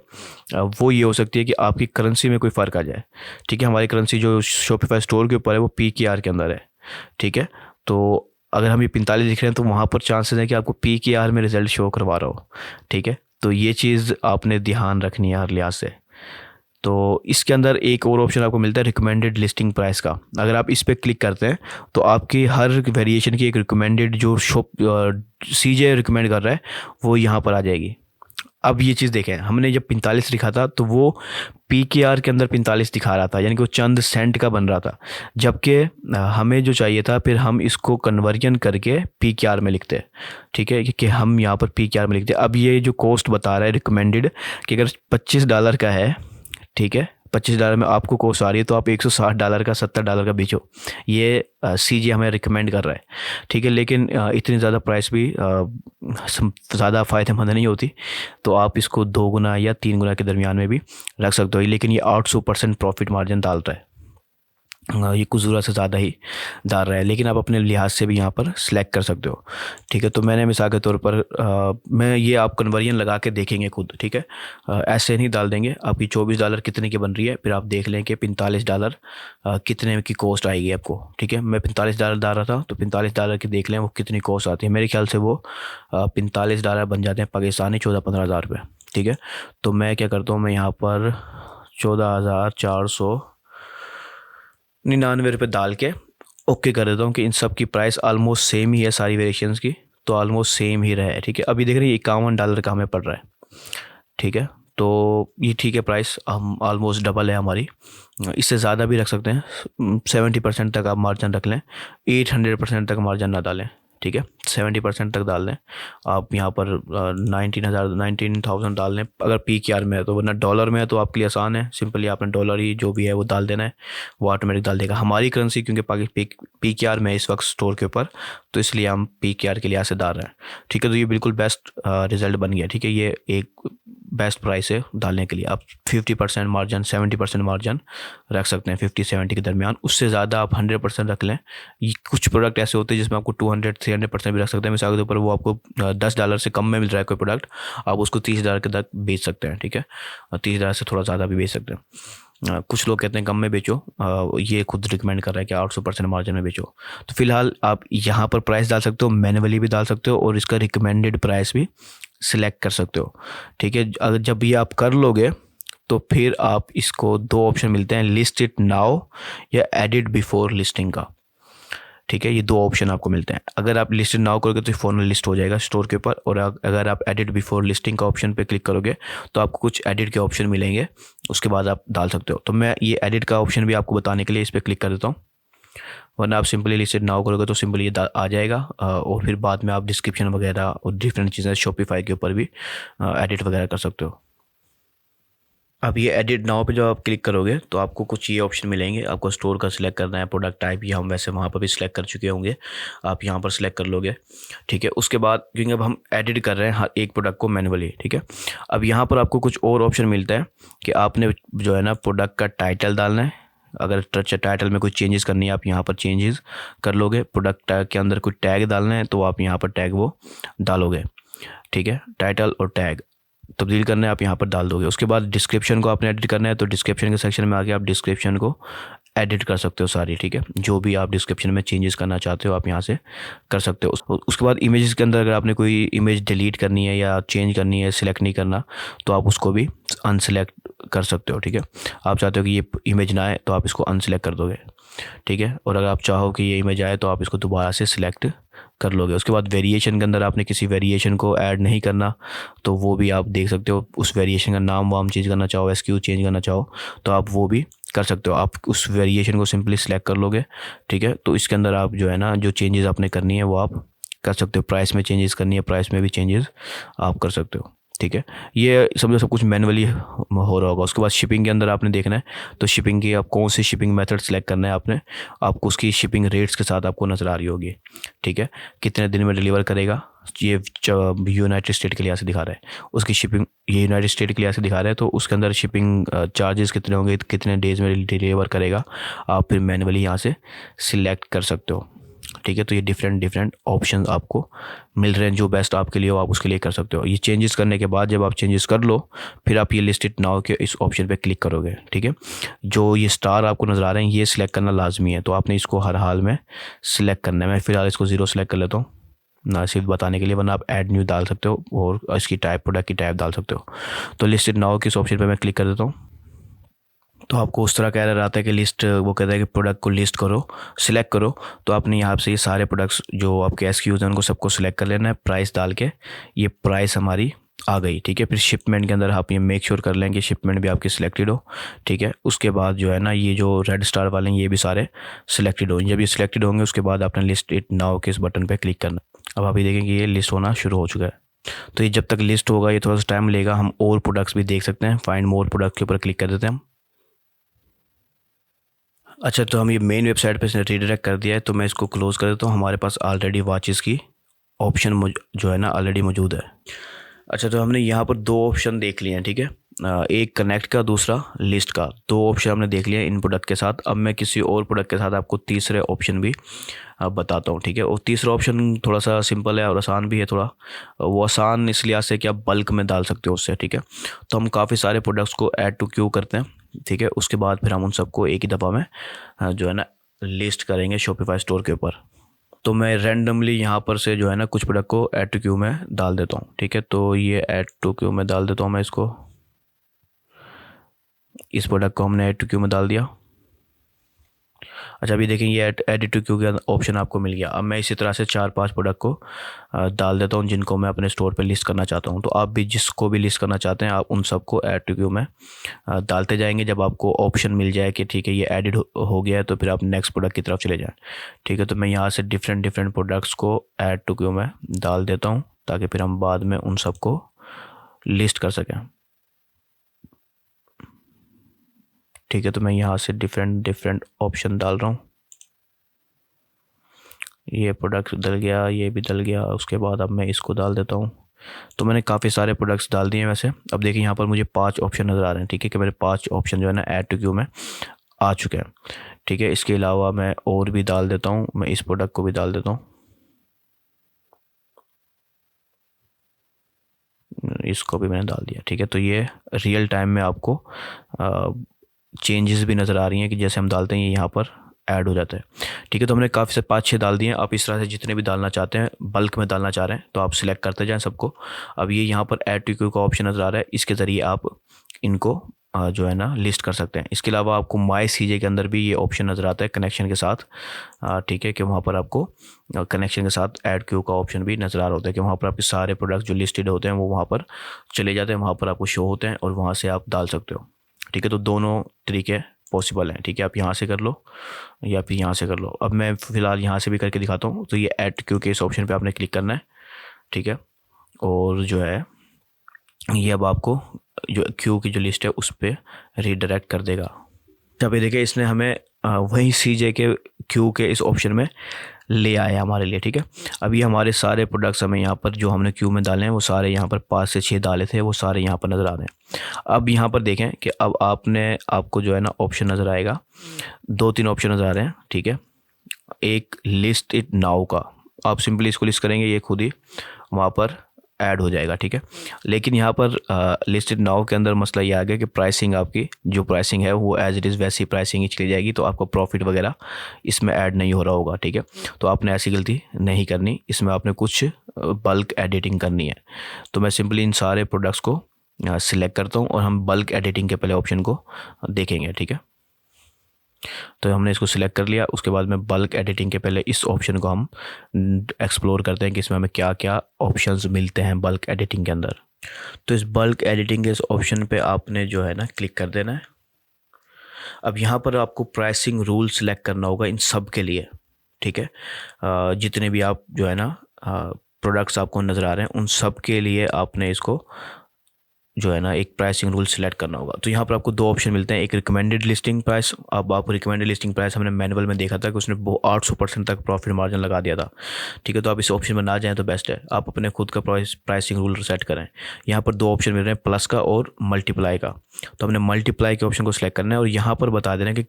वो ये हो सकती है कि आपकी करेंसी में कोई फ़र्क आ जाए। ठीक है, हमारी करेंसी जो शॉपिफाई स्टोर के ऊपर है वो PKR के अंदर है। ठीक है, तो अगर हम ये 45 लिख रहे हैं तो वहाँ पर चांसेस है कि आपको PKR में रिजल्ट शो करवा रहा हो, ठीक है। तो ये चीज़ आपने ध्यान रखनी है हर लिहाज से। तो इसके अंदर एक और ऑप्शन आपको मिलता है रिकमेंडेड लिस्टिंग प्राइस का। अगर आप इस पर क्लिक करते हैं तो आपकी हर वेरिएशन की एक रिकमेंडेड जो शॉप CJ रिकमेंड कर रहा है वो यहाँ पर आ जाएगी। अब ये चीज़ देखें, हमने जब 45 लिखा था तो वो PKR के अंदर 45 दिखा रहा था, यानी कि वो चंद सेंट का बन रहा था, जबकि हमें जो चाहिए था फिर हम इसको कन्वर्जन करके PKR में लिखते हैं, ठीक है, कि हम यहाँ पर PKR में लिखते हैं। अब ये जो कॉस्ट बता रहा है रिकमेंडेड कि अगर $25 का है, ठीक है, $25 में आपको कॉस्ट आ रही है तो आप $160 का, $70 का बेचो, ये CJ हमें रिकमेंड कर रहा है, ठीक है। लेकिन इतनी ज़्यादा प्राइस भी ज़्यादा फ़ायदेमंद नहीं होती, तो आप इसको 2 गुना या 3 गुना के दरमियान में भी रख सकते हो। लेकिन ये 800% प्रॉफिट मार्जिन डालता है, ये कुछ ज़रूरत से ज़्यादा ही डाल रहा है, लेकिन आप अपने लिहाज से भी यहाँ पर सिलेक्ट कर सकते हो, ठीक है। तो मैंने मिसाल के तौर पर मैं ये आप कन्वर्जन लगा के देखेंगे खुद, ठीक है, ऐसे नहीं डाल देंगे। आपकी $24 कितने की बन रही है, फिर आप देख लें कि $45 कितने की कॉस्ट आएगी आपको, ठीक है। मैं $45 डाल रहा था तो $45 की देख लें वो कितनी कॉस्ट आती है। मेरे ख्याल से वो $45 बन जाते हैं पाकिस्तानी 14-15 हज़ार रुपये, ठीक है। तो मैं क्या करता हूँ, मैं यहाँ पर 14,499 रुपये डाल के ओके कर देता हूँ कि इन सब की प्राइस ऑलमोस्ट सेम ही है, सारी वेरिएशंस की तो ऑलमोस्ट सेम ही रहा है, ठीक है। अभी देख रहे हैं $51 का हमें पड़ रहा है, ठीक है। तो ये ठीक है, प्राइस हम ऑलमोस्ट डबल है हमारी। इससे ज़्यादा भी रख सकते हैं, 70% तक आप मार्जिन रख लें, 800% तक मार्जिन ना डालें, ठीक है। 70% तक डाल दें आप यहाँ पर 19,000 डाल दें अगर PKR में है तो, वरना डॉलर में है तो आपके लिए आसान है, सिंपली आपने डॉलर ही जो भी है वो डाल देना है, वो ऑटोमेटिक डाल देगा। हमारी करेंसी क्योंकि PKR में इस वक्त स्टोर के ऊपर, तो इसलिए हम PKR के लिए से डाल रहे हैं, ठीक है। तो ये बिल्कुल बेस्ट रिज़ल्ट बन गया, ठीक है। ये एक बेस्ट प्राइस है डालने के लिए। आप 50% मार्जिन, 70% मार्जिन रख सकते हैं, 50-70 के दरमियान। उससे ज़्यादा आप 100% रख लें। ये कुछ प्रोडक्ट ऐसे होते हैं जिसमें आपको 200-300% भी रख सकते हैं। मिसाल के ऊपर वो आपको $10 से कम में मिल रहा है कोई प्रोडक्ट, आप उसको $30 के तक बेच सकते हैं, ठीक है। 30,000 से थोड़ा ज़्यादा भी बेच सकते हैं। कुछ लोग कहते हैं कम में बेचो, ये खुद रिकमेंड कर रहा है कि 800% मार्जिन में बेचो। तो फिलहाल आप यहाँ पर प्राइस डाल सकते हो, मैनुअली भी डाल सकते हो, और इसका रिकमेंडेड प्राइस भी सिलेक्ट कर सकते हो, ठीक है। अगर जब ये आप कर लोगे तो फिर आप इसको 2 ऑप्शन मिलते हैं, लिस्ट इट नाउ या एडिट बिफोर लिस्टिंग का, ठीक है। ये 2 ऑप्शन आपको मिलते हैं। अगर आप लिस्ट नाउ करोगे तो फ़ोन लिस्ट हो जाएगा स्टोर के ऊपर, और अगर आप एडिट बिफोर लिस्टिंग का ऑप्शन पे क्लिक करोगे तो आपको कुछ एडिट के ऑप्शन मिलेंगे, उसके बाद आप डाल सकते हो। तो मैं ये एडिट का ऑप्शन भी आपको बताने के लिए इस पर क्लिक कर देता हूँ, वरना आप सिंपली लिस्ट नाउ करोगे तो सिंपली ये आ जाएगा, और फिर बाद में आप डिस्क्रिप्शन वगैरह और डिफरेंट चीज़ें शॉपिफाई के ऊपर भी एडिट वगैरह कर सकते हो। अब ये एडिट नाउ पे जब आप क्लिक करोगे तो आपको कुछ ये ऑप्शन मिलेंगे। आपको स्टोर का सिलेक्ट करना है, प्रोडक्ट टाइप, ये हम वैसे वहाँ पर भी सिलेक्ट कर चुके होंगे, आप यहाँ पर सिलेक्ट कर लोगे, ठीक है। उसके बाद क्योंकि अब हम एडिट कर रहे हैं हर एक प्रोडक्ट को मैनुअली, ठीक है। अब यहाँ पर आपको कुछ और ऑप्शन मिलता है कि आपने जो है ना प्रोडक्ट का टाइटल डालना है। अगर टाइटल में कोई चेंजेस करनी है आप यहाँ पर चेंजेस कर लोगे। प्रोडक्ट के अंदर कोई टैग डालना है तो आप यहाँ पर टैग वो डालोगे, ठीक है। टाइटल और टैग तब्दील करना है आप यहाँ पर डाल दोगे। उसके बाद डिस्क्रिप्शन को आपने एडिट करना है तो डिस्क्रिप्शन के सेक्शन में आके आप डिस्क्रिप्शन को एडिट कर सकते हो सारी, ठीक है। जो भी आप डिस्क्रिप्शन में चेंजेस करना चाहते हो आप यहाँ से कर सकते हो। उसके बाद इमेजेस के अंदर अगर आपने कोई इमेज डिलीट करनी है या चेंज करनी है, सिलेक्ट नहीं करना, तो आप उसको भी अनसेलेक्ट कर सकते हो, ठीक है। आप चाहते हो कि ये इमेज ना आए तो आप इसको अनसेलेक्ट कर दोगे, ठीक है। और अगर आप चाहो कि ये इमेज आए तो आप इसको दोबारा से सिलेक्ट कर लोगे। उसके बाद वेरिएशन के अंदर आपने किसी वेरिएशन को ऐड नहीं करना तो वो भी आप देख सकते हो। उस वेरिएशन का नाम वाम चेंज करना चाहो, SKU चेंज करना चाहो तो आप वो भी कर सकते हो। आप उस वेरिएशन को सिंपली सिलेक्ट कर लोगे, ठीक है। तो इसके अंदर आप जो है ना जो चेंजेस आपने करनी है वो आप कर सकते हो। प्राइस में चेंजेस करनी है, प्राइस में भी चेंजेस आप कर सकते हो, ठीक है। ये सब कुछ मैनुअली हो रहा होगा। उसके बाद शिपिंग के अंदर आपने देखना है तो शिपिंग की आप कौन सी शिपिंग मेथड सेलेक्ट करना है आपको उसकी शिपिंग रेट्स के साथ आपको नज़र आ रही होगी, ठीक है। कितने दिन में डिलीवर करेगा, ये यूनाइटेड स्टेट के लिए से दिखा रहा है। उसकी शिपिंग ये यूनाइटेड स्टेट के लिए से दिखा रहा है तो उसके अंदर शिपिंग चार्जेस कितने होंगे, कितने डेज़ में डिलीवर करेगा, आप फिर मैनुअली यहाँ से सिलेक्ट कर सकते हो, ठीक है। तो ये डिफरेंट डिफरेंट ऑप्शन आपको मिल रहे हैं, जो बेस्ट आपके लिए हो आप उसके लिए कर सकते हो। ये चेंजेस करने के बाद जब आप चेंजेस कर लो, फिर आप ये लिस्ट इट नाउ के इस ऑप्शन पे क्लिक करोगे, ठीक है। जो ये स्टार आपको नज़र आ रहे हैं ये सिलेक्ट करना लाजमी है, तो आपने इसको हर हाल में सिलेक्ट करना है। मैं फ़िलहाल इसको 0 सेलेक्ट कर लेता हूँ ना, सिर्फ बताने के लिए, वरना आप ऐड न्यू डाल सकते हो और इसकी टाइप, प्रोडक्ट की टाइप डाल सकते हो। तो लिस्ट इट नाउ के इस ऑप्शन पर मैं क्लिक कर देता हूँ। तो आपको उस तरह का एरर आता है कि लिस्ट, वो कहता है कि प्रोडक्ट को लिस्ट करो, सिलेक्ट करो। तो आपने यहाँ से ये सारे प्रोडक्ट्स जो आपके एसक्यूज़ हैं उनको सबको सिलेक्ट कर लेना है, प्राइस डाल के। ये प्राइस हमारी आ गई, ठीक है। फिर शिपमेंट के अंदर आप ये मेक श्योर कर लें कि शिपमेंट भी आपकी सिलेक्टेड हो, ठीक है। उसके बाद जो है ना, ये जो रेड स्टार वाले हैं ये भी सारे सिलेक्टेड हो। जब ये सिलेक्टेड होंगे उसके बाद आपने लिस्ट इट नाउ के इस बटन पर क्लिक करना। अब आप ये देखें कि ये लिस्ट होना शुरू हो चुका है। तो ये जब तक लिस्ट होगा ये थोड़ा सा टाइम लेगा। हम और प्रोडक्ट्स भी देख सकते हैं, फाइंड मोर प्रोडक्ट के ऊपर क्लिक कर देते हैं हम। अच्छा, तो हम ये मेन वेबसाइट पे इसने रीडायरेक्ट कर दिया है, तो मैं इसको क्लोज़ कर देता हूँ। हमारे पास ऑलरेडी वॉचेस की ऑप्शन जो है ना ऑलरेडी मौजूद है। अच्छा, तो हमने यहाँ पर 2 ऑप्शन देख लिए हैं, ठीक है। एक कनेक्ट का, दूसरा लिस्ट का। 2 ऑप्शन हमने देख लिए हैं इन प्रोडक्ट के साथ। अब मैं किसी और प्रोडक्ट के साथ आपको तीसरे ऑप्शन भी बताता हूँ, ठीक है। और तीसरा ऑप्शन थोड़ा सा सिंपल है और आसान भी है थोड़ा। वो आसान इस लिहाज से कि आप बल्क में डाल सकते हो उससे, ठीक है। तो हम काफ़ी सारे प्रोडक्ट्स को ऐड टू क्यू करते हैं, ठीक है। उसके बाद फिर हम उन सबको एक ही दफ़ा में जो है ना लिस्ट करेंगे शॉपिफाई स्टोर के ऊपर। तो मैं रैंडमली यहाँ पर से जो है ना कुछ प्रोडक्ट को ऐड टू क्यू में डाल देता हूँ, ठीक है। तो ये ऐड टू क्यू में डाल देता हूँ मैं इसको। इस प्रोडक्ट को हमने ऐड टू क्यू में डाल दिया। अच्छा, अभी देखें ये एडिट टू क्यू का ऑप्शन आपको मिल गया। अब मैं इसी तरह से 4-5 प्रोडक्ट को डाल देता हूँ जिनको मैं अपने स्टोर पे लिस्ट करना चाहता हूँ। तो आप भी जिसको भी लिस्ट करना चाहते हैं आप उन सबको ऐड टू क्यू में डालते जाएंगे। जब आपको ऑप्शन मिल जाए कि ठीक है ये एडिट हो गया है, तो फिर आप नेक्स्ट प्रोडक्ट की तरफ चले जाएँ, ठीक है। तो मैं यहाँ से डिफरेंट डिफरेंट प्रोडक्ट्स को ऐड टू क्यू में डाल देता हूँ ताकि फिर हम बाद में उन सबको लिस्ट कर सकें, ठीक है। तो मैं यहाँ से डिफरेंट डिफरेंट ऑप्शन डाल रहा हूँ। ये प्रोडक्ट डल गया, ये भी डल गया। उसके बाद अब मैं इसको डाल देता हूँ। तो मैंने काफ़ी सारे प्रोडक्ट्स डाल दिए हैं वैसे। अब देखिए यहाँ पर मुझे 5 ऑप्शन नज़र आ रहे हैं, ठीक है, कि मेरे 5 ऑप्शन जो है ना ऐड टू क्यू में आ चुके हैं, ठीक है। इसके अलावा मैं और भी डाल देता हूँ, मैं इस प्रोडक्ट को भी डाल देता हूँ, इसको भी मैंने डाल दिया, ठीक है। तो ये रियल टाइम में आपको चेंजेस भी नज़र आ रही हैं कि जैसे हम डालते हैं ये यहाँ पर ऐड हो जाता है, ठीक है। तो हमने काफ़ी से 5-6 डाल दिए हैं। आप इस तरह से जितने भी डालना चाहते हैं, बल्क में डालना चाह रहे हैं तो आप सिलेक्ट करते जाएं सबको। अब ये यहाँ पर ऐड टू क्यू का ऑप्शन नज़र आ रहा है, इसके ज़रिए आप इनको जो है ना लिस्ट कर सकते हैं। इसके अलावा आपको माई सीजे के अंदर भी ये ऑप्शन नज़र आता है कनेक्शन के साथ, ठीक है, कि वहाँ पर आपको कनेक्शन के साथ ऐड क्यू का ऑप्शन भी नज़र आ रहा होता है कि वहाँ पर आपके सारे प्रोडक्ट जो लिस्टेड होते हैं वो वहाँ पर चले जाते हैं, वहाँ पर आपको शो होते हैं और वहाँ से आप डाल सकते हो, ठीक है। तो दोनों तरीके पॉसिबल हैं, ठीक है। आप यहाँ से कर लो या फिर यहाँ से कर लो। अब मैं फ़िलहाल यहाँ से भी करके दिखाता हूँ। तो ये ऐड क्यू के इस ऑप्शन पे आपने क्लिक करना है, ठीक है। और जो है ये अब आपको जो क्यू की जो लिस्ट है उस पर रीडायरेक्ट कर देगा। जब ये देखिए इसने हमें वही सीजे के क्यू के इस ऑप्शन में ले आया हमारे लिए, ठीक है। अभी हमारे सारे प्रोडक्ट्स हमें यहाँ पर जो हमने क्यू में डाले हैं वो सारे यहाँ पर 5 से 6 डाले थे, वो सारे यहाँ पर नज़र आ रहे हैं। अब यहाँ पर देखें कि अब आपको जो है ना ऑप्शन नज़र आएगा, 2-3 ऑप्शन नज़र आ रहे हैं, ठीक है। एक लिस्ट इट नाउ का, आप सिंपली इसको लिस्ट करेंगे ये खुद ही वहाँ पर ऐड हो जाएगा, ठीक है। लेकिन यहाँ पर लिस्टेड नाउ के अंदर मसला ये आ गया कि प्राइसिंग, आपकी जो प्राइसिंग है वो एज इट इज़ वैसी प्राइसिंग ही चली जाएगी, तो आपको प्रॉफिट वगैरह इसमें ऐड नहीं हो रहा होगा, ठीक है। तो आपने ऐसी गलती नहीं करनी, इसमें आपने कुछ बल्क एडिटिंग करनी है। तो मैं सिंपली इन सारे प्रोडक्ट्स को सिलेक्ट करता हूँ और हम बल्क एडिटिंग के पहले ऑप्शन को देखेंगे, ठीक है। तो हमने इसको सिलेक्ट कर लिया। उसके बाद में बल्क एडिटिंग के पहले इस ऑप्शन को हम एक्सप्लोर करते हैं कि इसमें हमें क्या क्या ऑप्शंस मिलते हैं बल्क एडिटिंग के अंदर। तो इस बल्क एडिटिंग के इस ऑप्शन पे आपने जो है ना क्लिक कर देना है। अब यहाँ पर आपको प्राइसिंग रूल सिलेक्ट करना होगा इन सब के लिए, ठीक है। जितने भी आप जो है ना प्रोडक्ट्स आपको नज़र आ रहे हैं उन सब के लिए आपने इसको जो है ना एक प्राइसिंग रूल सेलेक्ट करना होगा। तो यहाँ पर आपको दो ऑप्शन मिलते हैं, एक रिकमेंडेड लिस्टिंग प्राइस। अब आप रिकमेंडेड लिस्टिंग प्राइस हमने मैनुअल में देखा था कि उसने वो 800% तक प्रॉफिट मार्जिन लगा दिया था, ठीक है। तो आप इस ऑप्शन में ना जाएं तो बेस्ट है, आप अपने खुद का प्राइसिंग रूल सेट करें। यहाँ पर दो ऑप्शन मिल रहे हैं, प्लस का और मल्टीप्लाई का। तो हमने मल्टीप्लाई के ऑप्शन को सिलेक्ट करना है और यहाँ पर बता देना कि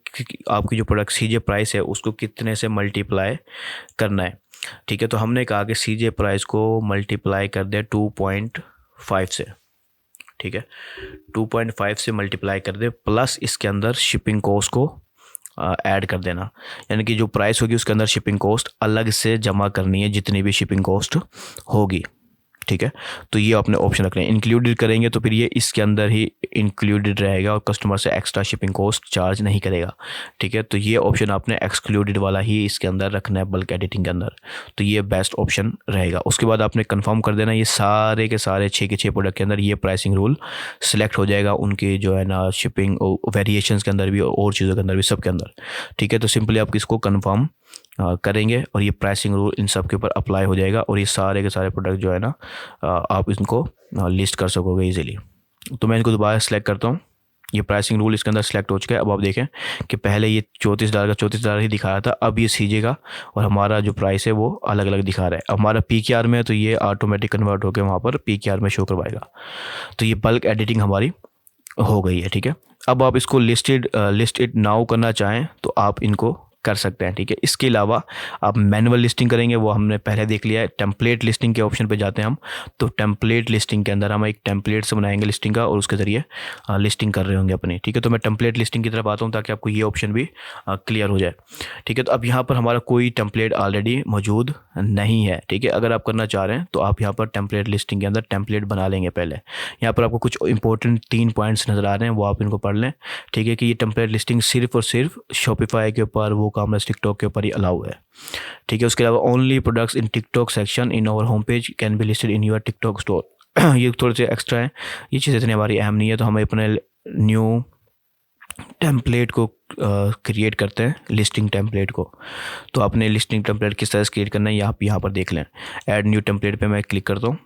आपकी जो प्रोडक्ट सीजे प्राइस है उसको कितने से मल्टीप्लाई करना है, ठीक है। तो हमने कहा कि सीजे प्राइस को मल्टीप्लाई कर दे 2.5 से, ठीक है। 2.5 से मल्टीप्लाई कर दे, प्लस इसके अंदर शिपिंग कॉस्ट को ऐड कर देना, यानी कि जो प्राइस होगी उसके अंदर शिपिंग कॉस्ट अलग से जमा करनी है, जितनी भी शिपिंग कॉस्ट होगी, ठीक है। तो ये अपने ऑप्शन रख रहे हैं, इंक्लूडेड करेंगे तो फिर ये इसके अंदर ही इंक्लूडेड रहेगा और कस्टमर से एक्स्ट्रा शिपिंग कॉस्ट चार्ज नहीं करेगा, ठीक है। तो ये ऑप्शन आपने एक्सक्लूडेड वाला ही इसके अंदर रखना है बल्क एडिटिंग के अंदर, तो ये बेस्ट ऑप्शन रहेगा। उसके बाद आपने कंफर्म कर देना, ये सारे के सारे 6 के 6 प्रोडक्ट के अंदर ये प्राइसिंग रूल सेलेक्ट हो जाएगा, उनके जो है ना शिपिंग वेरिएशंस के अंदर भी और चीज़ों के अंदर भी, सब के अंदर, ठीक है। तो सिंपली आप इसको कन्फर्म करेंगे और ये प्राइसिंग रूल इन सब के ऊपर अप्लाई हो जाएगा और ये सारे के सारे प्रोडक्ट जो है ना आप इनको लिस्ट कर सकोगे इजीली। तो मैं इनको दोबारा सेलेक्ट करता हूँ, ये प्राइसिंग रूल इसके अंदर सेलेक्ट हो चुका है। अब आप देखें कि पहले ये $34 का $34 ही दिखा रहा था, अब ये सीजे का और हमारा जो प्राइस है वो अलग अलग दिखा रहा है। अब हमारा PKR में है तो ये ऑटोमेटिक कन्वर्ट होकर वहाँ पर PKR में शो करवाएगा। तो ये बल्क एडिटिंग हमारी हो गई है, ठीक है। अब आप इसको लिस्टेड नाउ करना चाहें तो आप इनको कर सकते हैं, ठीक है। इसके अलावा आप मैनुअल लिस्टिंग करेंगे, वो हमने पहले देख लिया है। टेम्पलेट लिस्टिंग के ऑप्शन पे जाते हैं हम, तो टेम्पलेट लिस्टिंग के अंदर हम एक टेम्पलेट से बनाएंगे लिस्टिंग का और उसके ज़रिए लिस्टिंग कर रहे होंगे अपनी, ठीक है। तो मैं टेम्पलेट लिस्टिंग की तरफ आता हूँ ताकि आपको ये ऑप्शन भी क्लियर हो जाए, ठीक है। तो अब यहाँ पर हमारा कोई टेम्पलेट ऑलरेडी मौजूद नहीं है, ठीक है। अगर आप करना चाह रहे हैं तो आप यहाँ पर टेम्पलेट लिस्टिंग के अंदर टेम्पलेट बना लेंगे पहले। यहाँ पर आपको कुछ इंपॉर्टेंट 3 पॉइंट्स नज़र आ रहे हैं, वो आप इनको पढ़ लें, ठीक है। कि ये टेम्पलेट लिस्टिंग सिर्फ और सिर्फ शॉपिफाई के ऊपर, वो कॉमर्स टिकटॉक के ऊपर ही अलाउ है, ठीक है। उसके अलावा only products in TikTok section in our home page can be listed in your TikTok store. ये थोड़े से एक्स्ट्रा है, ये चीज़ इतनी हमारी अहम नहीं है। तो हम अपने न्यू टेम्पलेट को क्रिएट करते हैं, लिस्टिंग टेम्पलेट को। तो आपने लिस्टिंग टेम्पलेट किस तरह से क्रिएट करना है ये आप यहाँ पर देख लें। ऐड न्यू टेम्पलेट पे मैं क्लिक करता हूँ,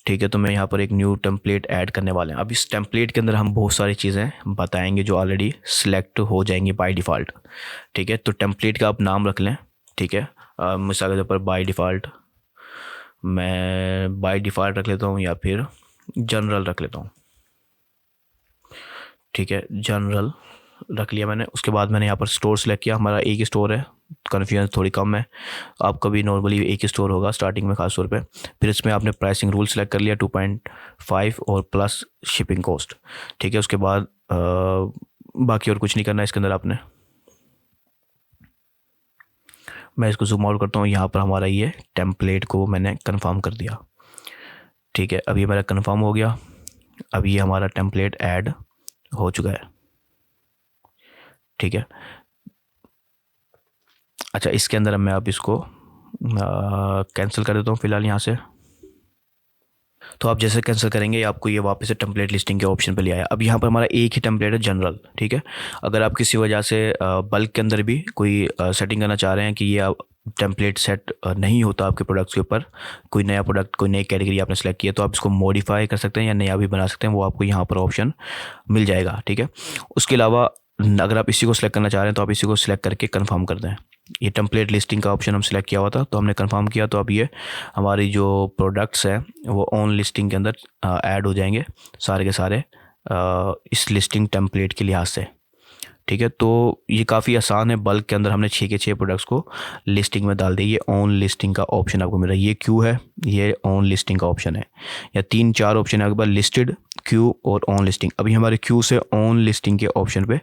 ठीक है। तो मैं यहाँ पर एक न्यू टेम्पलेट ऐड करने वाले हैं। अब इस टेम्पलेट के अंदर हम बहुत सारी चीज़ें बताएंगे जो ऑलरेडी सिलेक्ट हो जाएंगी बाय डिफ़ॉल्ट, ठीक है। तो टेम्पलेट का आप नाम रख लें, ठीक है। मिसाल के तौर पर बाय डिफ़ॉल्ट मैं बाय डिफ़ॉल्ट रख लेता हूँ या फिर जनरल रख लेता हूँ, ठीक है। जनरल रख लिया मैंने। उसके बाद मैंने यहाँ पर स्टोर सेलेक्ट किया, हमारा एक ही स्टोर है, कन्फ्यूजन थोड़ी कम है। आपका भी नॉर्मली एक ही स्टोर होगा स्टार्टिंग में खास तौर पे। फिर इसमें आपने प्राइसिंग रूल सेलेक्ट कर लिया 2.5 और प्लस शिपिंग कॉस्ट, ठीक है। उसके बाद बाकी और कुछ नहीं करना है इसके अंदर आपने। मैं इसको जूम आउट करता हूँ, यहाँ पर हमारा ये टेम्पलेट को मैंने कन्फर्म कर दिया, ठीक है। अब ये मेरा कन्फर्म हो गया, अब ये हमारा टेम्पलेट ऐड हो चुका है, ठीक है। अच्छा, इसके अंदर मैं अब इसको कैंसिल कर देता हूँ फ़िलहाल यहाँ से। तो आप जैसे कैंसिल करेंगे आपको ये वापस से टेम्पलेट लिस्टिंग के ऑप्शन पे ले आया। अब यहाँ पर हमारा एक ही टेम्पलेट है जनरल, ठीक है। अगर आप किसी वजह से बल्क के अंदर भी कोई सेटिंग करना चाह रहे हैं कि ये टेम्पलेट सेट नहीं होता आपके प्रोडक्ट्स के ऊपर, कोई नया प्रोडक्ट, कोई नई कैटेगरी आपने सेलेक्ट किया, तो आप इसको मॉडिफाई कर सकते हैं या नया भी बना सकते हैं, वो आपको यहाँ पर ऑप्शन मिल जाएगा, ठीक है। उसके अलावा अगर आप इसी को सिलेक्ट करना चाह रहे हैं तो आप इसी को सिलेक्ट करके कंफर्म कर दें। ये टेम्पलेट लिस्टिंग का ऑप्शन हम सिलेक्ट किया हुआ था तो हमने कंफर्म किया, तो अब ये हमारी जो प्रोडक्ट्स हैं वो ऑन लिस्टिंग के अंदर ऐड हो जाएंगे सारे के सारे इस लिस्टिंग टेम्पलेट के लिहाज से, ठीक है। तो ये काफ़ी आसान है, बल्क के अंदर हमने 6 के 6 प्रोडक्ट्स को लिस्टिंग में डाल दिया। ये ऑन लिस्टिंग का ऑप्शन आपको मिल रहा है, ये क्यू है, ये ऑन लिस्टिंग का ऑप्शन है, या 3-4 ऑप्शन है आपके पास, लिस्टेड, क्यू और ऑन लिस्टिंग। अभी हमारे क्यू से ऑन लिस्टिंग के ऑप्शन पे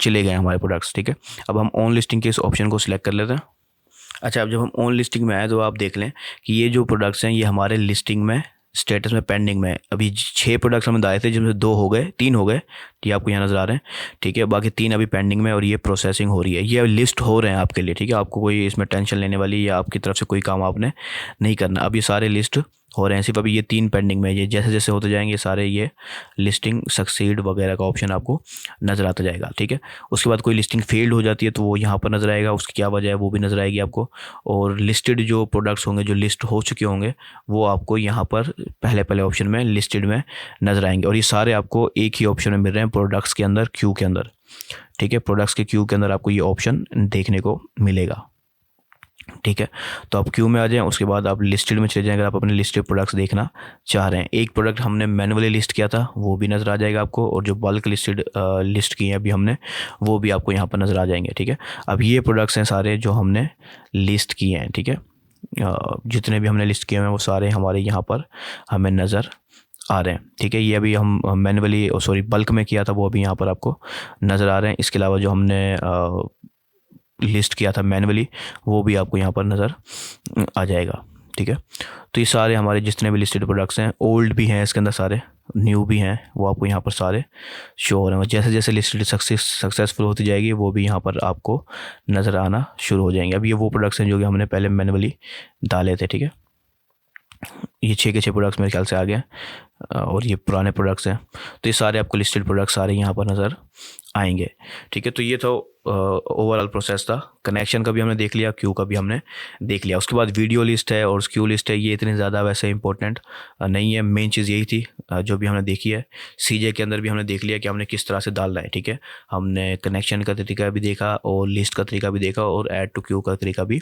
चले गए हमारे प्रोडक्ट्स, ठीक है। अब हम ऑन लिस्टिंग के इस ऑप्शन को सिलेक्ट कर लेते हैं। अच्छा, अब जब हम ऑन लिस्टिंग में आए तो आप देख लें कि ये जो प्रोडक्ट्स हैं ये हमारे लिस्टिंग में स्टेटस में पेंडिंग में है। अभी 6 प्रोडक्ट्स हमने डाले थे जिसमें 2 हो गए, 3 हो गए, ये आपको यहाँ नज़र आ रहे हैं, ठीक है। बाकी 3 अभी पेंडिंग में और ये प्रोसेसिंग हो रही है, ये लिस्ट हो रहे हैं आपके लिए, ठीक है। आपको कोई इसमें टेंशन लेने वाली या आपकी तरफ से कोई काम आपने नहीं करना। अब ये सारे लिस्ट हो रहे हैं, सिर्फ अभी ये 3 पेंडिंग में है। ये जैसे जैसे होते जाएंगे सारे ये लिस्टिंग सक्सीड वगैरह का ऑप्शन आपको नज़र आता जाएगा, ठीक है। उसके बाद कोई लिस्टिंग फेल्ड हो जाती है तो वो यहाँ पर नज़र आएगा, उसकी क्या वजह है वो भी नज़र आएगी आपको। और लिस्टेड जो प्रोडक्ट्स होंगे, जो लिस्ट हो चुके होंगे, वो आपको यहाँ पर पहले पहले ऑप्शन में लिस्टेड में नज़र आएंगे। और ये सारे आपको एक ही ऑप्शन में मिल रहे हैं, प्रोडक्ट्स के अंदर, क्यू के अंदर, ठीक है। प्रोडक्ट्स के क्यू के अंदर आपको ये ऑप्शन देखने को मिलेगा, ठीक है। तो आप क्यू में आ जाएं, उसके बाद आप लिस्टेड में चले जाएं अगर आप अपने लिस्टेड प्रोडक्ट्स देखना चाह रहे हैं। एक प्रोडक्ट हमने मैनुअली लिस्ट किया था वो भी नज़र आ जाएगा आपको, और जो बल्क लिस्टेड लिस्ट किए हैं अभी हमने, वो भी आपको यहाँ पर नज़र आ जाएंगे, ठीक है। अब ये प्रोडक्ट्स हैं सारे जो हमने लिस्ट किए हैं, ठीक है। जितने भी हमने लिस्ट किए हैं वो सारे हमारे यहाँ पर हमें नज़र आ रहे हैं, ठीक है। ये अभी हम मैनुअली बल्क में किया था, वो अभी यहाँ पर आपको नज़र आ रहे हैं। इसके अलावा जो हमने लिस्ट किया था मैनुअली, वो भी आपको यहाँ पर नज़र आ जाएगा, ठीक है। तो ये सारे हमारे जितने भी लिस्टेड प्रोडक्ट्स हैं, ओल्ड भी हैं इसके अंदर सारे, न्यू भी हैं, वो आपको यहाँ पर सारे शो हो रहे हैं। जैसे जैसे लिस्टेड सक्सेसफुल होती जाएगी वो भी यहाँ पर आपको नज़र आना शुरू हो जाएंगे। अब ये वो प्रोडक्ट्स हैं जो कि हमने पहले मैनुअली डाले थे, ठीक है। ये 6 के 6 प्रोडक्ट्स मेरे ख्याल से आ गए और ये पुराने प्रोडक्ट्स हैं। तो ये सारे आपको लिस्टेड प्रोडक्ट्स सारे यहाँ पर नज़र आएंगे, ठीक है। तो ये तो ओवरऑल प्रोसेस था। कनेक्शन का भी हमने देख लिया, क्यू का भी हमने देख लिया। उसके बाद वीडियो लिस्ट है और क्यू लिस्ट है, ये इतनी ज़्यादा वैसे इंपॉर्टेंट नहीं है। मेन चीज़ यही थी जो भी हमने देखी है। सीजे के अंदर भी हमने देख लिया कि हमने किस तरह से डालना है, ठीक है। हमने कनेक्शन का तरीका भी देखा और लिस्ट का तरीका भी देखा और ऐड टू क्यू का तरीका भी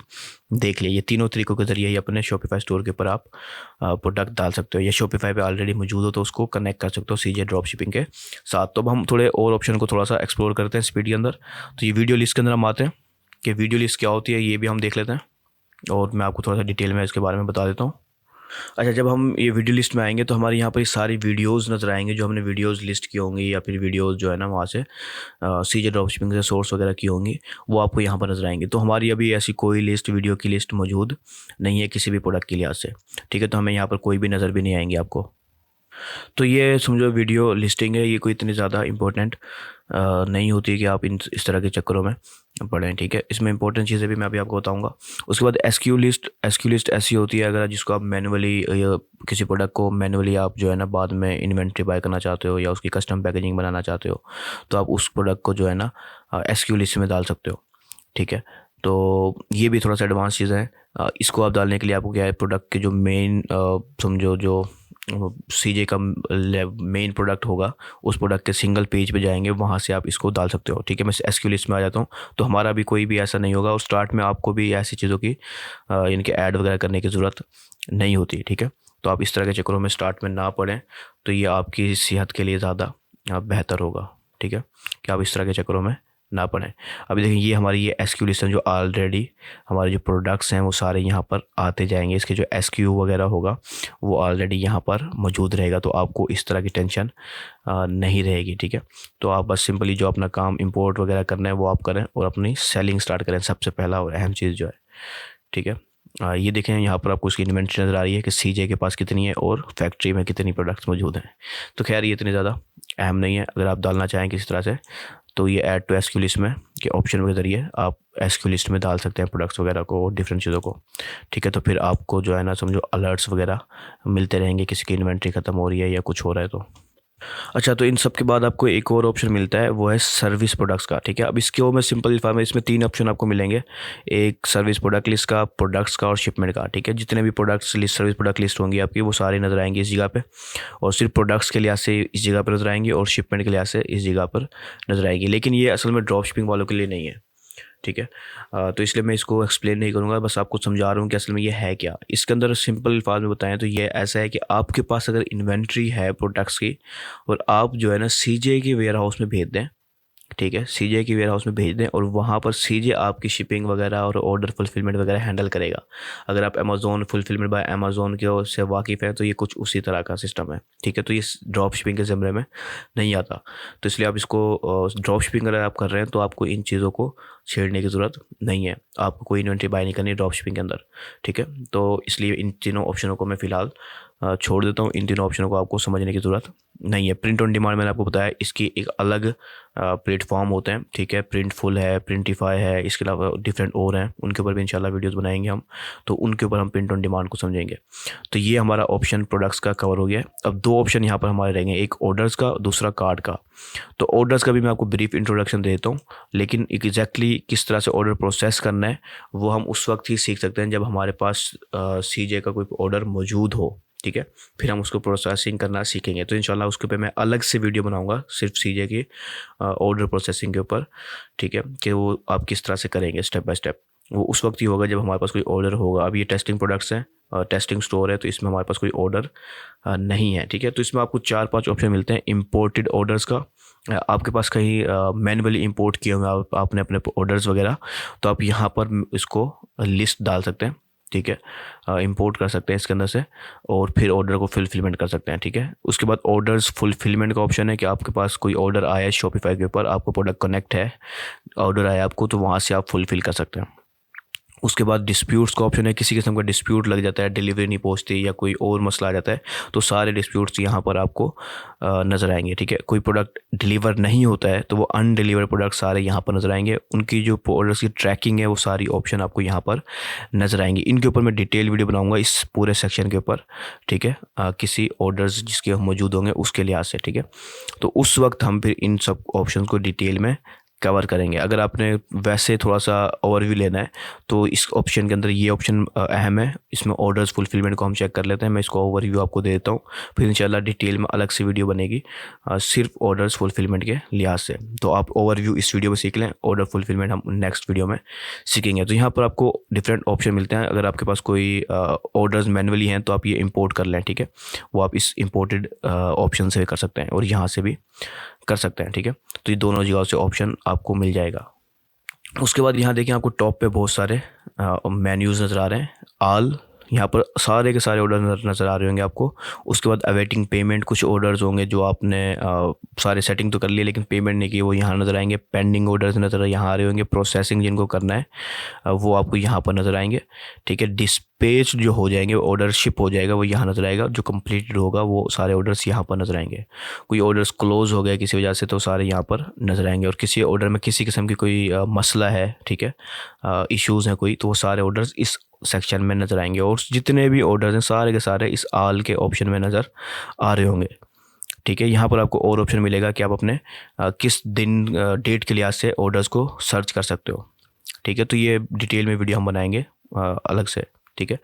देख लिया। ये तीनों तरीकों के ज़रिए ही अपने शॉपिफाई स्टोर के ऊपर आप प्रोडक्ट डाल सकते हो, या शॉपिफाई पे ऑलरेडी मौजूद हो तो उसको कनेक्ट कर सकते हो सीजे ड्रॉप शिपिंग के साथ। तो अब हम थोड़े और ऑप्शन को थोड़ा सा एक्सप्लोर करते हैं स्पीड के अंदर। तो ये वीडियो लिस्ट के अंदर हम आते हैं कि वीडियो लिस्ट क्या होती है, ये भी हम देख लेते हैं और मैं आपको थोड़ा सा डिटेल में इसके बारे में बता देता हूँ। अच्छा, जब हम ये वीडियो लिस्ट में आएंगे तो हमारे यहाँ पर ये सारी वीडियोस नज़र आएंगे जो हमने वीडियोस लिस्ट की होंगी, या फिर वीडियोस जो है ना वहाँ से सीजे ड्रॉप शिपिंग से सोर्स वगैरह की होंगी, वो आपको यहाँ पर नज़र आएंगी। तो हमारी अभी ऐसी कोई लिस्ट, वीडियो की लिस्ट मौजूद नहीं है किसी भी प्रोडक्ट के लिहाज से, ठीक है। तो हमें यहाँ पर कोई भी नज़र भी नहीं आएंगी आपको। तो ये समझो वीडियो लिस्टिंग है, ये कोई इतनी ज़्यादा इम्पोर्टेंट नहीं होती कि आप इस तरह के चक्करों में पढ़ें, ठीक है। इसमें इंपॉर्टेंट चीज़ें भी मैं अभी आपको बताऊंगा। उसके बाद एसक्यू लिस्ट ऐसी होती है अगर जिसको आप मैनुअली, किसी प्रोडक्ट को मैनुअली आप जो है ना बाद में इन्वेंट्री बाय करना चाहते हो या उसकी कस्टम पैकेजिंग बनाना चाहते हो, तो आप उस प्रोडक्ट को जो है ना एसक्यू लिस्ट में डाल सकते हो, ठीक है। तो ये भी थोड़ा सा एडवांस चीज़ है। इसको आप डालने के लिए आपको क्या है, प्रोडक्ट के जो मेन समझो जो सीजे का मेन प्रोडक्ट होगा, उस प्रोडक्ट के सिंगल पेज पे जाएंगे, वहाँ से आप इसको डाल सकते हो, ठीक है। मैं एसक्यू लिस्ट में आ जाता हूँ। तो हमारा भी कोई भी ऐसा नहीं होगा, और स्टार्ट में आपको भी ऐसी चीज़ों की यानी कि ऐड वगैरह करने की ज़रूरत नहीं होती, ठीक है। तो आप इस तरह के चक्करों में स्टार्ट में ना पड़ें, तो ये आपकी सेहत के लिए ज़्यादा बेहतर होगा, ठीक है, कि आप इस तरह के चक्करों में ना पड़ें। अभी देखिए ये हमारी ये एसक्यू लिस्ट है, जो ऑलरेडी हमारे जो प्रोडक्ट्स हैं वो सारे यहाँ पर आते जाएंगे। इसके जो एसक्यू वगैरह होगा वो ऑलरेडी यहाँ पर मौजूद रहेगा, तो आपको इस तरह की टेंशन नहीं रहेगी, ठीक है। तो आप बस सिंपली जो अपना काम इंपोर्ट वगैरह करना है वो आप करें और अपनी सेलिंग स्टार्ट करें, सबसे पहला और अहम चीज़ जो है, ठीक है। ये देखें यहाँ पर आपको उसकी इन्वेंट्री नज़र आ रही है कि सीजे के पास कितनी है और फैक्ट्री में कितनी प्रोडक्ट्स मौजूद हैं। तो खैर ये इतनी ज़्यादा अहम नहीं है। अगर आप डालना चाहें किसी तरह से, तो ये ऐड टू एसक्यू लिस्ट में के ऑप्शन के ज़रिए आप एसक्यू लिस्ट में डाल सकते हैं प्रोडक्ट्स वगैरह को और डिफरेंट चीज़ों को, ठीक है। तो फिर आपको जो है ना समझो अलर्ट्स वगैरह मिलते रहेंगे किसी की इन्वेंट्री ख़त्म हो रही है या कुछ हो रहा है तो। अच्छा, तो इन सब के बाद आपको एक और ऑप्शन मिलता है, वो है सर्विस प्रोडक्ट्स का, ठीक है। अब इसके मैं सिंपल फॉर्म में इसमें 3 ऑप्शन आपको मिलेंगे, एक सर्विस प्रोडक्ट लिस्ट का, प्रोडक्ट्स का और शिपमेंट का, ठीक है। जितने भी products list, service product list होंगी आपकी, वो सारी नज़र आएंगी इस जगह पे, और सिर्फ प्रोडक्ट्स के लिहाज से इस जगह पर नज़र आएंगी और शिपमेंट के लिहाज से इस जगह पर नज़र आएगी। लेकिन ये असल में ड्रॉप शिपिंग वालों के लिए नहीं है, ठीक है। तो इसलिए मैं इसको एक्सप्लेन नहीं करूँगा, बस आपको समझा रहा हूँ कि असल में ये है क्या। इसके अंदर सिंपल अल्फाज में बताएं तो ये ऐसा है कि आपके पास अगर इन्वेंट्री है प्रोडक्ट्स की और आप जो है ना सीजे के वेयर हाउस में भेज दें, ठीक है, सीजे की वेयर हाउस में भेज दें और वहाँ पर सीजे आपकी शिपिंग वगैरह और ऑर्डर फुलफिलमेंट वगैरह हैंडल करेगा। अगर आप अमेज़ॉन फुलफिलमेंट बाय अमेज़ॉन के से वाकिफ़ हैं तो ये कुछ उसी तरह का सिस्टम है, ठीक है। तो ये ड्रॉप शिपिंग के ज़मरे में नहीं आता। तो इसलिए आप इसको ड्रॉप शिपिंग अगर आप कर रहे हैं तो आपको इन चीज़ों को छेड़ने की ज़रूरत नहीं है, आपको कोई इन्वेंट्री बाय नहीं करनी ड्रॉप शिपिंग के अंदर, ठीक है। तो इसलिए इन तीनों ऑप्शनों को मैं फ़िलहाल छोड़ देता हूँ। इन तीनों ऑप्शनों को आपको समझने की ज़रूरत नहीं है। प्रिंट ऑन डिमांड मैंने आपको बताया, इसकी एक अलग प्लेटफॉर्म होते हैं, ठीक है। प्रिंटफुल है, प्रिंटिफाई है, इसके अलावा डिफरेंट और हैं, उनके ऊपर भी इंशाल्लाह वीडियोस बनाएंगे हम, तो उनके ऊपर हम प्रिंट ऑन डिमांड को समझेंगे। तो ये हमारा ऑप्शन प्रोडक्ट्स का कवर हो गया है। अब दो ऑप्शन यहाँ पर हमारे रहेंगे, एक ऑर्डर्स का, दूसरा कार्ड का। तो ऑर्डर्स का भी मैं आपको ब्रीफ इंट्रोडक्शन देता हूँ, लेकिन एग्जैक्टली किस तरह से ऑर्डर प्रोसेस करना है वो हम उस वक्त ही सीख सकते हैं जब हमारे पास CJ का कोई ऑर्डर मौजूद हो, ठीक है। फिर हम उसको प्रोसेसिंग करना सीखेंगे। तो इंशाल्लाह उसके ऊपर मैं अलग से वीडियो बनाऊंगा सिर्फ CJ की ऑर्डर प्रोसेसिंग के ऊपर, ठीक है, कि वो आप किस तरह से करेंगे स्टेप बाय स्टेप। वो उस वक्त ही होगा जब हमारे पास कोई ऑर्डर होगा। अब ये टेस्टिंग प्रोडक्ट्स हैं, टेस्टिंग स्टोर है, तो इसमें हमारे पास कोई ऑर्डर नहीं है, ठीक है। तो इसमें आपको 4-5 ऑप्शन मिलते हैं इंपोर्टेड ऑर्डर्स का। आपके पास कहीं मैनुअली इंपोर्ट किए होंगे आपने अपने ऑर्डर्स वगैरह, तो आप यहाँ पर इसको लिस्ट डाल सकते हैं, ठीक है। इंपोर्ट कर सकते हैं इसके अंदर से, और फिर ऑर्डर को फुलफिलमेंट कर सकते हैं, ठीक है। उसके बाद ऑर्डर्स फुलफिलमेंट का ऑप्शन है कि आपके पास कोई ऑर्डर आया है शॉपिफाई के ऊपर, आपको प्रोडक्ट कनेक्ट है, ऑर्डर आया आपको, तो वहाँ से आप फुलफिल कर सकते हैं। उसके बाद डिस्प्यूट्स का ऑप्शन है, किसी किस्म का डिस्प्यूट लग जाता है, डिलीवरी नहीं पहुंचती या कोई और मसला आ जाता है, तो सारे डिस्प्यूट्स यहाँ पर आपको नज़र आएंगे, ठीक है। कोई प्रोडक्ट डिलीवर नहीं होता है तो वो अनडिलीवर प्रोडक्ट सारे यहाँ पर नज़र आएंगे, उनकी जो ऑर्डर्स की ट्रैकिंग है वो सारी ऑप्शन आपको यहाँ पर नज़र आएंगी। इनके ऊपर मैं डिटेल वीडियो बनाऊँगा इस पूरे सेक्शन के ऊपर, ठीक है, किसी ऑर्डर्स जिसके मौजूद होंगे उसके लिहाज से, ठीक है। तो उस वक्त हम फिर इन सब ऑप्शन को डिटेल में कवर करेंगे। अगर आपने वैसे थोड़ा सा ओवरव्यू लेना है तो इस ऑप्शन के अंदर ये ऑप्शन अहम है, इसमें ऑर्डर्स फुलफिलमेंट को हम चेक कर लेते हैं। मैं इसको ओवरव्यू आपको दे देता हूँ, फिर इंशाल्लाह डिटेल में अलग से वीडियो बनेगी सिर्फ ऑर्डर्स फुलफिलमेंट के लिहाज से। तो आप ओवरव्यू इस वीडियो में सीख लें, ऑर्डर फुलफिलमेंट हम नेक्स्ट वीडियो में सीखेंगे। तो यहाँ पर आपको डिफरेंट ऑप्शन मिलते हैं। अगर आपके पास कोई ऑर्डर्स मैनुअली हैं तो आप ये इंपोर्ट कर लें, ठीक है, वो आप इस इंपोर्टेड ऑप्शन से कर सकते हैं और यहाँ से भी कर सकते हैं, ठीक है। तो ये दोनों जगह से ऑप्शन आपको मिल जाएगा। उसके बाद यहाँ देखिए आपको टॉप पे बहुत सारे मेन्यूज़ नज़र आ रहे हैं, ऑल, यहाँ पर सारे के सारे ऑर्डर नज़र आ रहे होंगे आपको। उसके बाद अवेटिंग पेमेंट, कुछ ऑर्डर्स होंगे जो आपने सारे सेटिंग तो कर लिए लेकिन पेमेंट नहीं की, वो यहाँ नज़र आएंगे। पेंडिंग ऑर्डर्स नज़र यहाँ आ रहे होंगे। प्रोसेसिंग जिनको करना है वो आपको यहाँ पर नज़र आएंगे, ठीक है। डिस्पैच जो हो जाएंगे, ऑर्डर शिप हो जाएगा, वो यहाँ नज़र आएगा। जो कंप्लीटेड होगा वो सारे ऑर्डर्स यहाँ पर नज़र आएंगे। कोई ऑर्डर्स क्लोज हो गए किसी वजह से तो सारे यहाँ पर नज़र आएंगे। और किसी ऑर्डर में किसी किस्म की कोई मसला है, ठीक है, इश्यूज़ हैं कोई, तो वो सारे ऑर्डर्स इस सेक्शन में नज़र आएंगे। और जितने भी ऑर्डर्स हैं सारे के सारे इस आल के ऑप्शन में नज़र आ रहे होंगे, ठीक है। यहाँ पर आपको और ऑप्शन मिलेगा कि आप अपने किस दिन डेट के लिहाज से ऑर्डर्स को सर्च कर सकते हो, ठीक है। तो ये डिटेल में वीडियो हम बनाएंगे अलग से, ठीक है।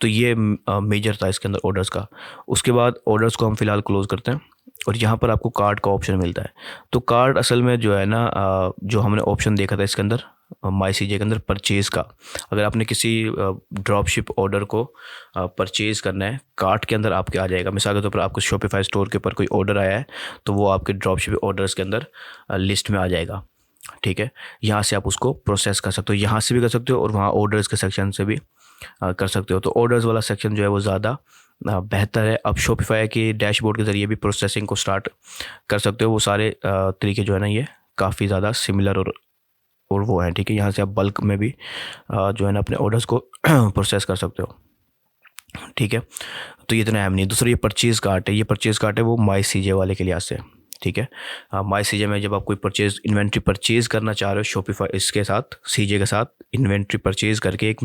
तो ये मेजर था इसके अंदर ऑर्डर्स का। उसके बाद ऑर्डर्स को हम फ़िलहाल क्लोज़ करते हैं और यहाँ पर आपको कार्ड का ऑप्शन मिलता है। तो कार्ड असल में जो है ना, जो हमने ऑप्शन देखा था इसके अंदर माई CJ के अंदर परचेज़ का, अगर आपने किसी ड्रॉप शिप ऑर्डर को परचेज़ करना है, कार्ट के अंदर आपके आ जाएगा। मिसाल के तौर पर आपको शॉपिफाई स्टोर के ऊपर कोई ऑर्डर आया है तो वो आपके ड्रॉप शिप ऑर्डर्स के अंदर लिस्ट में आ जाएगा, ठीक है। यहाँ से आप उसको प्रोसेस कर सकते हो, यहाँ से भी कर सकते हो और वहाँ ऑर्डर्स के सेक्शन से भी कर सकते हो। तो ऑर्डर्स वाला सेक्शन जो है वो ज़्यादा बेहतर है। अब शॉपिफाई के डैशबोर्ड के ज़रिए भी प्रोसेसिंग को स्टार्ट कर सकते हो। वो सारे तरीके जो है ना ये काफ़ी ज़्यादा सिमिलर और वो हैं, ठीक है। यहाँ से आप बल्क में भी जो है ना अपने ऑर्डर्स को प्रोसेस कर सकते हो, ठीक है। तो ये इतना अहम नहीं। दूसरा ये परचेज़ कार्ट है, ये परचेज़ कार्ट है वो माई CJ वाले के लिहाज से, ठीक है। माई CJ में जब आप कोई इन्वेंट्री परचेज़ करना चाह रहे हो शॉपिफाई इसके साथ, CJ के साथ इन्वेंट्री परचेज़ करके एक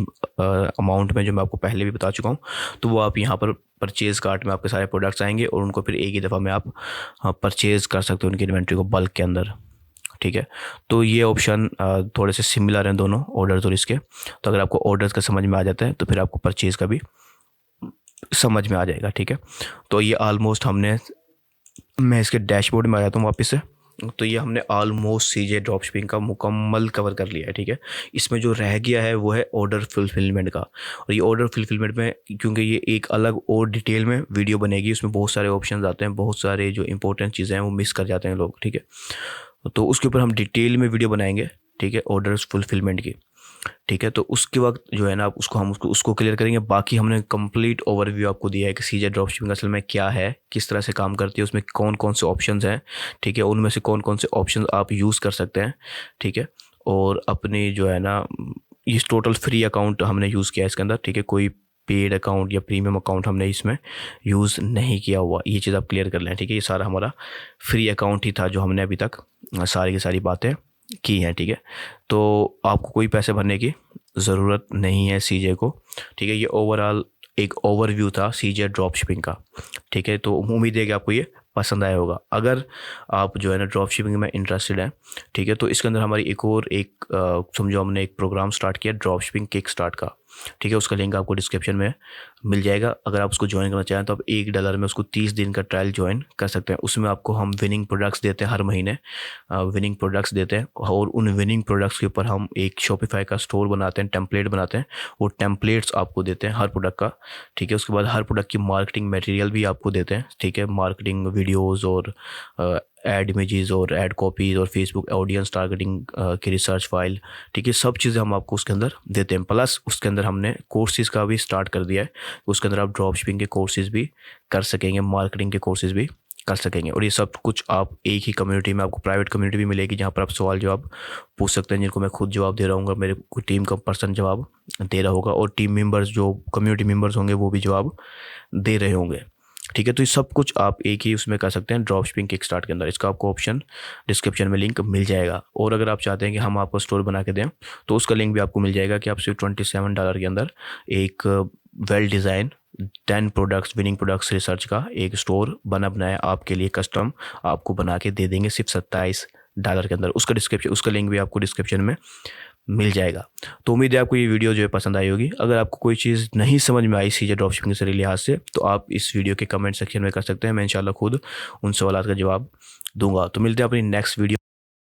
अमाउंट में, जो मैं आपको पहले भी बता चुका हूँ, तो वो आप यहाँ पर परचेज़ कार्ट में आपके सारे प्रोडक्ट्स आएंगे और उनको फिर एक ही दफ़ा में आप परचेज़ कर सकते हो उनकी इन्वेंट्री को बल्क के अंदर, ठीक है। तो ये ऑप्शन थोड़े से सिमिलर हैं दोनों ऑर्डर्स और इसके। तो अगर आपको ऑर्डर्स का समझ में आ जाता है तो फिर आपको परचेज़ का भी समझ में आ जाएगा, ठीक है। तो ये ऑलमोस्ट मैं इसके डैशबोर्ड में आ जाता हूँ वापस से। तो ये हमने ऑलमोस्ट CJ ड्रॉप शिपिंग का मुकम्मल कवर कर लिया है, ठीक है। इसमें जो रह गया है वो है ऑर्डर फुलफिलमेंट का। और ये ऑर्डर फुलफिलमेंट में, क्योंकि ये एक अलग और डिटेल में वीडियो बनेगी, उसमें बहुत सारे ऑप्शन आते हैं, बहुत सारे जो इंपॉर्टेंट चीज़ें हैं वो मिस कर जाते हैं लोग, ठीक है। तो उसके ऊपर हम डिटेल में वीडियो बनाएंगे, ठीक है, ऑर्डर्स फुलफिलमेंट की, ठीक है। तो उसके वक्त जो है ना आप उसको क्लियर करेंगे। बाकी हमने कंप्लीट ओवरव्यू आपको दिया है कि CJ ड्रॉप शिपिंग असल में क्या है, किस तरह से काम करती है, उसमें कौन कौन से ऑप्शंस हैं, ठीक है, उनमें से कौन कौन से ऑप्शंस आप यूज़ कर सकते हैं, ठीक है। और अपनी जो है ना, ये टोटल फ्री अकाउंट हमने यूज़ किया है इसके अंदर, ठीक है। कोई पेड अकाउंट या प्रीमियम अकाउंट हमने इसमें यूज़ नहीं किया हुआ, ये चीज़ आप क्लियर कर लें, ठीक है। ये सारा हमारा फ्री अकाउंट ही था जो हमने अभी तक सारी की सारी बातें की हैं, ठीक है। तो आपको कोई पैसे भरने की ज़रूरत नहीं है सीजे को, ठीक है। ये ओवरऑल एक ओवरव्यू था सीजे ड्रॉप शिपिंग का, ठीक है। तो उम्मीद है कि आपको ये पसंद आया होगा। अगर आप जो है ना ड्रॉप शिपिंग में इंटरेस्टेड हैं, ठीक है, तो इसके अंदर हमारी एक समझो हमने एक प्रोग्राम स्टार्ट किया ड्रॉप शिपिंग किक स्टार्ट का, ठीक है। उसका लिंक आपको डिस्क्रिप्शन में मिल जाएगा। अगर आप उसको ज्वाइन करना चाहें तो आप $1 में उसको 30 दिन का ट्रायल ज्वाइन कर सकते हैं। उसमें आपको हम विनिंग प्रोडक्ट्स देते हैं, हर महीने विनिंग प्रोडक्ट्स देते हैं, और उन विनिंग प्रोडक्ट्स के ऊपर हम एक शॉपिफाई का स्टोर बनाते हैं, टेम्पलेट बनाते हैं। वो टेम्पलेट्स आपको देते हैं हर प्रोडक्ट का, ठीक है। उसके बाद हर प्रोडक्ट की मार्केटिंग मटेरियल भी आपको देते हैं, ठीक है। मार्केटिंग वीडियोज़ और एड इमेजेस और एड कॉपीज़ और फेसबुक ऑडियंस टारगेटिंग की रिसर्च फाइल, ठीक है। सब चीज़ें हम आपको उसके अंदर देते हैं। प्लस उसके अंदर हमने कोर्सेज़ का भी स्टार्ट कर दिया है, उसके अंदर आप ड्रॉप शिपिंग के कोर्सेज़ भी कर सकेंगे, मार्केटिंग के कोर्सेज़ भी कर सकेंगे। और ये सब कुछ आप एक ही कम्युनिटी में, आपको प्राइवेट कम्युनिटी भी मिलेगी जहाँ पर आप सवाल जवाब पूछ सकते हैं, जिनको मैं खुद जवाब दे रहा हूँ, मेरे कोई टीम का पर्सन जवाब दे रहा होगा, और टीम मेंबर्स जो कम्युनिटी मेंबर्स होंगे वो भी जवाब दे रहे होंगे, ठीक है। तो ये सब कुछ आप एक ही उसमें कर सकते हैं ड्रॉप शिपिंग किक स्टार्ट के अंदर। इसका आपको ऑप्शन डिस्क्रिप्शन में लिंक मिल जाएगा। और अगर आप चाहते हैं कि हम आपको स्टोर बना के दें तो उसका लिंक भी आपको मिल जाएगा कि आप सिर्फ $27 के अंदर एक well design 10 products winning products research का एक स्टोर बनाया आपके लिए, कस्टम आपको बना के दे देंगे सिर्फ $27 के अंदर। उसका लिंक भी आपको डिस्क्रिप्शन में मिल जाएगा। तो उम्मीद है आपको ये वीडियो जो है पसंद आई होगी। अगर आपको कोई चीज़ नहीं समझ में आई सीजे ड्रॉप शिपिंग से लिहाज से, तो आप इस वीडियो के कमेंट सेक्शन में कर सकते हैं, मैं इंशाल्लाह खुद उन सवालों का जवाब दूंगा। तो मिलते हैं अपनी नेक्स्ट वीडियो।